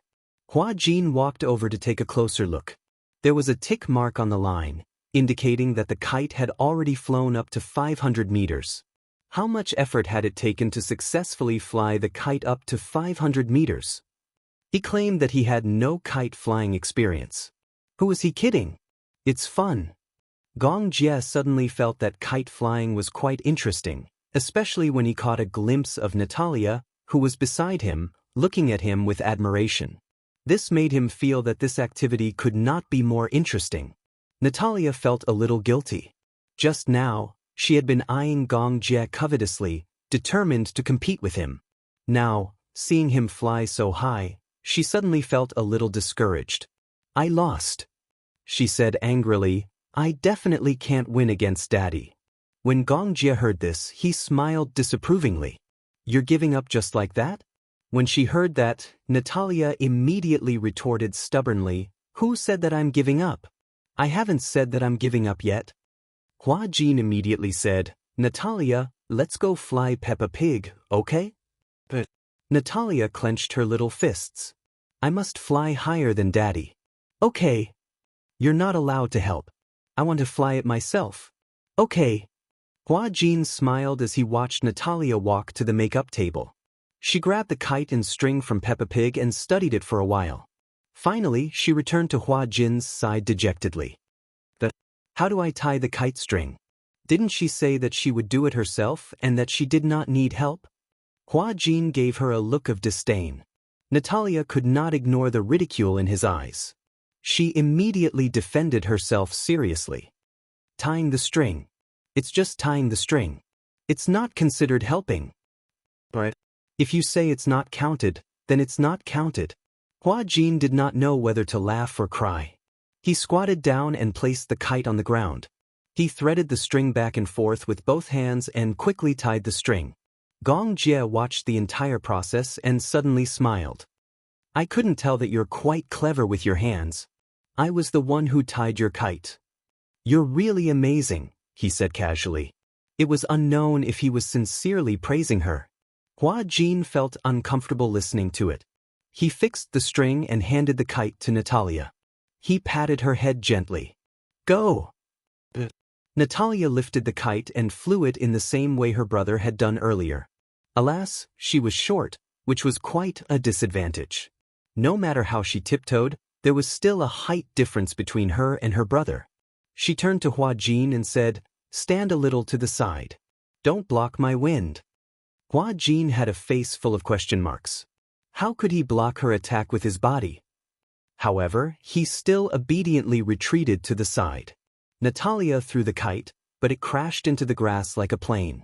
Hua Jin walked over to take a closer look. There was a tick mark on the line, indicating that the kite had already flown up to 500 meters. How much effort had it taken to successfully fly the kite up to 500 meters? He claimed that he had no kite flying experience. Who was he kidding? It's fun. Gong Jie suddenly felt that kite flying was quite interesting, especially when he caught a glimpse of Natalia, who was beside him, looking at him with admiration. This made him feel that this activity could not be more interesting. Natalia felt a little guilty. Just now, she had been eyeing Gong Jie covetously, determined to compete with him. Now, seeing him fly so high, she suddenly felt a little discouraged. I lost. She said angrily, I definitely can't win against Daddy. When Gong Jie heard this, he smiled disapprovingly. You're giving up just like that? When she heard that, Natalia immediately retorted stubbornly, Who said that I'm giving up? I haven't said that I'm giving up yet. Hua Jin immediately said, Natalia, let's go fly Peppa Pig, okay? But Natalia clenched her little fists. I must fly higher than Daddy. Okay. You're not allowed to help. I want to fly it myself. Okay. Hua Jin smiled as he watched Natalia walk to the make-up table. She grabbed the kite and string from Peppa Pig and studied it for a while. Finally, she returned to Hua Jin's side dejectedly. How do I tie the kite string? Didn't she say that she would do it herself and that she did not need help? Hua Jin gave her a look of disdain. Natalia could not ignore the ridicule in his eyes. She immediately defended herself seriously. Tying the string. It's just tying the string. It's not considered helping. But if you say it's not counted, then it's not counted. Hua Jin did not know whether to laugh or cry. He squatted down and placed the kite on the ground. He threaded the string back and forth with both hands and quickly tied the string. Gong Jie watched the entire process and suddenly smiled. I couldn't tell that you're quite clever with your hands. I was the one who tied your kite. You're really amazing, he said casually. It was unknown if he was sincerely praising her. Hua Jin felt uncomfortable listening to it. He fixed the string and handed the kite to Natalia. He patted her head gently. Go! Natalia lifted the kite and flew it in the same way her brother had done earlier. Alas, she was short, which was quite a disadvantage. No matter how she tiptoed, there was still a height difference between her and her brother. She turned to Hua Jin and said, Stand a little to the side. Don't block my wind. Hua Jin had a face full of question marks. How could he block her attack with his body? However, he still obediently retreated to the side. Natalia threw the kite, but it crashed into the grass like a plane.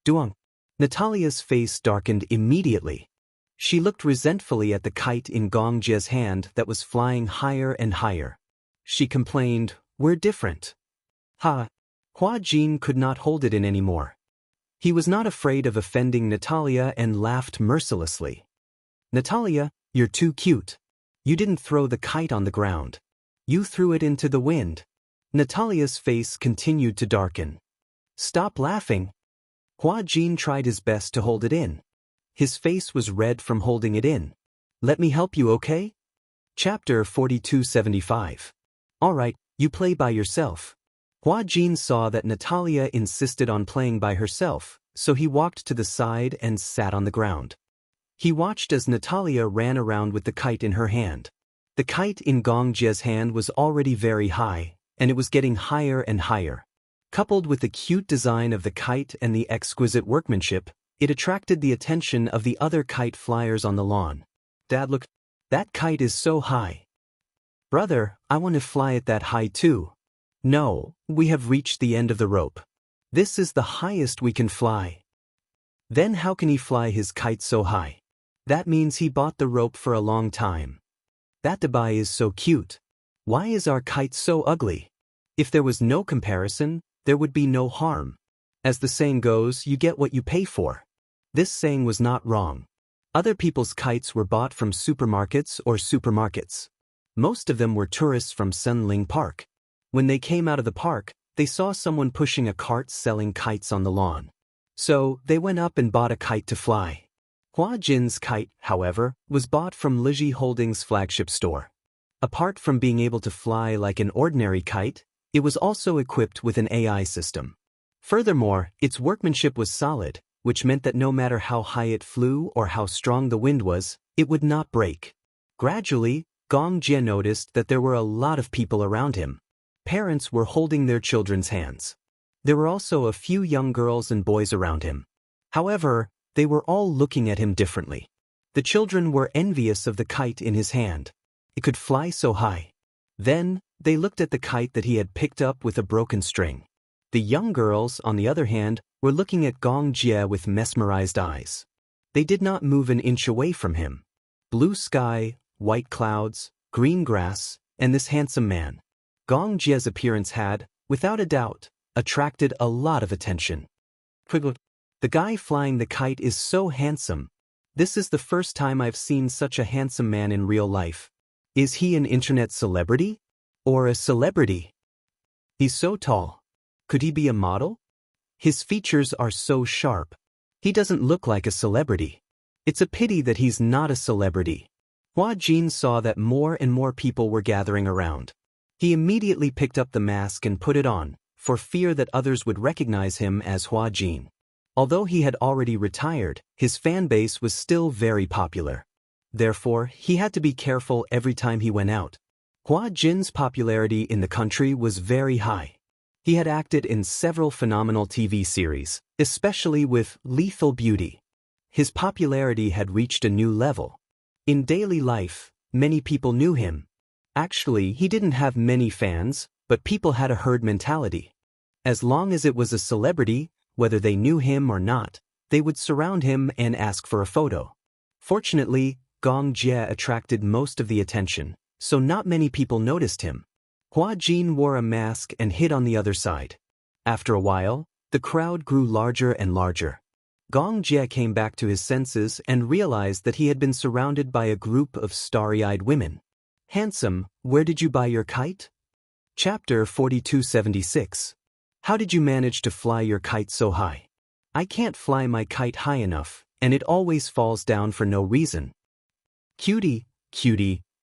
Duong. Natalia's face darkened immediately. She looked resentfully at the kite in Gong Jie's hand that was flying higher and higher. She complained, We're different. Ha! Hua Jin could not hold it in anymore. He was not afraid of offending Natalia and laughed mercilessly. Natalia, you're too cute. You didn't throw the kite on the ground. You threw it into the wind. Natalia's face continued to darken. Stop laughing. Hua Jin tried his best to hold it in. His face was red from holding it in. Let me help you, okay? Chapter 4275. Alright, you play by yourself. Hua Jin saw that Natalia insisted on playing by herself, so he walked to the side and sat on the ground. He watched as Natalia ran around with the kite in her hand. The kite in Gong Jie's hand was already very high, and it was getting higher and higher. Coupled with the cute design of the kite and the exquisite workmanship, it attracted the attention of the other kite flyers on the lawn. Dad, look, that kite is so high. Brother, I want to fly it that high too. No, we have reached the end of the rope. This is the highest we can fly. Then how can he fly his kite so high? That means he bought the rope for a long time. That Dubai is so cute. Why is our kite so ugly? If there was no comparison, there would be no harm. As the saying goes, you get what you pay for. This saying was not wrong. Other people's kites were bought from supermarkets or supermarkets. Most of them were tourists from Sunling Park. When they came out of the park, they saw someone pushing a cart selling kites on the lawn. So, they went up and bought a kite to fly. Hua Jin's kite, however, was bought from Liji Holdings' flagship store. Apart from being able to fly like an ordinary kite, it was also equipped with an AI system. Furthermore, its workmanship was solid, which meant that no matter how high it flew or how strong the wind was, it would not break. Gradually, Gong Jie noticed that there were a lot of people around him. Parents were holding their children's hands. There were also a few young girls and boys around him. However, they were all looking at him differently. The children were envious of the kite in his hand. It could fly so high. Then, they looked at the kite that he had picked up with a broken string. The young girls, on the other hand, were looking at Gong Jie with mesmerized eyes. They did not move an inch away from him. Blue sky, white clouds, green grass, and this handsome man. Gong Jie's appearance had, without a doubt, attracted a lot of attention. The guy flying the kite is so handsome. This is the first time I've seen such a handsome man in real life. Is he an internet celebrity? Or a celebrity? He's so tall. Could he be a model? His features are so sharp. He doesn't look like a celebrity. It's a pity that he's not a celebrity. Hua Jin saw that more and more people were gathering around. He immediately picked up the mask and put it on, for fear that others would recognize him as Hua Jin. Although he had already retired, his fan base was still very popular. Therefore, he had to be careful every time he went out. Hua Jin's popularity in the country was very high. He had acted in several phenomenal TV series, especially with Lethal Beauty. His popularity had reached a new level. In daily life, many people knew him. Actually, he didn't have many fans, but people had a herd mentality. As long as it was a celebrity, whether they knew him or not, they would surround him and ask for a photo. Fortunately, Gong Jie attracted most of the attention, so not many people noticed him. Hua Jin wore a mask and hid on the other side. After a while, the crowd grew larger and larger. Gong Jie came back to his senses and realized that he had been surrounded by a group of starry-eyed women. Handsome, where did you buy your kite? Chapter 4276. How did you manage to fly your kite so high? I can't fly my kite high enough, and it always falls down for no reason. Cutie,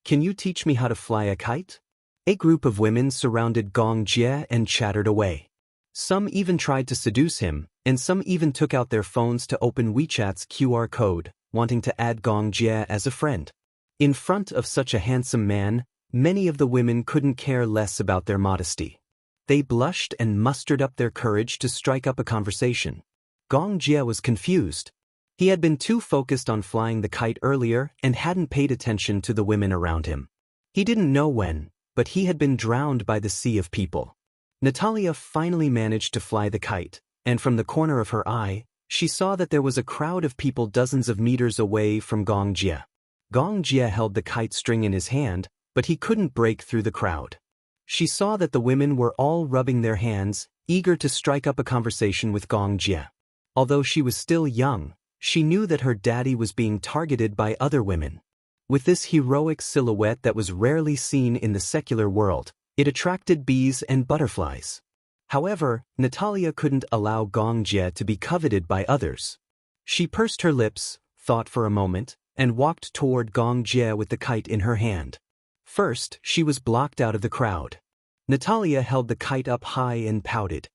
can you teach me how to fly a kite? A group of women surrounded Gong Jie and chattered away. Some even tried to seduce him, and some even took out their phones to open WeChat's QR code, wanting to add Gong Jie as a friend. In front of such a handsome man, many of the women couldn't care less about their modesty. They blushed and mustered up their courage to strike up a conversation. Gong Jie was confused. He had been too focused on flying the kite earlier and hadn't paid attention to the women around him. He didn't know when, but he had been drowned by the sea of people. Natalia finally managed to fly the kite, and from the corner of her eye, she saw that there was a crowd of people dozens of meters away from Gong Jie. Gong Jie held the kite string in his hand, but he couldn't break through the crowd. She saw that the women were all rubbing their hands, eager to strike up a conversation with Gong Jie. Although she was still young, she knew that her daddy was being targeted by other women. With this heroic silhouette that was rarely seen in the secular world, it attracted bees and butterflies. However, Natalia couldn't allow Gong Jie to be coveted by others. She pursed her lips, thought for a moment, and walked toward Gong Jie with the kite in her hand. First, she was blocked out of the crowd. Natalia held the kite up high and pouted.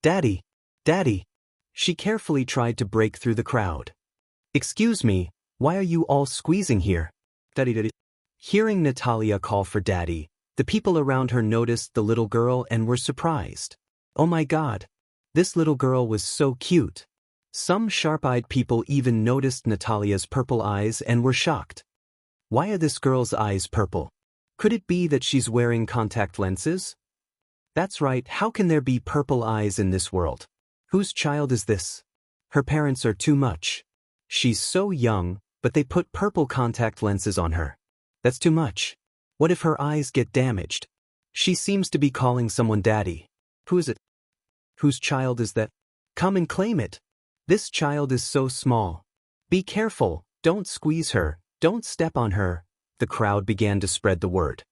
"Daddy! Daddy!" She carefully tried to break through the crowd. "Excuse me, why are you all squeezing here?" Daddy. Hearing Natalia call for Daddy, the people around her noticed the little girl and were surprised. Oh my God! This little girl was so cute. Some sharp-eyed people even noticed Natalia's purple eyes and were shocked. Why are this girl's eyes purple? Could it be that she's wearing contact lenses? That's right, how can there be purple eyes in this world? Whose child is this? Her parents are too much. She's so young, but they put purple contact lenses on her. That's too much. What if her eyes get damaged? She seems to be calling someone daddy. Who is it? Whose child is that? Come and claim it. This child is so small. Be careful, don't squeeze her, don't step on her. The crowd began to spread the word.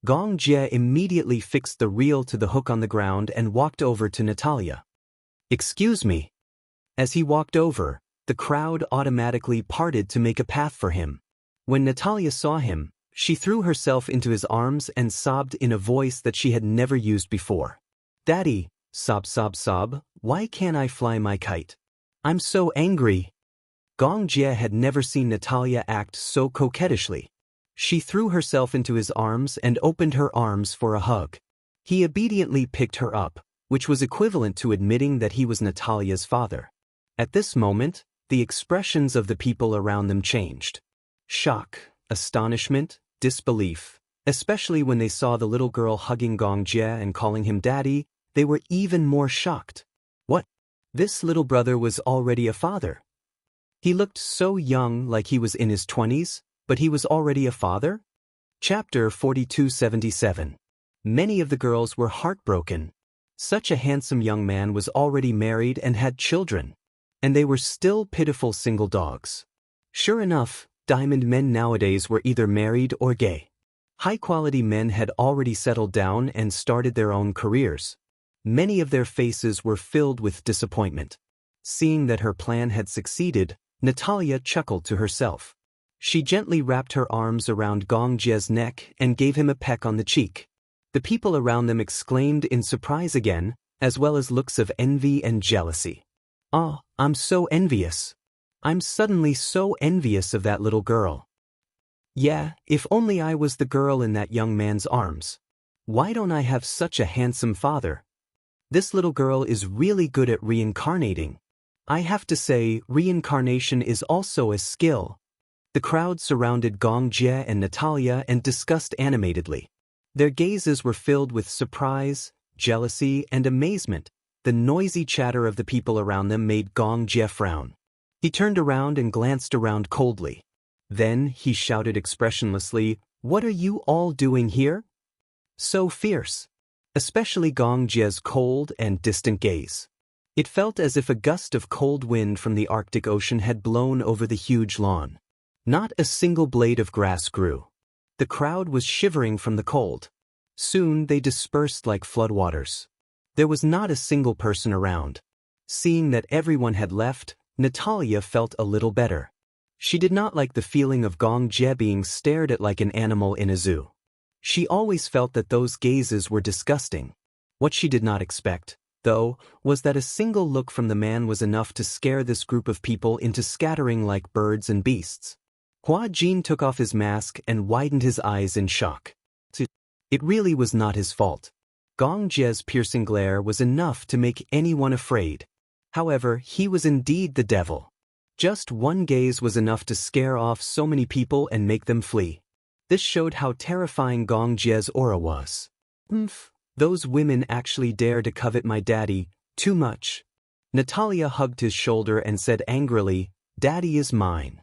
Gong Jie immediately fixed the reel to the hook on the ground and walked over to Natalia. "Excuse me." As he walked over, the crowd automatically parted to make a path for him. When Natalia saw him, she threw herself into his arms and sobbed in a voice that she had never used before. "Daddy," sob sob sob, "why can't I fly my kite? I'm so angry." Gong Jie had never seen Natalia act so coquettishly. She threw herself into his arms and opened her arms for a hug. He obediently picked her up, which was equivalent to admitting that he was Natalia's father. At this moment, the expressions of the people around them changed. Shock, astonishment, disbelief. Especially when they saw the little girl hugging Gong Jie and calling him daddy, they were even more shocked. What? This little brother was already a father. He looked so young, like he was in his 20s, but he was already a father? Chapter 4277. Many of the girls were heartbroken. Such a handsome young man was already married and had children. And they were still pitiful single dogs. Sure enough, diamond men nowadays were either married or gay. High-quality men had already settled down and started their own careers. Many of their faces were filled with disappointment. Seeing that her plan had succeeded, Natalia chuckled to herself. She gently wrapped her arms around Gong Jie's neck and gave him a peck on the cheek. The people around them exclaimed in surprise again, as well as looks of envy and jealousy. "Oh, I'm so envious. I'm suddenly so envious of that little girl. Yeah, if only I was the girl in that young man's arms. Why don't I have such a handsome father? This little girl is really good at reincarnating. I have to say, reincarnation is also a skill." The crowd surrounded Gong Jie and Natalia and discussed animatedly. Their gazes were filled with surprise, jealousy, and amazement. The noisy chatter of the people around them made Gong Jie frown. He turned around and glanced around coldly. Then he shouted expressionlessly, "What are you all doing here?" So fierce. Especially Gong Jie's cold and distant gaze. It felt as if a gust of cold wind from the Arctic Ocean had blown over the huge lawn. Not a single blade of grass grew. The crowd was shivering from the cold. Soon they dispersed like floodwaters. There was not a single person around. Seeing that everyone had left, Natalia felt a little better. She did not like the feeling of Gong Jie being stared at like an animal in a zoo. She always felt that those gazes were disgusting. What she did not expect, though, was that a single look from the man was enough to scare this group of people into scattering like birds and beasts. Hua Jin took off his mask and widened his eyes in shock. It really was not his fault. Gong Jie's piercing glare was enough to make anyone afraid. However, he was indeed the devil. Just one gaze was enough to scare off so many people and make them flee. This showed how terrifying Gong Jie's aura was. Those women actually dare to covet my daddy, too much. Natalia hugged his shoulder and said angrily, "Daddy is mine.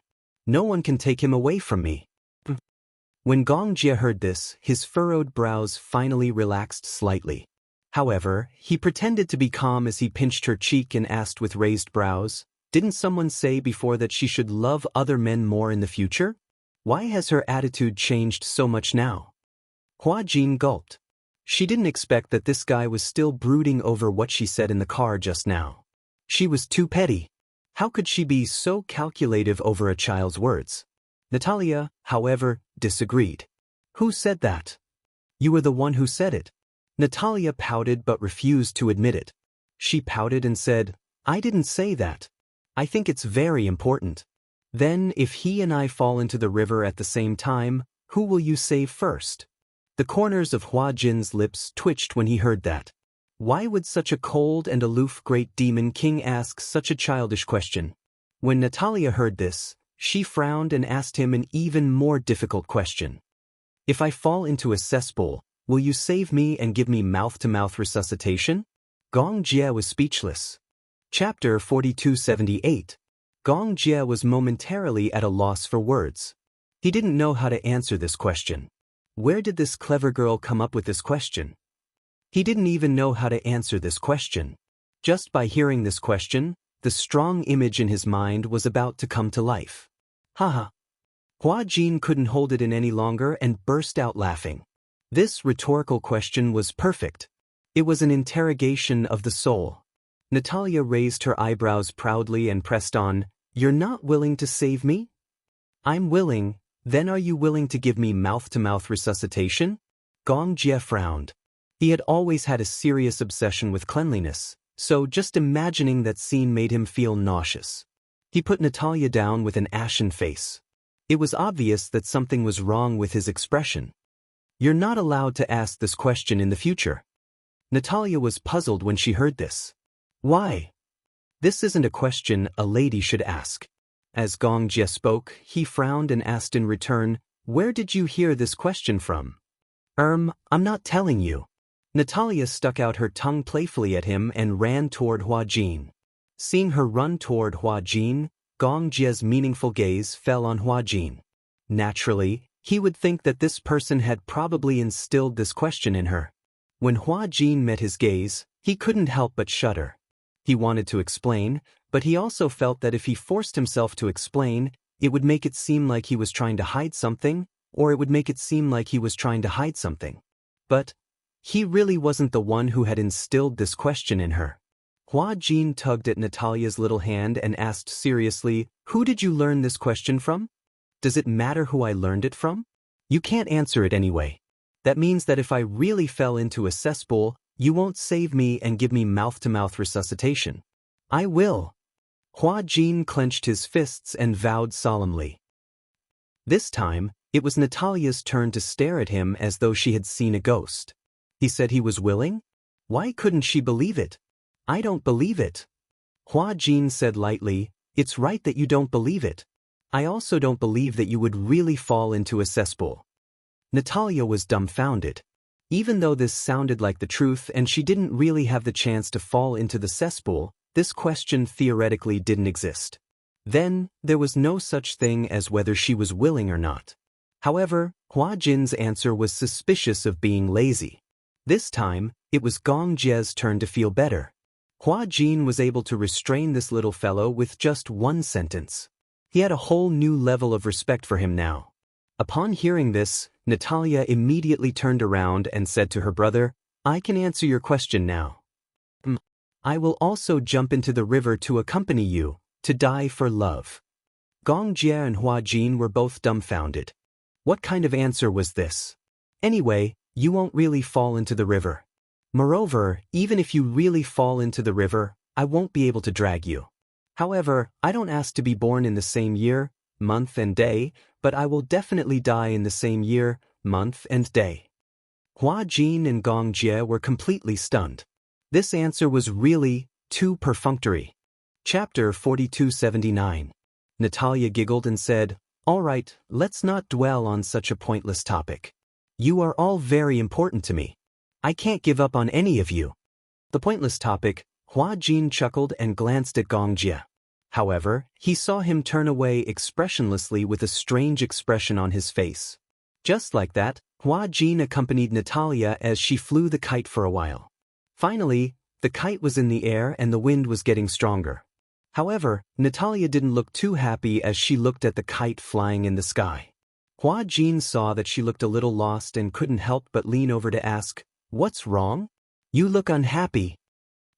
No one can take him away from me." When Gong Jie heard this, his furrowed brows finally relaxed slightly. However, he pretended to be calm as he pinched her cheek and asked with raised brows, "Didn't someone say before that she should love other men more in the future? Why has her attitude changed so much now?" Hua Jin gulped. She didn't expect that this guy was still brooding over what she said in the car just now. She was too petty. How could she be so calculative over a child's words? Natalia, however, disagreed. Who said that? You were the one who said it. Natalia pouted but refused to admit it. She pouted and said, I didn't say that. I think it's very important. Then, if he and I fall into the river at the same time, who will you save first? The corners of Hua Jin's lips twitched when he heard that. Why would such a cold and aloof great demon king ask such a childish question? When Natalia heard this, she frowned and asked him an even more difficult question. If I fall into a cesspool, will you save me and give me mouth-to-mouth resuscitation? Gong Jie was speechless. Chapter 4278. Gong Jie was momentarily at a loss for words. He didn't know how to answer this question. Where did this clever girl come up with this question? He didn't even know how to answer this question. Just by hearing this question, the strong image in his mind was about to come to life. Haha. Hua Jin couldn't hold it in any longer and burst out laughing. This rhetorical question was perfect. It was an interrogation of the soul. Natalia raised her eyebrows proudly and pressed on, You're not willing to save me? I'm willing. Then are you willing to give me mouth-to-mouth resuscitation? Gong Jie frowned. He had always had a serious obsession with cleanliness, so just imagining that scene made him feel nauseous. He put Natalia down with an ashen face. It was obvious that something was wrong with his expression. You're not allowed to ask this question in the future. Natalia was puzzled when she heard this. Why? This isn't a question a lady should ask. As Gong Jie spoke, he frowned and asked in return, Where did you hear this question from? I'm not telling you. Natalia stuck out her tongue playfully at him and ran toward Hua Jin. Seeing her run toward Hua Jin, Gong Jie's meaningful gaze fell on Hua Jin. Naturally, he would think that this person had probably instilled this question in her. When Hua Jin met his gaze, he couldn't help but shudder. He wanted to explain, but he also felt that if he forced himself to explain, it would make it seem like he was trying to hide something, or it would make it seem like he was trying to hide something. But he really wasn't the one who had instilled this question in her. Hua Jin tugged at Natalia's little hand and asked seriously, Who did you learn this question from? Does it matter who I learned it from? You can't answer it anyway. That means that if I really fell into a cesspool, you won't save me and give me mouth-to-mouth resuscitation. I will. Hua Jin clenched his fists and vowed solemnly. This time, it was Natalia's turn to stare at him as though she had seen a ghost. He said he was willing? Why couldn't she believe it? I don't believe it. Hua Jin said lightly, It's right that you don't believe it. I also don't believe that you would really fall into a cesspool. Natalia was dumbfounded. Even though this sounded like the truth and she didn't really have the chance to fall into the cesspool, this question theoretically didn't exist. Then, there was no such thing as whether she was willing or not. However, Hua Jin's answer was suspicious of being lazy. This time, it was Gong Jie's turn to feel better. Hua Jin was able to restrain this little fellow with just one sentence. He had a whole new level of respect for him now. Upon hearing this, Natalia immediately turned around and said to her brother, I can answer your question now. I will also jump into the river to accompany you, to die for love. Gong Jie and Hua Jin were both dumbfounded. What kind of answer was this? Anyway, you won't really fall into the river. Moreover, even if you really fall into the river, I won't be able to drag you. However, I don't ask to be born in the same year, month and day, but I will definitely die in the same year, month and day. Hua Jin and Gong Jie were completely stunned. This answer was really too perfunctory. Chapter 4279. Natalia giggled and said, All right, let's not dwell on such a pointless topic. You are all very important to me. I can't give up on any of you. The pointless topic, Hua Jin chuckled and glanced at Gong Jie. However, he saw him turn away expressionlessly with a strange expression on his face. Just like that, Hua Jin accompanied Natalia as she flew the kite for a while. Finally, the kite was in the air and the wind was getting stronger. However, Natalia didn't look too happy as she looked at the kite flying in the sky. Hua Jin saw that she looked a little lost and couldn't help but lean over to ask, What's wrong? You look unhappy.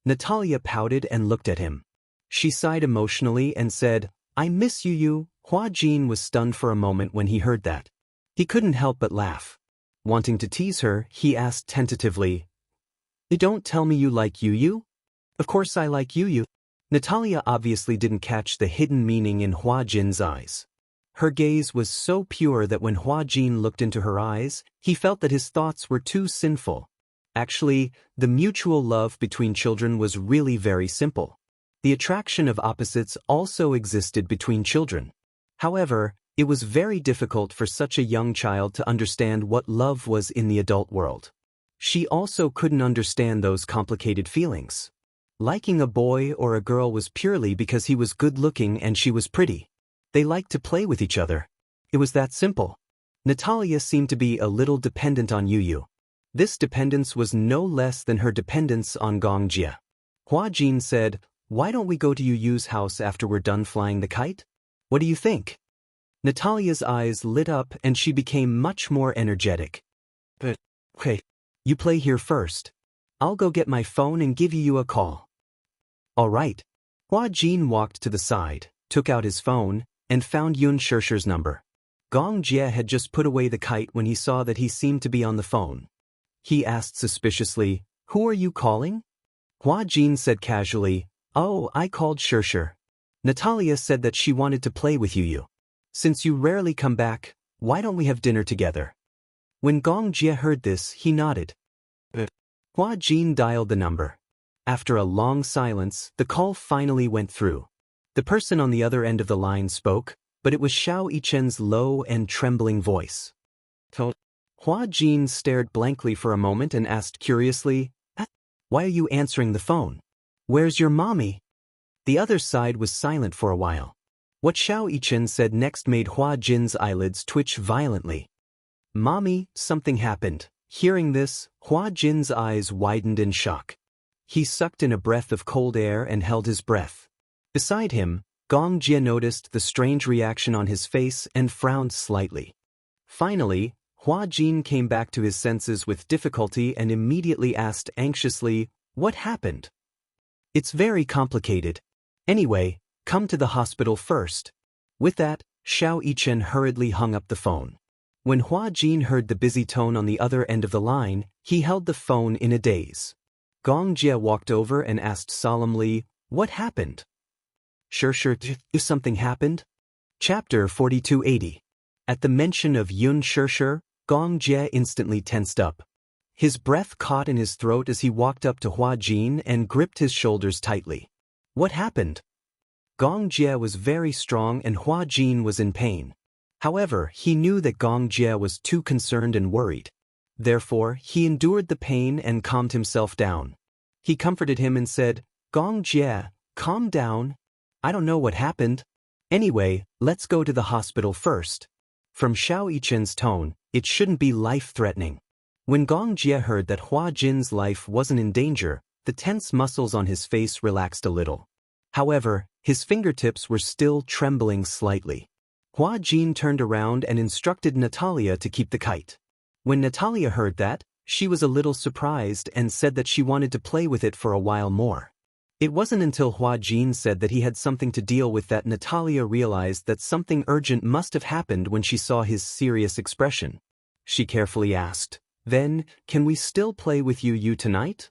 Natalia pouted and looked at him. She sighed emotionally and said, "I miss you." Hua Jin was stunned for a moment when he heard that. He couldn't help but laugh. Wanting to tease her, he asked tentatively, "You don't tell me you like Yu?" "Of course I like Yu." Natalia obviously didn't catch the hidden meaning in Hua Jin's eyes. Her gaze was so pure that when Hua Jin looked into her eyes, he felt that his thoughts were too sinful. Actually, the mutual love between children was really very simple. The attraction of opposites also existed between children. However, it was very difficult for such a young child to understand what love was in the adult world. She also couldn't understand those complicated feelings. Liking a boy or a girl was purely because he was good-looking and she was pretty. They liked to play with each other. It was that simple. Natalia seemed to be a little dependent on Yu. This dependence was no less than her dependence on Gong Jie. Hua Jin said, "Why don't we go to Yu's house after we're done flying the kite? What do you think?" Natalia's eyes lit up and she became much more energetic. "But, okay, you play here first. I'll go get my phone and give you a call." "All right." Hua Jin walked to the side, took out his phone, and found Yun Shirshi's number. Gong Jie had just put away the kite when he saw that he seemed to be on the phone. He asked suspiciously, "Who are you calling?" Hua Jin said casually, "Oh, I called Shirshir. Natalia said that she wanted to play with Yu. Since you rarely come back, why don't we have dinner together?" When Gong Jie heard this, he nodded. Hua Jin dialed the number. After a long silence, the call finally went through. The person on the other end of the line spoke, but it was Xiao Yichen's low and trembling voice. Hua Jin stared blankly for a moment and asked curiously, "Why are you answering the phone? Where's your mommy?" The other side was silent for a while. What Xiao Yichen said next made Hua Jin's eyelids twitch violently. "Mommy, something happened." Hearing this, Hua Jin's eyes widened in shock. He sucked in a breath of cold air and held his breath. Beside him, Gong Jie noticed the strange reaction on his face and frowned slightly. Finally, Hua Jin came back to his senses with difficulty and immediately asked anxiously, "What happened?" "It's very complicated. Anyway, come to the hospital first." With that, Xiao Yichen hurriedly hung up the phone. When Hua Jin heard the busy tone on the other end of the line, he held the phone in a daze. Gong Jie walked over and asked solemnly, "What happened?" "Shirshir, something happened?" Chapter 4280. At the mention of Yun Shirshir, Gong Jie instantly tensed up. His breath caught in his throat as he walked up to Hua Jin and gripped his shoulders tightly. "What happened?" Gong Jie was very strong and Hua Jin was in pain. However, he knew that Gong Jie was too concerned and worried. Therefore, he endured the pain and calmed himself down. He comforted him and said, "Gong Jie, calm down. I don't know what happened. Anyway, let's go to the hospital first." From Xiao Yichen's tone, it shouldn't be life-threatening. When Gong Jie heard that Hua Jin's life wasn't in danger, the tense muscles on his face relaxed a little. However, his fingertips were still trembling slightly. Hua Jin turned around and instructed Natalia to keep the kite. When Natalia heard that, she was a little surprised and said that she wanted to play with it for a while more. It wasn't until Hua Jin said that he had something to deal with that Natalia realized that something urgent must have happened when she saw his serious expression. She carefully asked, "Then, can we still play with you tonight?"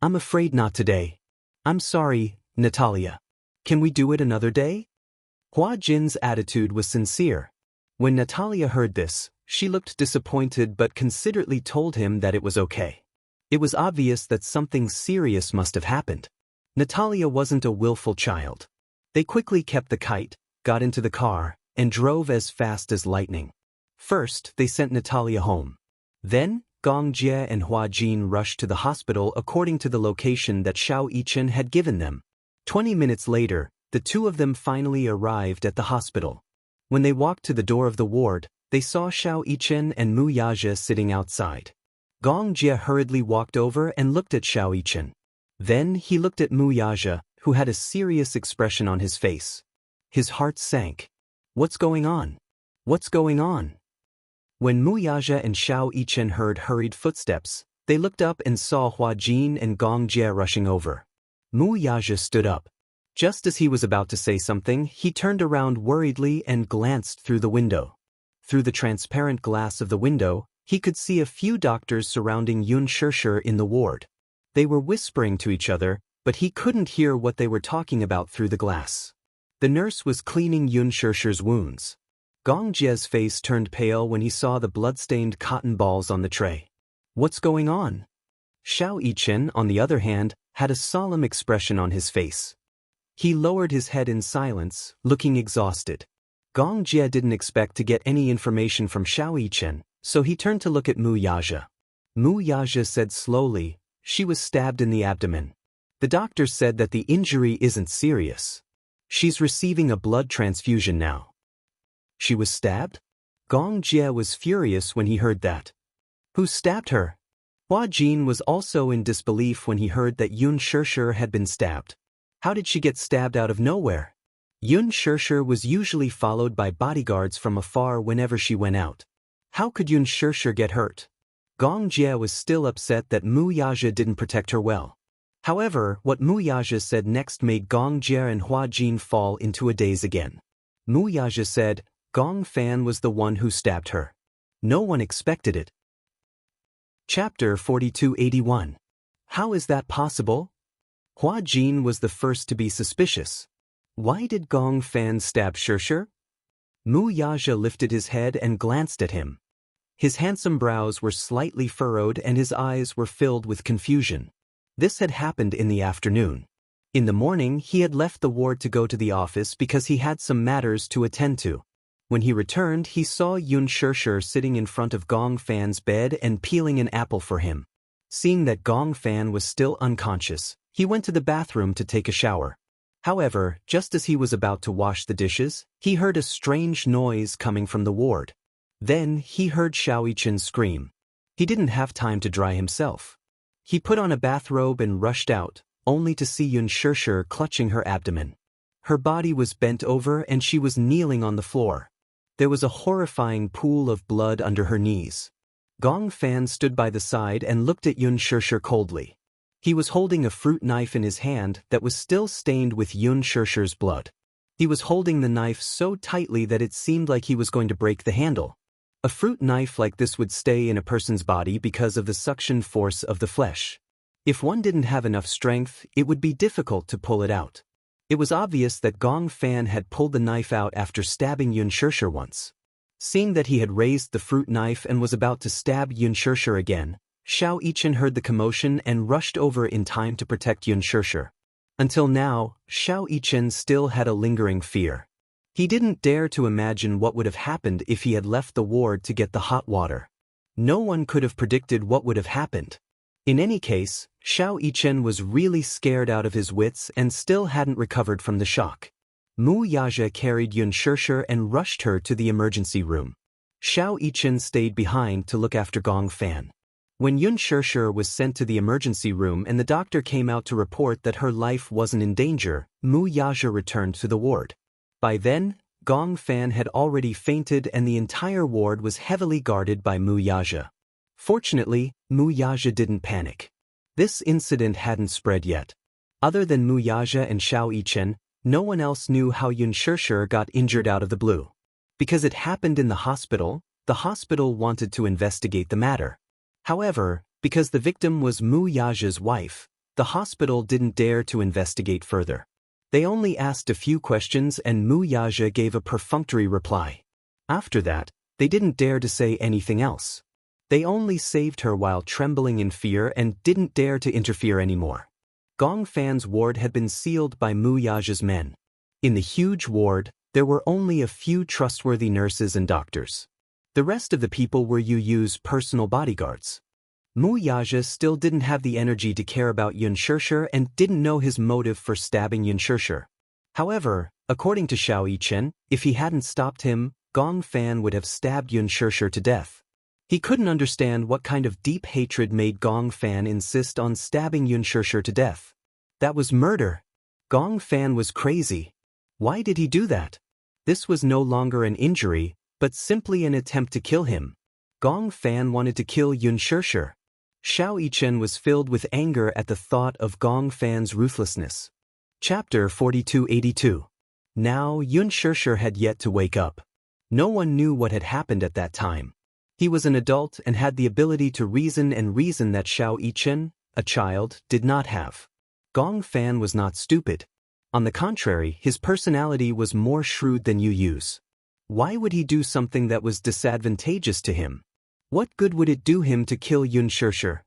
"I'm afraid not today. I'm sorry, Natalia. Can we do it another day?" Hua Jin's attitude was sincere. When Natalia heard this, she looked disappointed but considerately told him that it was okay. It was obvious that something serious must have happened. Natalia wasn't a willful child. They quickly kept the kite, got into the car, and drove as fast as lightning. First, they sent Natalia home. Then, Gong Jie and Hua Jin rushed to the hospital according to the location that Xiao Yichen had given them. 20 minutes later, the two of them finally arrived at the hospital. When they walked to the door of the ward, they saw Xiao Yichen and Mu Yaja sitting outside. Gong Jie hurriedly walked over and looked at Xiao Yichen. Then he looked at Mu Yaja, who had a serious expression on his face. His heart sank. "What's going on? What's going on?" When Mu Yaja and Xiao Yichen heard hurried footsteps, they looked up and saw Hua Jin and Gong Jie rushing over. Mu Yaja stood up. Just as he was about to say something, he turned around worriedly and glanced through the window. Through the transparent glass of the window, he could see a few doctors surrounding Yun Shirshir in the ward. They were whispering to each other, but he couldn't hear what they were talking about through the glass. The nurse was cleaning Yun Shirshir's wounds. Gong Jie's face turned pale when he saw the blood-stained cotton balls on the tray. What's going on? Xiao Yichen, on the other hand, had a solemn expression on his face. He lowered his head in silence, looking exhausted. Gong Jie didn't expect to get any information from Xiao Yichen, so he turned to look at Mu Yaja. Mu Yaja said slowly, "She was stabbed in the abdomen. The doctor said that the injury isn't serious. She's receiving a blood transfusion now." She was stabbed? Gong Jie was furious when he heard that. Who stabbed her? Hua Jin was also in disbelief when he heard that Yun Shirshir had been stabbed. How did she get stabbed out of nowhere? Yun Shirshir was usually followed by bodyguards from afar whenever she went out. How could Yun Shirshir get hurt? Gong Jie was still upset that Mu Yaja didn't protect her well. However, what Mu Yaja said next made Gong Jie and Hua Jin fall into a daze again. Mu Yaja said, Gong Fan was the one who stabbed her. No one expected it. Chapter 4281. How is that possible? Hua Jin was the first to be suspicious. Why did Gong Fan stab Shirshir? Mu Yaja lifted his head and glanced at him. His handsome brows were slightly furrowed and his eyes were filled with confusion. This had happened in the afternoon. In the morning, he had left the ward to go to the office because he had some matters to attend to. When he returned, he saw Yun Shirshir sitting in front of Gong Fan's bed and peeling an apple for him. Seeing that Gong Fan was still unconscious, he went to the bathroom to take a shower. However, just as he was about to wash the dishes, he heard a strange noise coming from the ward. Then he heard Xiao Yichen scream. He didn't have time to dry himself. He put on a bathrobe and rushed out, only to see Yun Shirshir clutching her abdomen. Her body was bent over and she was kneeling on the floor. There was a horrifying pool of blood under her knees. Gong Fan stood by the side and looked at Yun Shirshir coldly. He was holding a fruit knife in his hand that was still stained with Yun Shirshir's blood. He was holding the knife so tightly that it seemed like he was going to break the handle. A fruit knife like this would stay in a person's body because of the suction force of the flesh. If one didn't have enough strength, it would be difficult to pull it out. It was obvious that Gong Fan had pulled the knife out after stabbing Yun Shirshir once. Seeing that he had raised the fruit knife and was about to stab Yun Shirshir again, Xiao Yichen heard the commotion and rushed over in time to protect Yun Shirshir. Until now, Xiao Yichen still had a lingering fear. He didn't dare to imagine what would have happened if he had left the ward to get the hot water. No one could have predicted what would have happened. In any case, Xiao Yichen was really scared out of his wits and still hadn't recovered from the shock. Mu Yaja carried Yun Shirshir and rushed her to the emergency room. Xiao Yichen stayed behind to look after Gong Fan. When Yun Shirshir was sent to the emergency room and the doctor came out to report that her life wasn't in danger, Mu Yaja returned to the ward. By then, Gong Fan had already fainted and the entire ward was heavily guarded by Mu Yaja. Fortunately, Mu Yaja didn't panic. This incident hadn't spread yet. Other than Mu Yaja and Xiao Yichen, no one else knew how Yun Shirshir got injured out of the blue. Because it happened in the hospital wanted to investigate the matter. However, because the victim was Mu Yaja's wife, the hospital didn't dare to investigate further. They only asked a few questions and Mu Yaja gave a perfunctory reply. After that, they didn't dare to say anything else. They only saved her while trembling in fear and didn't dare to interfere anymore. Gong Fan's ward had been sealed by Mu Yaja's men. In the huge ward, there were only a few trustworthy nurses and doctors. The rest of the people were Yu's personal bodyguards. Mu Yaja still didn't have the energy to care about Yun Shirshir and didn't know his motive for stabbing Yun Shirshir. However, according to Xiao Yichen, if he hadn't stopped him, Gong Fan would have stabbed Yun Shirshir to death. He couldn't understand what kind of deep hatred made Gong Fan insist on stabbing Yun Shirshir to death. That was murder. Gong Fan was crazy. Why did he do that? This was no longer an injury, but simply an attempt to kill him. Gong Fan wanted to kill Yun Shirshir. Xiao Yichen was filled with anger at the thought of Gong Fan's ruthlessness. Chapter 4282. Now Yun Shirshir had yet to wake up. No one knew what had happened at that time. He was an adult and had the ability to reason that Xiao Yichen, a child, did not have. Gong Fan was not stupid. On the contrary, his personality was more shrewd than Yu Yu's. Why would he do something that was disadvantageous to him? What good would it do him to kill Yun Shirshir?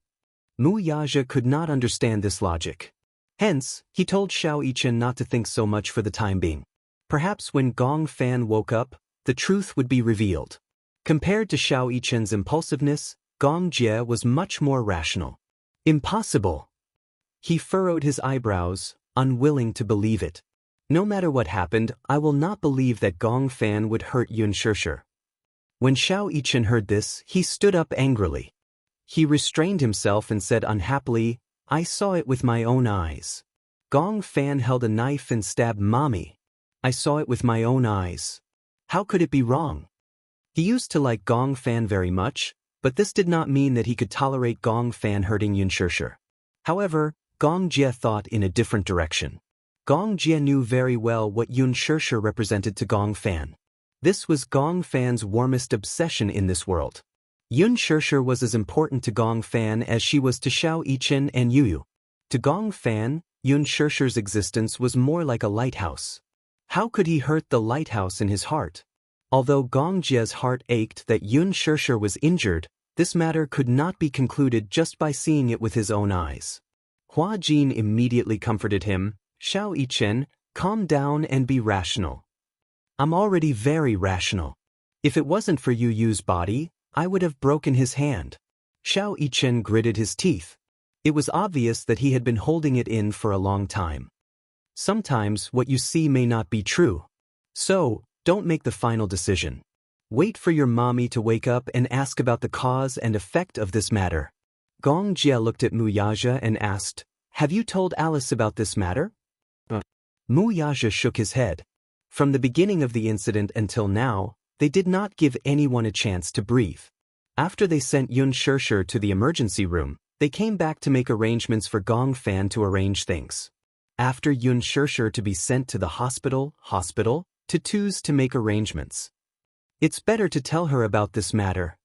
Mu Yaja could not understand this logic. Hence, he told Xiao Yichen not to think so much for the time being. Perhaps when Gong Fan woke up, the truth would be revealed. Compared to Xiao Yichen's impulsiveness, Gong Jie was much more rational. Impossible! He furrowed his eyebrows, unwilling to believe it. No matter what happened, I will not believe that Gong Fan would hurt Yun Shirshir. When Xiao Yichen heard this, he stood up angrily. He restrained himself and said unhappily, I saw it with my own eyes. Gong Fan held a knife and stabbed Mommy. I saw it with my own eyes. How could it be wrong? He used to like Gong Fan very much, but this did not mean that he could tolerate Gong Fan hurting Yun Shirshir. However, Gong Jie thought in a different direction. Gong Jie knew very well what Yun Shirshir represented to Gong Fan. This was Gong Fan's warmest obsession in this world. Yun Shirshir was as important to Gong Fan as she was to Xiao Yichen and Yu Yu. To Gong Fan, Yun Shirshir's existence was more like a lighthouse. How could he hurt the lighthouse in his heart? Although Gong Jie's heart ached that Yun Shirshir was injured, this matter could not be concluded just by seeing it with his own eyes. Hua Jin immediately comforted him, Xiao Yichen, calm down and be rational. I'm already very rational. If it wasn't for Yu Yu's body, I would have broken his hand. Xiao Yichen gritted his teeth. It was obvious that he had been holding it in for a long time. Sometimes what you see may not be true. So, don't make the final decision. Wait for your mommy to wake up and ask about the cause and effect of this matter. Gong Jie looked at Mu Yaja and asked, Have you told Alice about this matter? Mu Yaja shook his head. From the beginning of the incident until now, they did not give anyone a chance to breathe. After they sent Yun Shirshir to the emergency room, they came back to make arrangements for Gong Fan to arrange things. After Yun Shirshir to be sent to the hospital, to Tu's to make arrangements. It's better to tell her about this matter.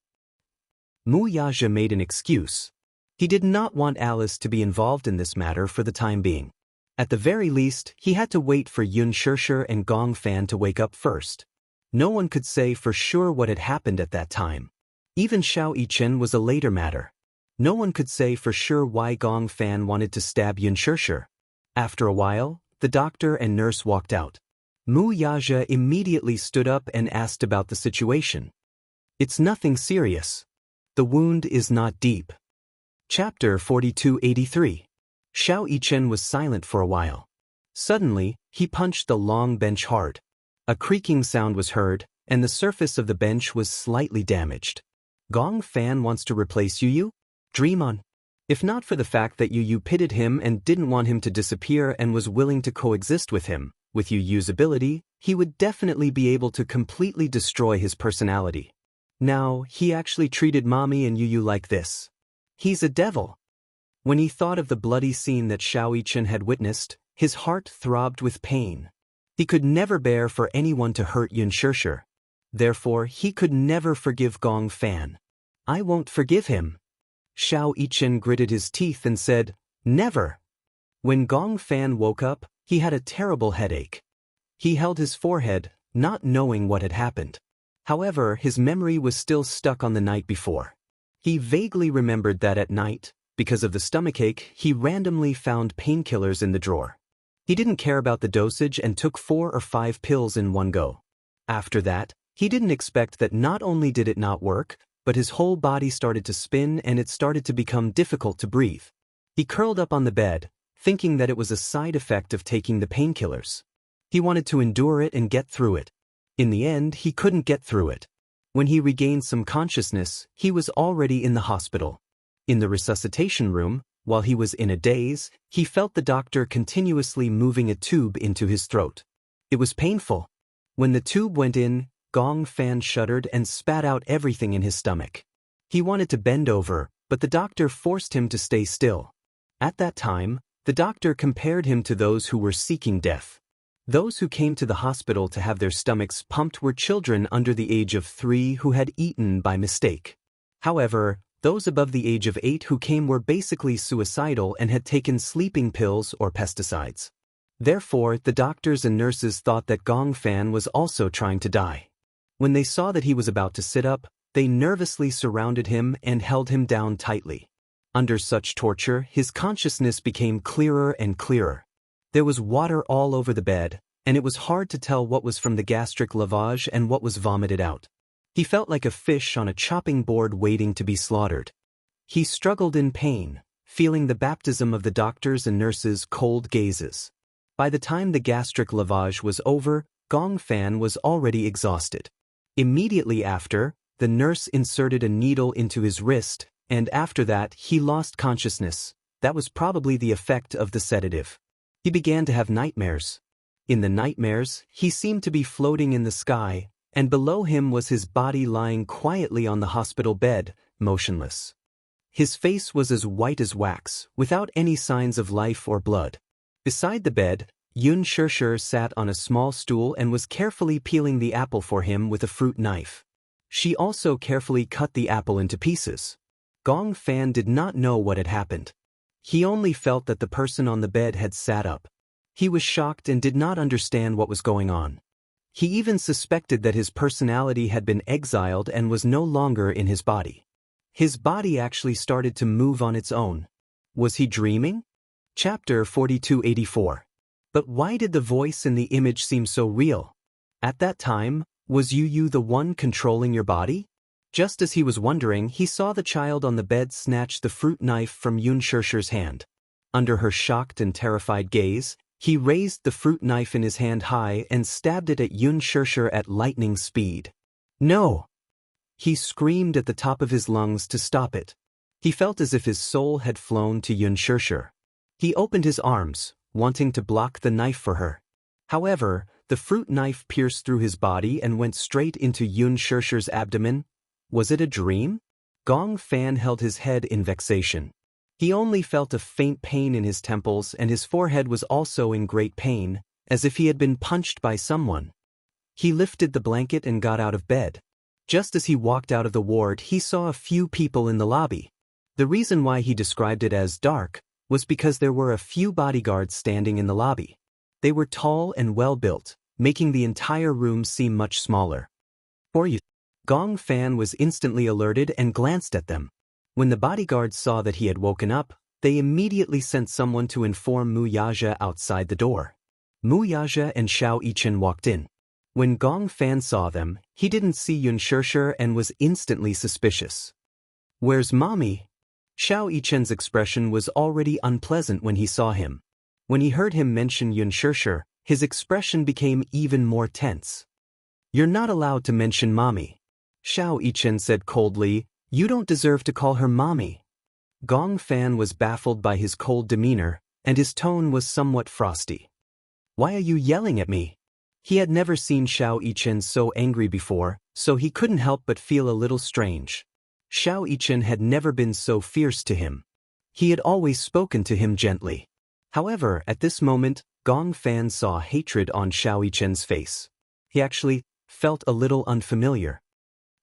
Mu Yaja made an excuse. He did not want Alice to be involved in this matter for the time being. At the very least, he had to wait for Yun Shirshir and Gong Fan to wake up first. No one could say for sure what had happened at that time. Even Xiao Yichen was a later matter. No one could say for sure why Gong Fan wanted to stab Yun Shirshir. After a while, the doctor and nurse walked out. Mu Yaja immediately stood up and asked about the situation. It's nothing serious. The wound is not deep. Chapter 4283. Xiao Yichen was silent for a while. Suddenly, he punched the long bench hard. A creaking sound was heard, and the surface of the bench was slightly damaged. Gong Fan wants to replace Yu Yu? Dream on. If not for the fact that Yu Yu pitied him and didn't want him to disappear and was willing to coexist with him, with Yu Yu's ability, he would definitely be able to completely destroy his personality. Now, he actually treated Mommy and Yu Yu like this. He's a devil. When he thought of the bloody scene that Xiao Yichen had witnessed, his heart throbbed with pain. He could never bear for anyone to hurt Yun Shirshir. Therefore, he could never forgive Gong Fan. I won't forgive him. Xiao Yichen gritted his teeth and said, Never. When Gong Fan woke up, he had a terrible headache. He held his forehead, not knowing what had happened. However, his memory was still stuck on the night before. He vaguely remembered that at night, because of the stomachache, he randomly found painkillers in the drawer. He didn't care about the dosage and took 4 or 5 pills in one go. After that, he didn't expect that not only did it not work, but his whole body started to spin and it started to become difficult to breathe. He curled up on the bed, thinking that it was a side effect of taking the painkillers. He wanted to endure it and get through it. In the end, he couldn't get through it. When he regained some consciousness, he was already in the hospital. In the resuscitation room, while he was in a daze, he felt the doctor continuously moving a tube into his throat. It was painful. When the tube went in, Gong Fan shuddered and spat out everything in his stomach. He wanted to bend over, but the doctor forced him to stay still. At that time, The doctor compared him to those who were seeking death. Those who came to the hospital to have their stomachs pumped were children under the age of 3 who had eaten by mistake. However, those above the age of 8 who came were basically suicidal and had taken sleeping pills or pesticides. Therefore, the doctors and nurses thought that Gong Fan was also trying to die. When they saw that he was about to sit up, they nervously surrounded him and held him down tightly. Under such torture, his consciousness became clearer and clearer. There was water all over the bed, and it was hard to tell what was from the gastric lavage and what was vomited out. He felt like a fish on a chopping board waiting to be slaughtered. He struggled in pain, feeling the baptism of the doctors' and nurses' cold gazes. By the time the gastric lavage was over, Gong Fan was already exhausted. Immediately after, the nurse inserted a needle into his wrist, and after that he lost consciousness. That was probably the effect of the sedative. He began to have nightmares. In the nightmares, he seemed to be floating in the sky, and below him was his body lying quietly on the hospital bed, motionless. His face was as white as wax, without any signs of life or blood. Beside the bed, Yun Shirshir sat on a small stool and was carefully peeling the apple for him with a fruit knife. She also carefully cut the apple into pieces. Gong Fan did not know what had happened. He only felt that the person on the bed had sat up. He was shocked and did not understand what was going on. He even suspected that his personality had been exiled and was no longer in his body. His body actually started to move on its own. Was he dreaming? Chapter 4284. But why did the voice in the image seem so real? At that time, was Yu the one controlling your body? Just as he was wondering, he saw the child on the bed snatch the fruit knife from Yun Shirshir's hand. Under her shocked and terrified gaze, he raised the fruit knife in his hand high and stabbed it at Yun Shirshir at lightning speed. No! He screamed at the top of his lungs to stop it. He felt as if his soul had flown to Yun Shirshir. He opened his arms, wanting to block the knife for her. However, the fruit knife pierced through his body and went straight into Yun Shirshir's abdomen. Was it a dream? Gong Fan held his head in vexation. He only felt a faint pain in his temples, and his forehead was also in great pain, as if he had been punched by someone. He lifted the blanket and got out of bed. Just as he walked out of the ward, he saw a few people in the lobby. The reason why he described it as dark was because there were a few bodyguards standing in the lobby. They were tall and well-built, making the entire room seem much smaller. Gong Fan was instantly alerted and glanced at them. When the bodyguards saw that he had woken up, they immediately sent someone to inform Mu Yaja outside the door. Mu Yaja and Xiao Yichen walked in. When Gong Fan saw them, he didn't see Yun Shirshir and was instantly suspicious. "Where's Mommy?" Xiao Yichen's expression was already unpleasant when he saw him. When he heard him mention Yun Shirshir, his expression became even more tense. "You're not allowed to mention Mommy," Xiao Yichen said coldly. "You don't deserve to call her Mommy." Gong Fan was baffled by his cold demeanor, and his tone was somewhat frosty. "Why are you yelling at me?" He had never seen Xiao Yichen so angry before, so he couldn't help but feel a little strange. Xiao Yichen had never been so fierce to him. He had always spoken to him gently. However, at this moment, Gong Fan saw hatred on Xiao Yichen's face. He actually felt a little unfamiliar.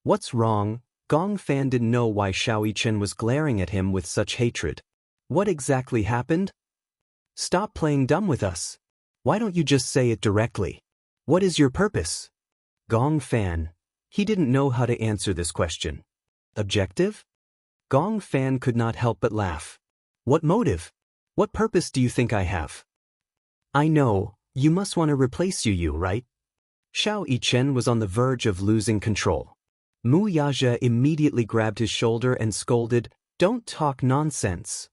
What's wrong? Gong Fan didn't know why Xiao Yichen was glaring at him with such hatred. What exactly happened? Stop playing dumb with us. Why don't you just say it directly? What is your purpose? Gong Fan. He didn't know how to answer this question. Objective? Gong Fan could not help but laugh. What motive? What purpose do you think I have? I know, you must want to replace Yu, right? Xiao Yichen was on the verge of losing control. Mu Yaja immediately grabbed his shoulder and scolded, "Don't talk nonsense."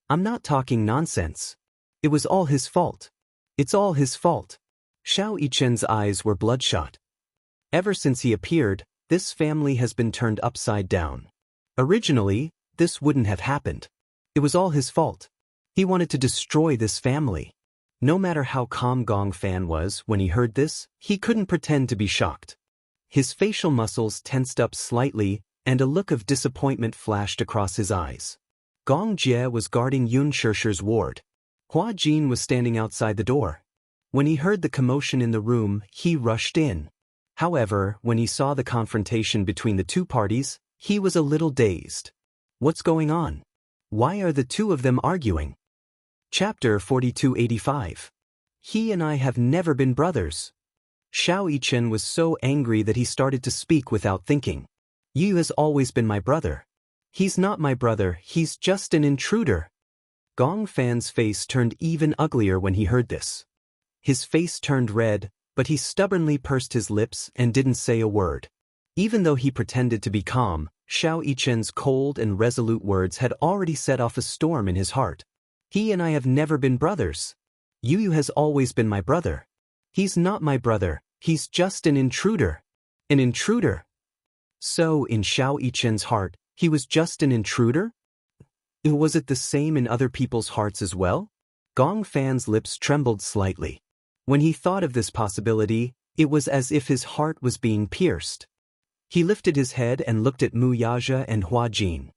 "I'm not talking nonsense. It was all his fault. It's all his fault." Xiao Yichen's eyes were bloodshot. Ever since he appeared, this family has been turned upside down. Originally, this wouldn't have happened. It was all his fault. He wanted to destroy this family. No matter how calm Gong Fan was when he heard this, he couldn't pretend to be shocked. His facial muscles tensed up slightly, and a look of disappointment flashed across his eyes. Gong Jie was guarding Yun Shirshir's ward. Hua Jin was standing outside the door. When he heard the commotion in the room, he rushed in. However, when he saw the confrontation between the two parties, he was a little dazed. What's going on? Why are the two of them arguing? Chapter 4285. He and I have never been brothers. Xiao Yichen was so angry that he started to speak without thinking. You has always been my brother. He's not my brother, he's just an intruder. Gong Fan's face turned even uglier when he heard this. His face turned red, but he stubbornly pursed his lips and didn't say a word. Even though he pretended to be calm, Xiao Yichen's cold and resolute words had already set off a storm in his heart. He and I have never been brothers. Yu has always been my brother. He's not my brother, he's just an intruder. An intruder? So, in Xiao Yichen's heart, he was just an intruder? Was it the same in other people's hearts as well? Gong Fan's lips trembled slightly. When he thought of this possibility, it was as if his heart was being pierced. He lifted his head and looked at Mu Yaja and Hua Jin.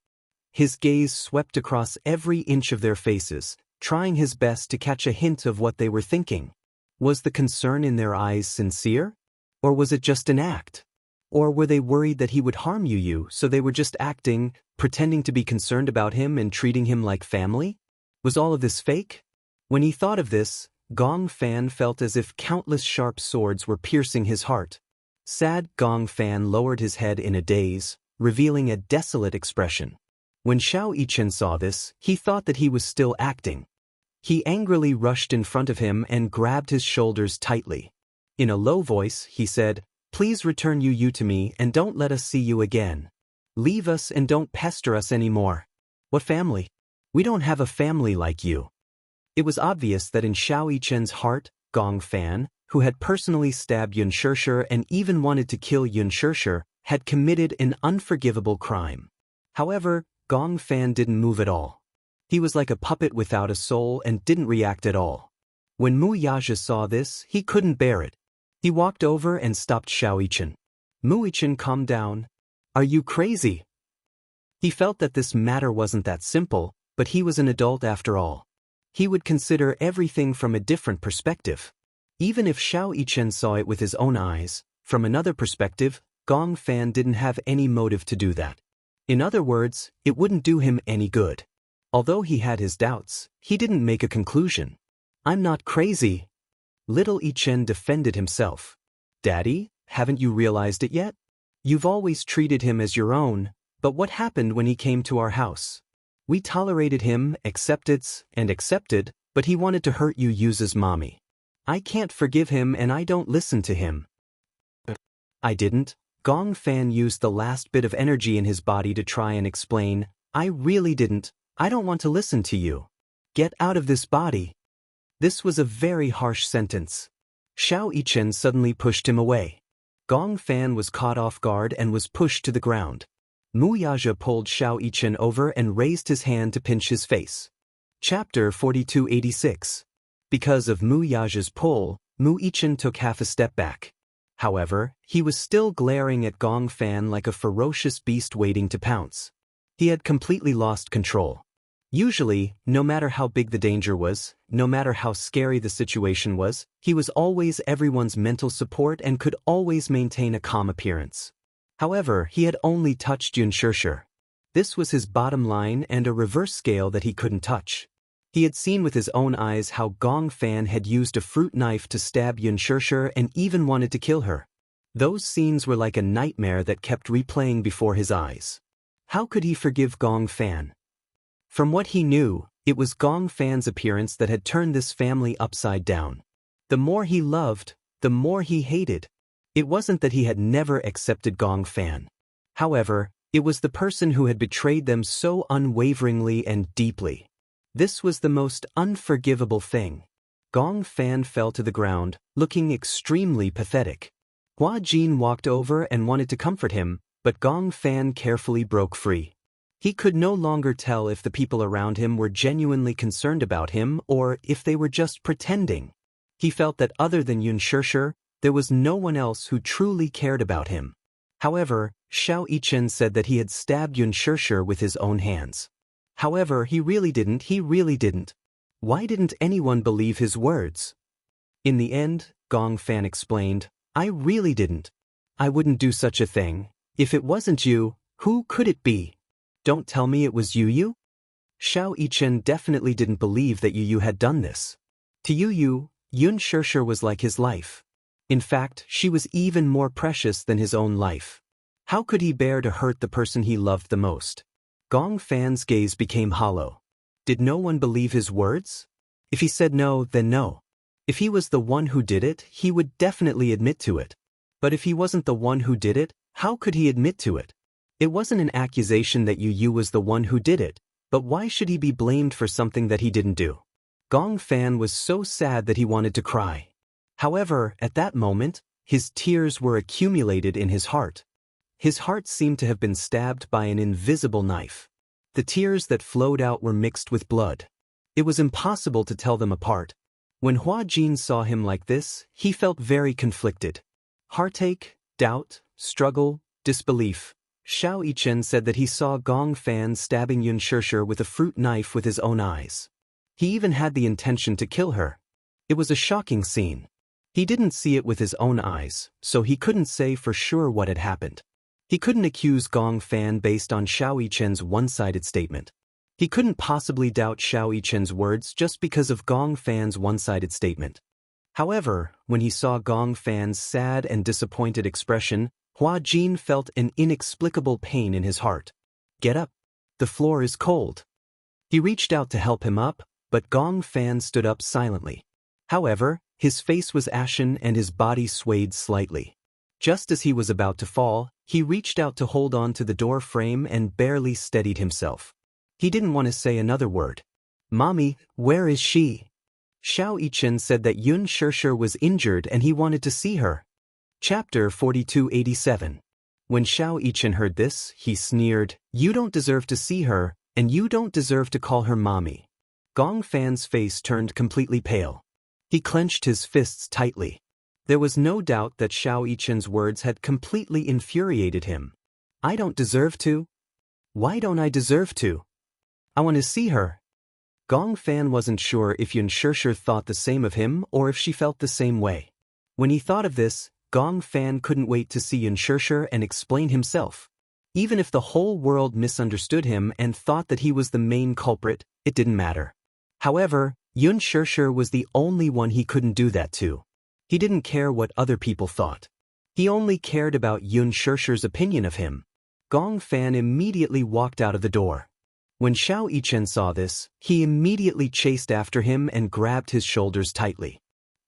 His gaze swept across every inch of their faces, trying his best to catch a hint of what they were thinking. Was the concern in their eyes sincere? Or was it just an act? Or were they worried that he would harm Yu, so they were just acting, pretending to be concerned about him and treating him like family? Was all of this fake? When he thought of this, Gong Fan felt as if countless sharp swords were piercing his heart. Sad Gong Fan lowered his head in a daze, revealing a desolate expression. When Xiao Yichen saw this, he thought that he was still acting. He angrily rushed in front of him and grabbed his shoulders tightly. In a low voice, he said, "Please return Yu to me and don't let us see you again. Leave us and don't pester us anymore." What family? We don't have a family like you. It was obvious that in Xiao Yichen's heart, Gong Fan, who had personally stabbed Yun Shishir and even wanted to kill Yun Shishir, had committed an unforgivable crime. However, Gong Fan didn't move at all. He was like a puppet without a soul and didn't react at all. When Mu Yaja saw this, he couldn't bear it. He walked over and stopped Xiao Yichen. Mu Yichen, calm down. Are you crazy? He felt that this matter wasn't that simple, but he was an adult after all. He would consider everything from a different perspective. Even if Xiao Yichen saw it with his own eyes, from another perspective, Gong Fan didn't have any motive to do that. In other words, it wouldn't do him any good. Although he had his doubts, he didn't make a conclusion. I'm not crazy. Little Yichen defended himself. Daddy, haven't you realized it yet? You've always treated him as your own, but what happened when he came to our house? We tolerated him, accepted, but he wanted to hurt Yu's mommy. I can't forgive him and I don't listen to him. I didn't. Gong Fan used the last bit of energy in his body to try and explain, I really didn't. I don't want to listen to you. Get out of this body. This was a very harsh sentence. Xiao Yichen suddenly pushed him away. Gong Fan was caught off guard and was pushed to the ground. Mu Yaja pulled Xiao Yichen over and raised his hand to pinch his face. Chapter 4286. Because of Mu Yaja's pull, Mu Yichen took half a step back. However, he was still glaring at Gong Fan like a ferocious beast waiting to pounce. He had completely lost control. Usually, no matter how big the danger was, no matter how scary the situation was, he was always everyone's mental support and could always maintain a calm appearance. However, he had only touched Yun Shishir. This was his bottom line and a reverse scale that he couldn't touch. He had seen with his own eyes how Gong Fan had used a fruit knife to stab Yun Shishir and even wanted to kill her. Those scenes were like a nightmare that kept replaying before his eyes. How could he forgive Gong Fan? From what he knew, it was Gong Fan's appearance that had turned this family upside down. The more he loved, the more he hated. It wasn't that he had never accepted Gong Fan. However, it was the person who had betrayed them so unwaveringly and deeply. This was the most unforgivable thing. Gong Fan fell to the ground, looking extremely pathetic. Hua Jin walked over and wanted to comfort him, but Gong Fan carefully broke free. He could no longer tell if the people around him were genuinely concerned about him or if they were just pretending. He felt that other than Yun Shishir, there was no one else who truly cared about him. However, Xiao Yichen said that he had stabbed Yun Shishir with his own hands. However, he really didn't. Why didn't anyone believe his words? In the end, Gong Fan explained, I really didn't. I wouldn't do such a thing. If it wasn't you, who could it be? Don't tell me it was Yu. Xiao Yichen definitely didn't believe that Yu had done this. To Yu, Yun Shirshir was like his life. In fact, she was even more precious than his own life. How could he bear to hurt the person he loved the most? Gong Fan's gaze became hollow. Did no one believe his words? If he said no, then no. If he was the one who did it, he would definitely admit to it. But if he wasn't the one who did it, how could he admit to it? It wasn't an accusation that Yu was the one who did it, but why should he be blamed for something that he didn't do? Gong Fan was so sad that he wanted to cry. However, at that moment, his tears were accumulated in his heart. His heart seemed to have been stabbed by an invisible knife. The tears that flowed out were mixed with blood. It was impossible to tell them apart. When Hua Jin saw him like this, he felt very conflicted. Heartache, doubt, struggle, disbelief. Xiao Yichen said that he saw Gong Fan stabbing Yun Shirshir with a fruit knife with his own eyes. He even had the intention to kill her. It was a shocking scene. He didn't see it with his own eyes, so he couldn't say for sure what had happened. He couldn't accuse Gong Fan based on Xiao Yichen's one-sided statement. He couldn't possibly doubt Xiao Yichen's words just because of Gong Fan's one-sided statement. However, when he saw Gong Fan's sad and disappointed expression, Hua Jin felt an inexplicable pain in his heart. Get up. The floor is cold. He reached out to help him up, but Gong Fan stood up silently. However, his face was ashen and his body swayed slightly. Just as he was about to fall, he reached out to hold on to the door frame and barely steadied himself. He didn't want to say another word. Mommy, where is she? Xiao Yichen said that Yun Shirshir was injured and he wanted to see her. Chapter 4287. When Xiao Yichen heard this, he sneered, You don't deserve to see her, and you don't deserve to call her mommy. Gong Fan's face turned completely pale. He clenched his fists tightly. There was no doubt that Xiao Yichen's words had completely infuriated him. I don't deserve to? Why don't I deserve to? I want to see her. Gong Fan wasn't sure if Yun Shirshir thought the same of him or if she felt the same way. When he thought of this, Gong Fan couldn't wait to see Yun Shirshir and explain himself. Even if the whole world misunderstood him and thought that he was the main culprit, it didn't matter. However, Yun Shirshir was the only one he couldn't do that to. He didn't care what other people thought. He only cared about Yun Shirshir's opinion of him. Gong Fan immediately walked out of the door. When Xiao Yichen saw this, he immediately chased after him and grabbed his shoulders tightly.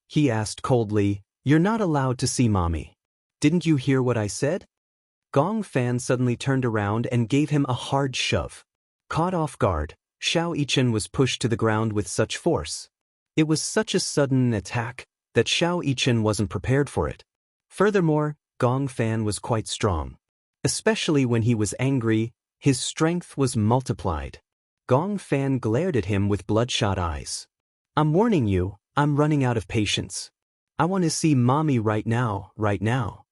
He asked coldly, You're not allowed to see mommy. Didn't you hear what I said? Gong Fan suddenly turned around and gave him a hard shove. Caught off guard, Xiao Yichen was pushed to the ground with such force. It was such a sudden attack that Xiao Yichen wasn't prepared for it. Furthermore, Gong Fan was quite strong. Especially when he was angry, his strength was multiplied. Gong Fan glared at him with bloodshot eyes. I'm warning you, I'm running out of patience. I want to see mommy right now, right now.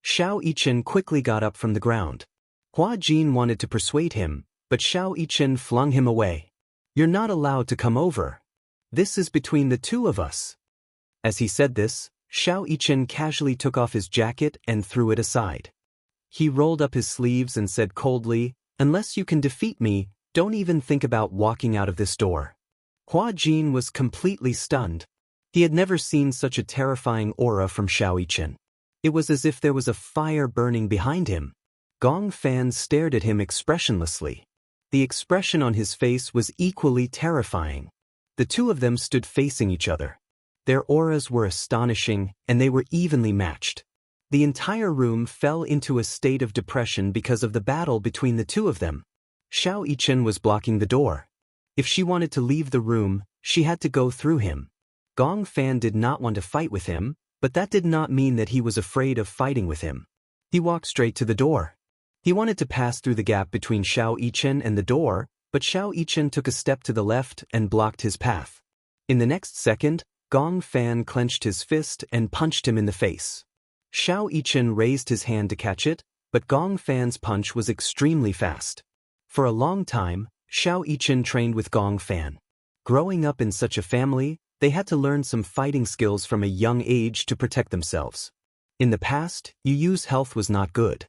Xiao Yichen quickly got up from the ground. Hua Jin wanted to persuade him, but Xiao Yichen flung him away. You're not allowed to come over. This is between the two of us. As he said this, Xiao Yichen casually took off his jacket and threw it aside. He rolled up his sleeves and said coldly, Unless you can defeat me, don't even think about walking out of this door. Hua Jin was completely stunned. He had never seen such a terrifying aura from Xiao Yichen. It was as if there was a fire burning behind him. Gong Fan stared at him expressionlessly. The expression on his face was equally terrifying. The two of them stood facing each other. Their auras were astonishing, and they were evenly matched. The entire room fell into a state of depression because of the battle between the two of them. Xiao Yichen was blocking the door. If she wanted to leave the room, she had to go through him. Gong Fan did not want to fight with him, but that did not mean that he was afraid of fighting with him. He walked straight to the door. He wanted to pass through the gap between Xiao Yichen and the door, but Xiao Yichen took a step to the left and blocked his path. In the next second, Gong Fan clenched his fist and punched him in the face. Xiao Yichen raised his hand to catch it, but Gong Fan's punch was extremely fast. For a long time, Xiao Yichen trained with Gong Fan. Growing up in such a family, they had to learn some fighting skills from a young age to protect themselves. In the past, Yu's health was not good.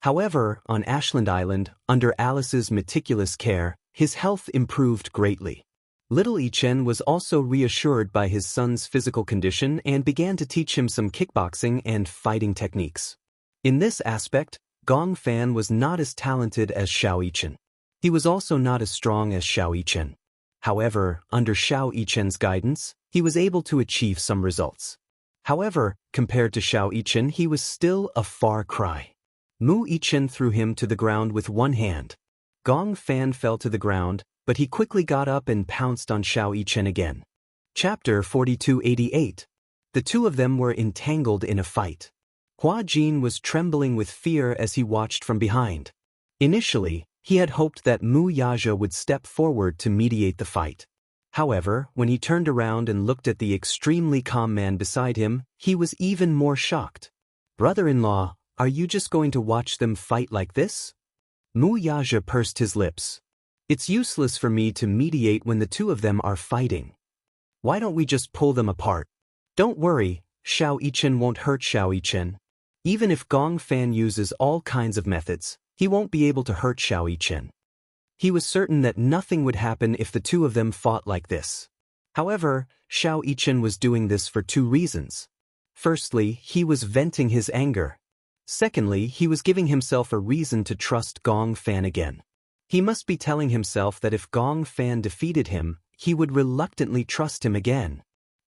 However, on Ashland Island, under Alice's meticulous care, his health improved greatly. Little Ichen was also reassured by his son's physical condition and began to teach him some kickboxing and fighting techniques. In this aspect, Gong Fan was not as talented as Xiao Ichen. He was also not as strong as Xiao Ichen. However, under Xiao Ichen's guidance, he was able to achieve some results. However, compared to Xiao Ichen, he was still a far cry. Mu Ichen threw him to the ground with one hand. Gong Fan fell to the ground, but he quickly got up and pounced on Xiao Ichen again. Chapter 4288. The two of them were entangled in a fight. Hua Jin was trembling with fear as he watched from behind. Initially, he had hoped that Mu Yaja would step forward to mediate the fight. However, when he turned around and looked at the extremely calm man beside him, he was even more shocked. "Brother-in-law, are you just going to watch them fight like this?" Mu Yaja pursed his lips. "It's useless for me to mediate when the two of them are fighting. Why don't we just pull them apart?" "Don't worry, Xiao Ichen won't hurt Xiao Ichen. Even if Gong Fan uses all kinds of methods, he won't be able to hurt Xiao Ichen." He was certain that nothing would happen if the two of them fought like this. However, Xiao Ichen was doing this for two reasons. Firstly, he was venting his anger. Secondly, he was giving himself a reason to trust Gong Fan again. He must be telling himself that if Gong Fan defeated him, he would reluctantly trust him again.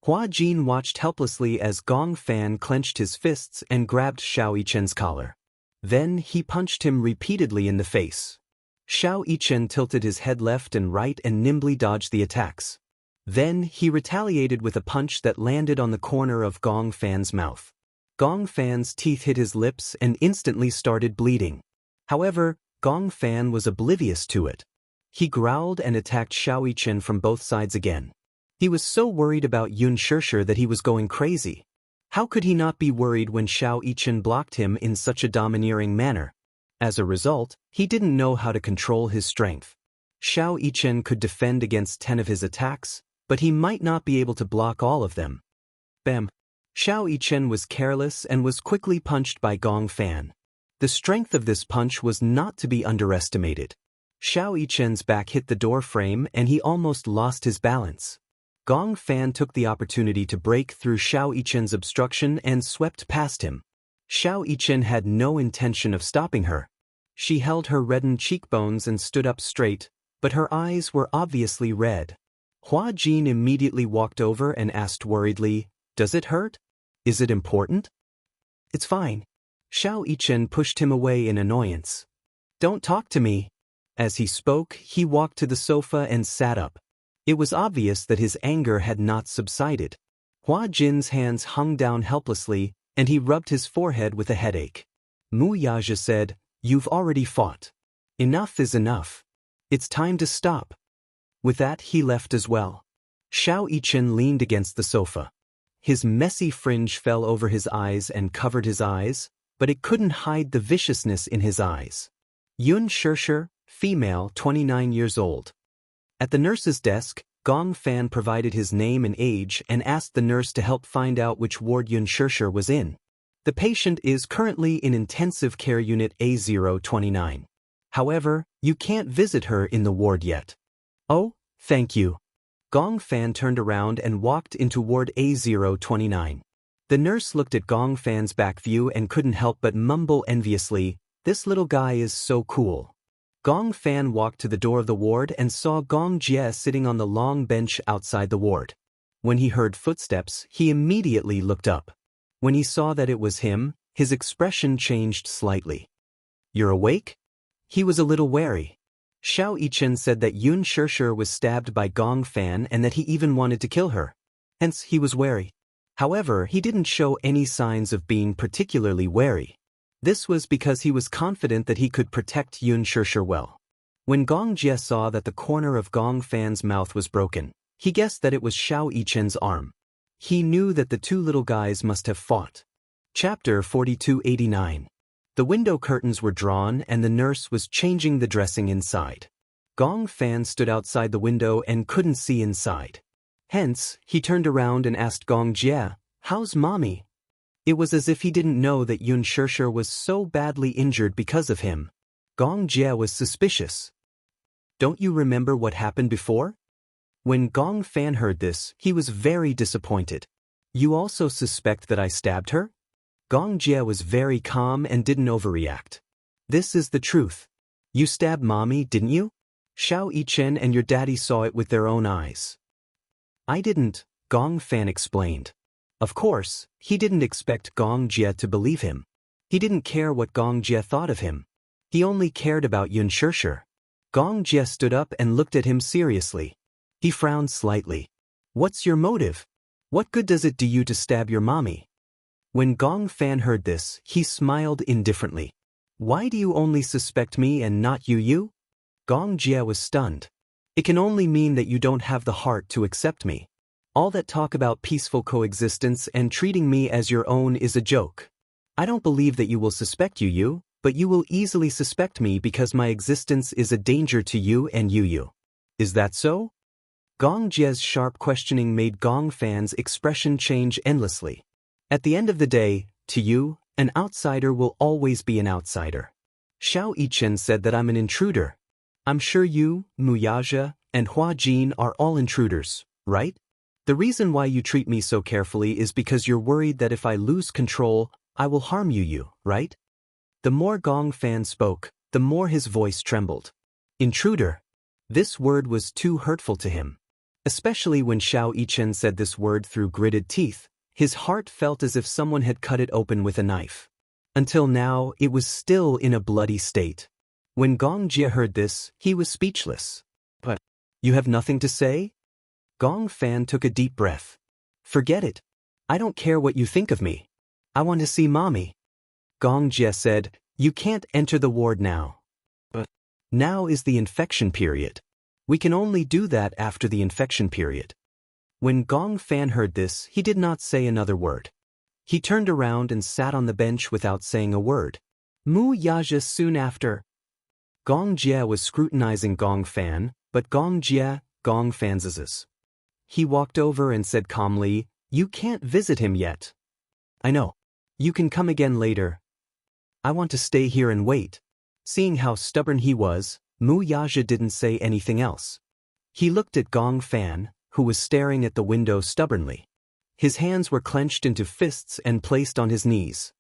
Hua Jin watched helplessly as Gong Fan clenched his fists and grabbed Xiao Ichen's collar. Then he punched him repeatedly in the face. Xiao Ichen tilted his head left and right and nimbly dodged the attacks. Then he retaliated with a punch that landed on the corner of Gong Fan's mouth. Gong Fan's teeth hit his lips and instantly started bleeding. However, Gong Fan was oblivious to it. He growled and attacked Xiao Ichen from both sides again. He was so worried about Yun Shirshir that he was going crazy. How could he not be worried when Xiao Ichen blocked him in such a domineering manner? As a result, he didn't know how to control his strength. Xiao Ichen could defend against 10 of his attacks, but he might not be able to block all of them. Bam! Xiao Ichen was careless and was quickly punched by Gong Fan. The strength of this punch was not to be underestimated. Xiao Ichen's back hit the door frame and he almost lost his balance. Gong Fan took the opportunity to break through Xiao Ichen's obstruction and swept past him. Xiao Ichen had no intention of stopping her. She held her reddened cheekbones and stood up straight, but her eyes were obviously red. Hua Jin immediately walked over and asked worriedly, "Does it hurt? Is it important?" "It's fine." Xiao Ichen pushed him away in annoyance. "Don't talk to me." As he spoke, he walked to the sofa and sat up. It was obvious that his anger had not subsided. Hua Jin's hands hung down helplessly, and he rubbed his forehead with a headache. Mu Yaja said, "You've already fought. Enough is enough. It's time to stop." With that, he left as well. Xiao Ichen leaned against the sofa. His messy fringe fell over his eyes and covered his eyes, but it couldn't hide the viciousness in his eyes. Yun Shirshir, female, 29 years old. At the nurse's desk, Gong Fan provided his name and age and asked the nurse to help find out which ward Yun Shirshir was in. The patient is currently in intensive care unit A029. However, you can't visit her in the ward yet. "Oh, thank you." Gong Fan turned around and walked into ward A029. The nurse looked at Gong Fan's back view and couldn't help but mumble enviously, "This little guy is so cool." Gong Fan walked to the door of the ward and saw Gong Jie sitting on the long bench outside the ward. When he heard footsteps, he immediately looked up. When he saw that it was him, his expression changed slightly. "You're awake?" He was a little wary. Xiao Ichen said that Yun Shirshir was stabbed by Gong Fan and that he even wanted to kill her. Hence, he was wary. However, he didn't show any signs of being particularly wary. This was because he was confident that he could protect Yun Shirshir well. When Gong Jie saw that the corner of Gong Fan's mouth was broken, he guessed that it was Xiao Ichen's arm. He knew that the two little guys must have fought. Chapter 4289. The window curtains were drawn and the nurse was changing the dressing inside. Gong Fan stood outside the window and couldn't see inside. Hence, he turned around and asked Gong Jie, "How's mommy?" It was as if he didn't know that Yun Shirshir was so badly injured because of him. Gong Jie was suspicious. "Don't you remember what happened before?" When Gong Fan heard this, he was very disappointed. "You also suspect that I stabbed her?" Gong Jie was very calm and didn't overreact. "This is the truth. You stabbed mommy, didn't you? Xiao Yichen and your daddy saw it with their own eyes." "I didn't," Gong Fan explained. Of course, he didn't expect Gong Jie to believe him. He didn't care what Gong Jie thought of him. He only cared about Yun Shirshir. Gong Jie stood up and looked at him seriously. He frowned slightly. "What's your motive? What good does it do you to stab your mommy?" When Gong Fan heard this, he smiled indifferently. "Why do you only suspect me and not you?" Gong Jie was stunned. "It can only mean that you don't have the heart to accept me. All that talk about peaceful coexistence and treating me as your own is a joke. I don't believe that you will suspect you, but you will easily suspect me because my existence is a danger to you and you. Is that so?" Gong Jie's sharp questioning made Gong Fan's expression change endlessly. "At the end of the day, to you, an outsider will always be an outsider. Xiao Yichen said that I'm an intruder. I'm sure you, Mu Yaja, and Hua Jin are all intruders, right? The reason why you treat me so carefully is because you're worried that if I lose control, I will harm you, right?" The more Gong Fan spoke, the more his voice trembled. Intruder. This word was too hurtful to him. Especially when Xiao Yichen said this word through gritted teeth, his heart felt as if someone had cut it open with a knife. Until now, it was still in a bloody state. When Gong Jie heard this, he was speechless. "But you have nothing to say?" Gong Fan took a deep breath. "Forget it. I don't care what you think of me. I want to see mommy." Gong Jie said, "You can't enter the ward now. But now is the infection period. We can only do that after the infection period." When Gong Fan heard this, he did not say another word. He turned around and sat on the bench without saying a word. Mu Yaja soon after. Gong Jie was scrutinizing Gong Fan, but Gong Jie, Gong Fan's. He walked over and said calmly, "You can't visit him yet." "I know. You can come again later." "I want to stay here and wait." Seeing how stubborn he was, Mu Yaja didn't say anything else. He looked at Gong Fan, who was staring at the window stubbornly. His hands were clenched into fists and placed on his knees.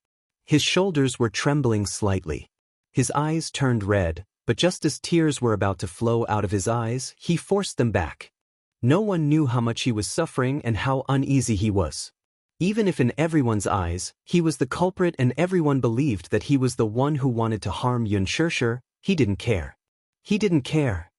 His shoulders were trembling slightly. His eyes turned red, but just as tears were about to flow out of his eyes, he forced them back. No one knew how much he was suffering and how uneasy he was. Even if in everyone's eyes, he was the culprit and everyone believed that he was the one who wanted to harm Yun Shirshir, he didn't care. He didn't care.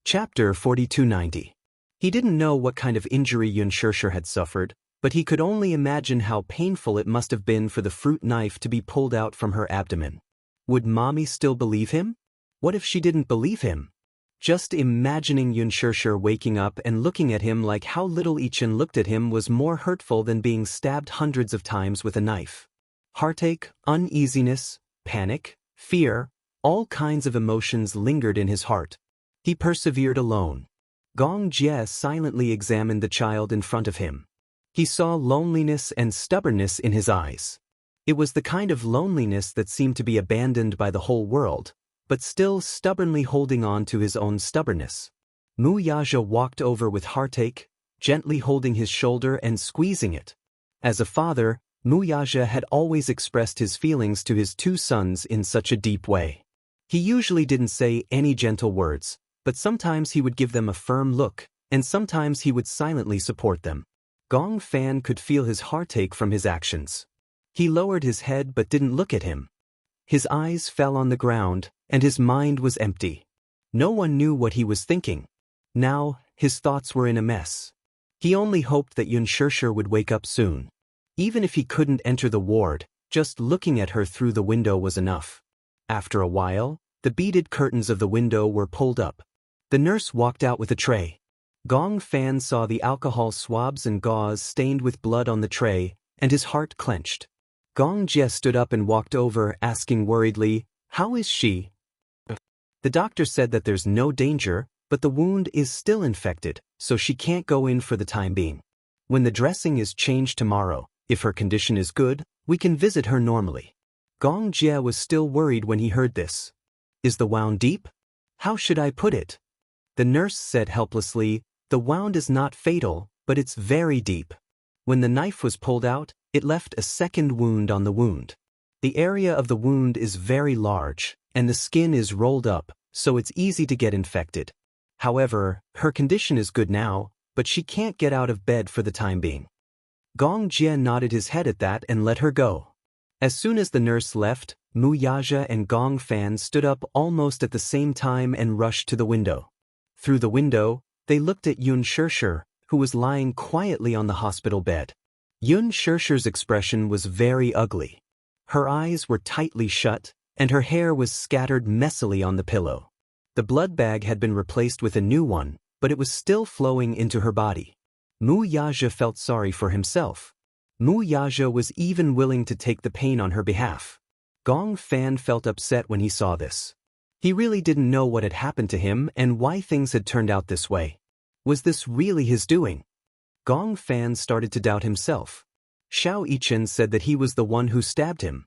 Chapter 4290. He didn't know what kind of injury Yun Shirshir had suffered, but he could only imagine how painful it must have been for the fruit knife to be pulled out from her abdomen. Would mommy still believe him? What if she didn't believe him? Just imagining Yun Shirshir waking up and looking at him like how little Yichen looked at him was more hurtful than being stabbed hundreds of times with a knife. Heartache, uneasiness, panic, fear, all kinds of emotions lingered in his heart. He persevered alone. Gong Jie silently examined the child in front of him. He saw loneliness and stubbornness in his eyes. It was the kind of loneliness that seemed to be abandoned by the whole world, but still stubbornly holding on to his own stubbornness. Mu Yaja walked over with heartache, gently holding his shoulder and squeezing it. As a father, Mu Yaja had always expressed his feelings to his two sons in such a deep way. He usually didn't say any gentle words, but sometimes he would give them a firm look, and sometimes he would silently support them. Gong Fan could feel his heartache from his actions. He lowered his head but didn't look at him. His eyes fell on the ground, and his mind was empty. No one knew what he was thinking. Now, his thoughts were in a mess. He only hoped that Yun Shirshir would wake up soon. Even if he couldn't enter the ward, just looking at her through the window was enough. After a while, the beaded curtains of the window were pulled up. The nurse walked out with a tray. Gong Fan saw the alcohol swabs and gauze stained with blood on the tray, and his heart clenched. Gong Jie stood up and walked over, asking worriedly, "How is she?" The doctor said that there's no danger, but the wound is still infected, so she can't go in for the time being. When the dressing is changed tomorrow, if her condition is good, we can visit her normally. Gong Jie was still worried when he heard this. Is the wound deep? How should I put it? The nurse said helplessly, the wound is not fatal, but it's very deep. When the knife was pulled out, it left a second wound on the wound. The area of the wound is very large, and the skin is rolled up, so it's easy to get infected. However, her condition is good now, but she can't get out of bed for the time being. Gong Jie nodded his head at that and let her go. As soon as the nurse left, Mu Yaja and Gong Fan stood up almost at the same time and rushed to the window. Through the window, they looked at Yun Shirshir, who was lying quietly on the hospital bed. Yun Shirshir's expression was very ugly. Her eyes were tightly shut, and her hair was scattered messily on the pillow. The blood bag had been replaced with a new one, but it was still flowing into her body. Mu Yaja felt sorry for himself. Mu Yaja was even willing to take the pain on her behalf. Gong Fan felt upset when he saw this. He really didn't know what had happened to him and why things had turned out this way. Was this really his doing? Gong Fan started to doubt himself. Xiao Yichen said that he was the one who stabbed him.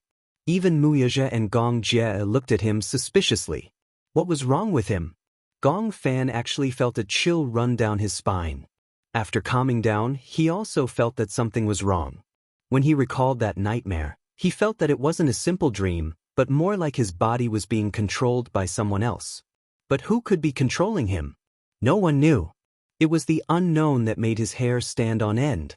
Even Mu Yaja and Gong Jie looked at him suspiciously. What was wrong with him? Gong Fan actually felt a chill run down his spine. After calming down, he also felt that something was wrong. When he recalled that nightmare, he felt that it wasn't a simple dream, but more like his body was being controlled by someone else. But who could be controlling him? No one knew. It was the unknown that made his hair stand on end,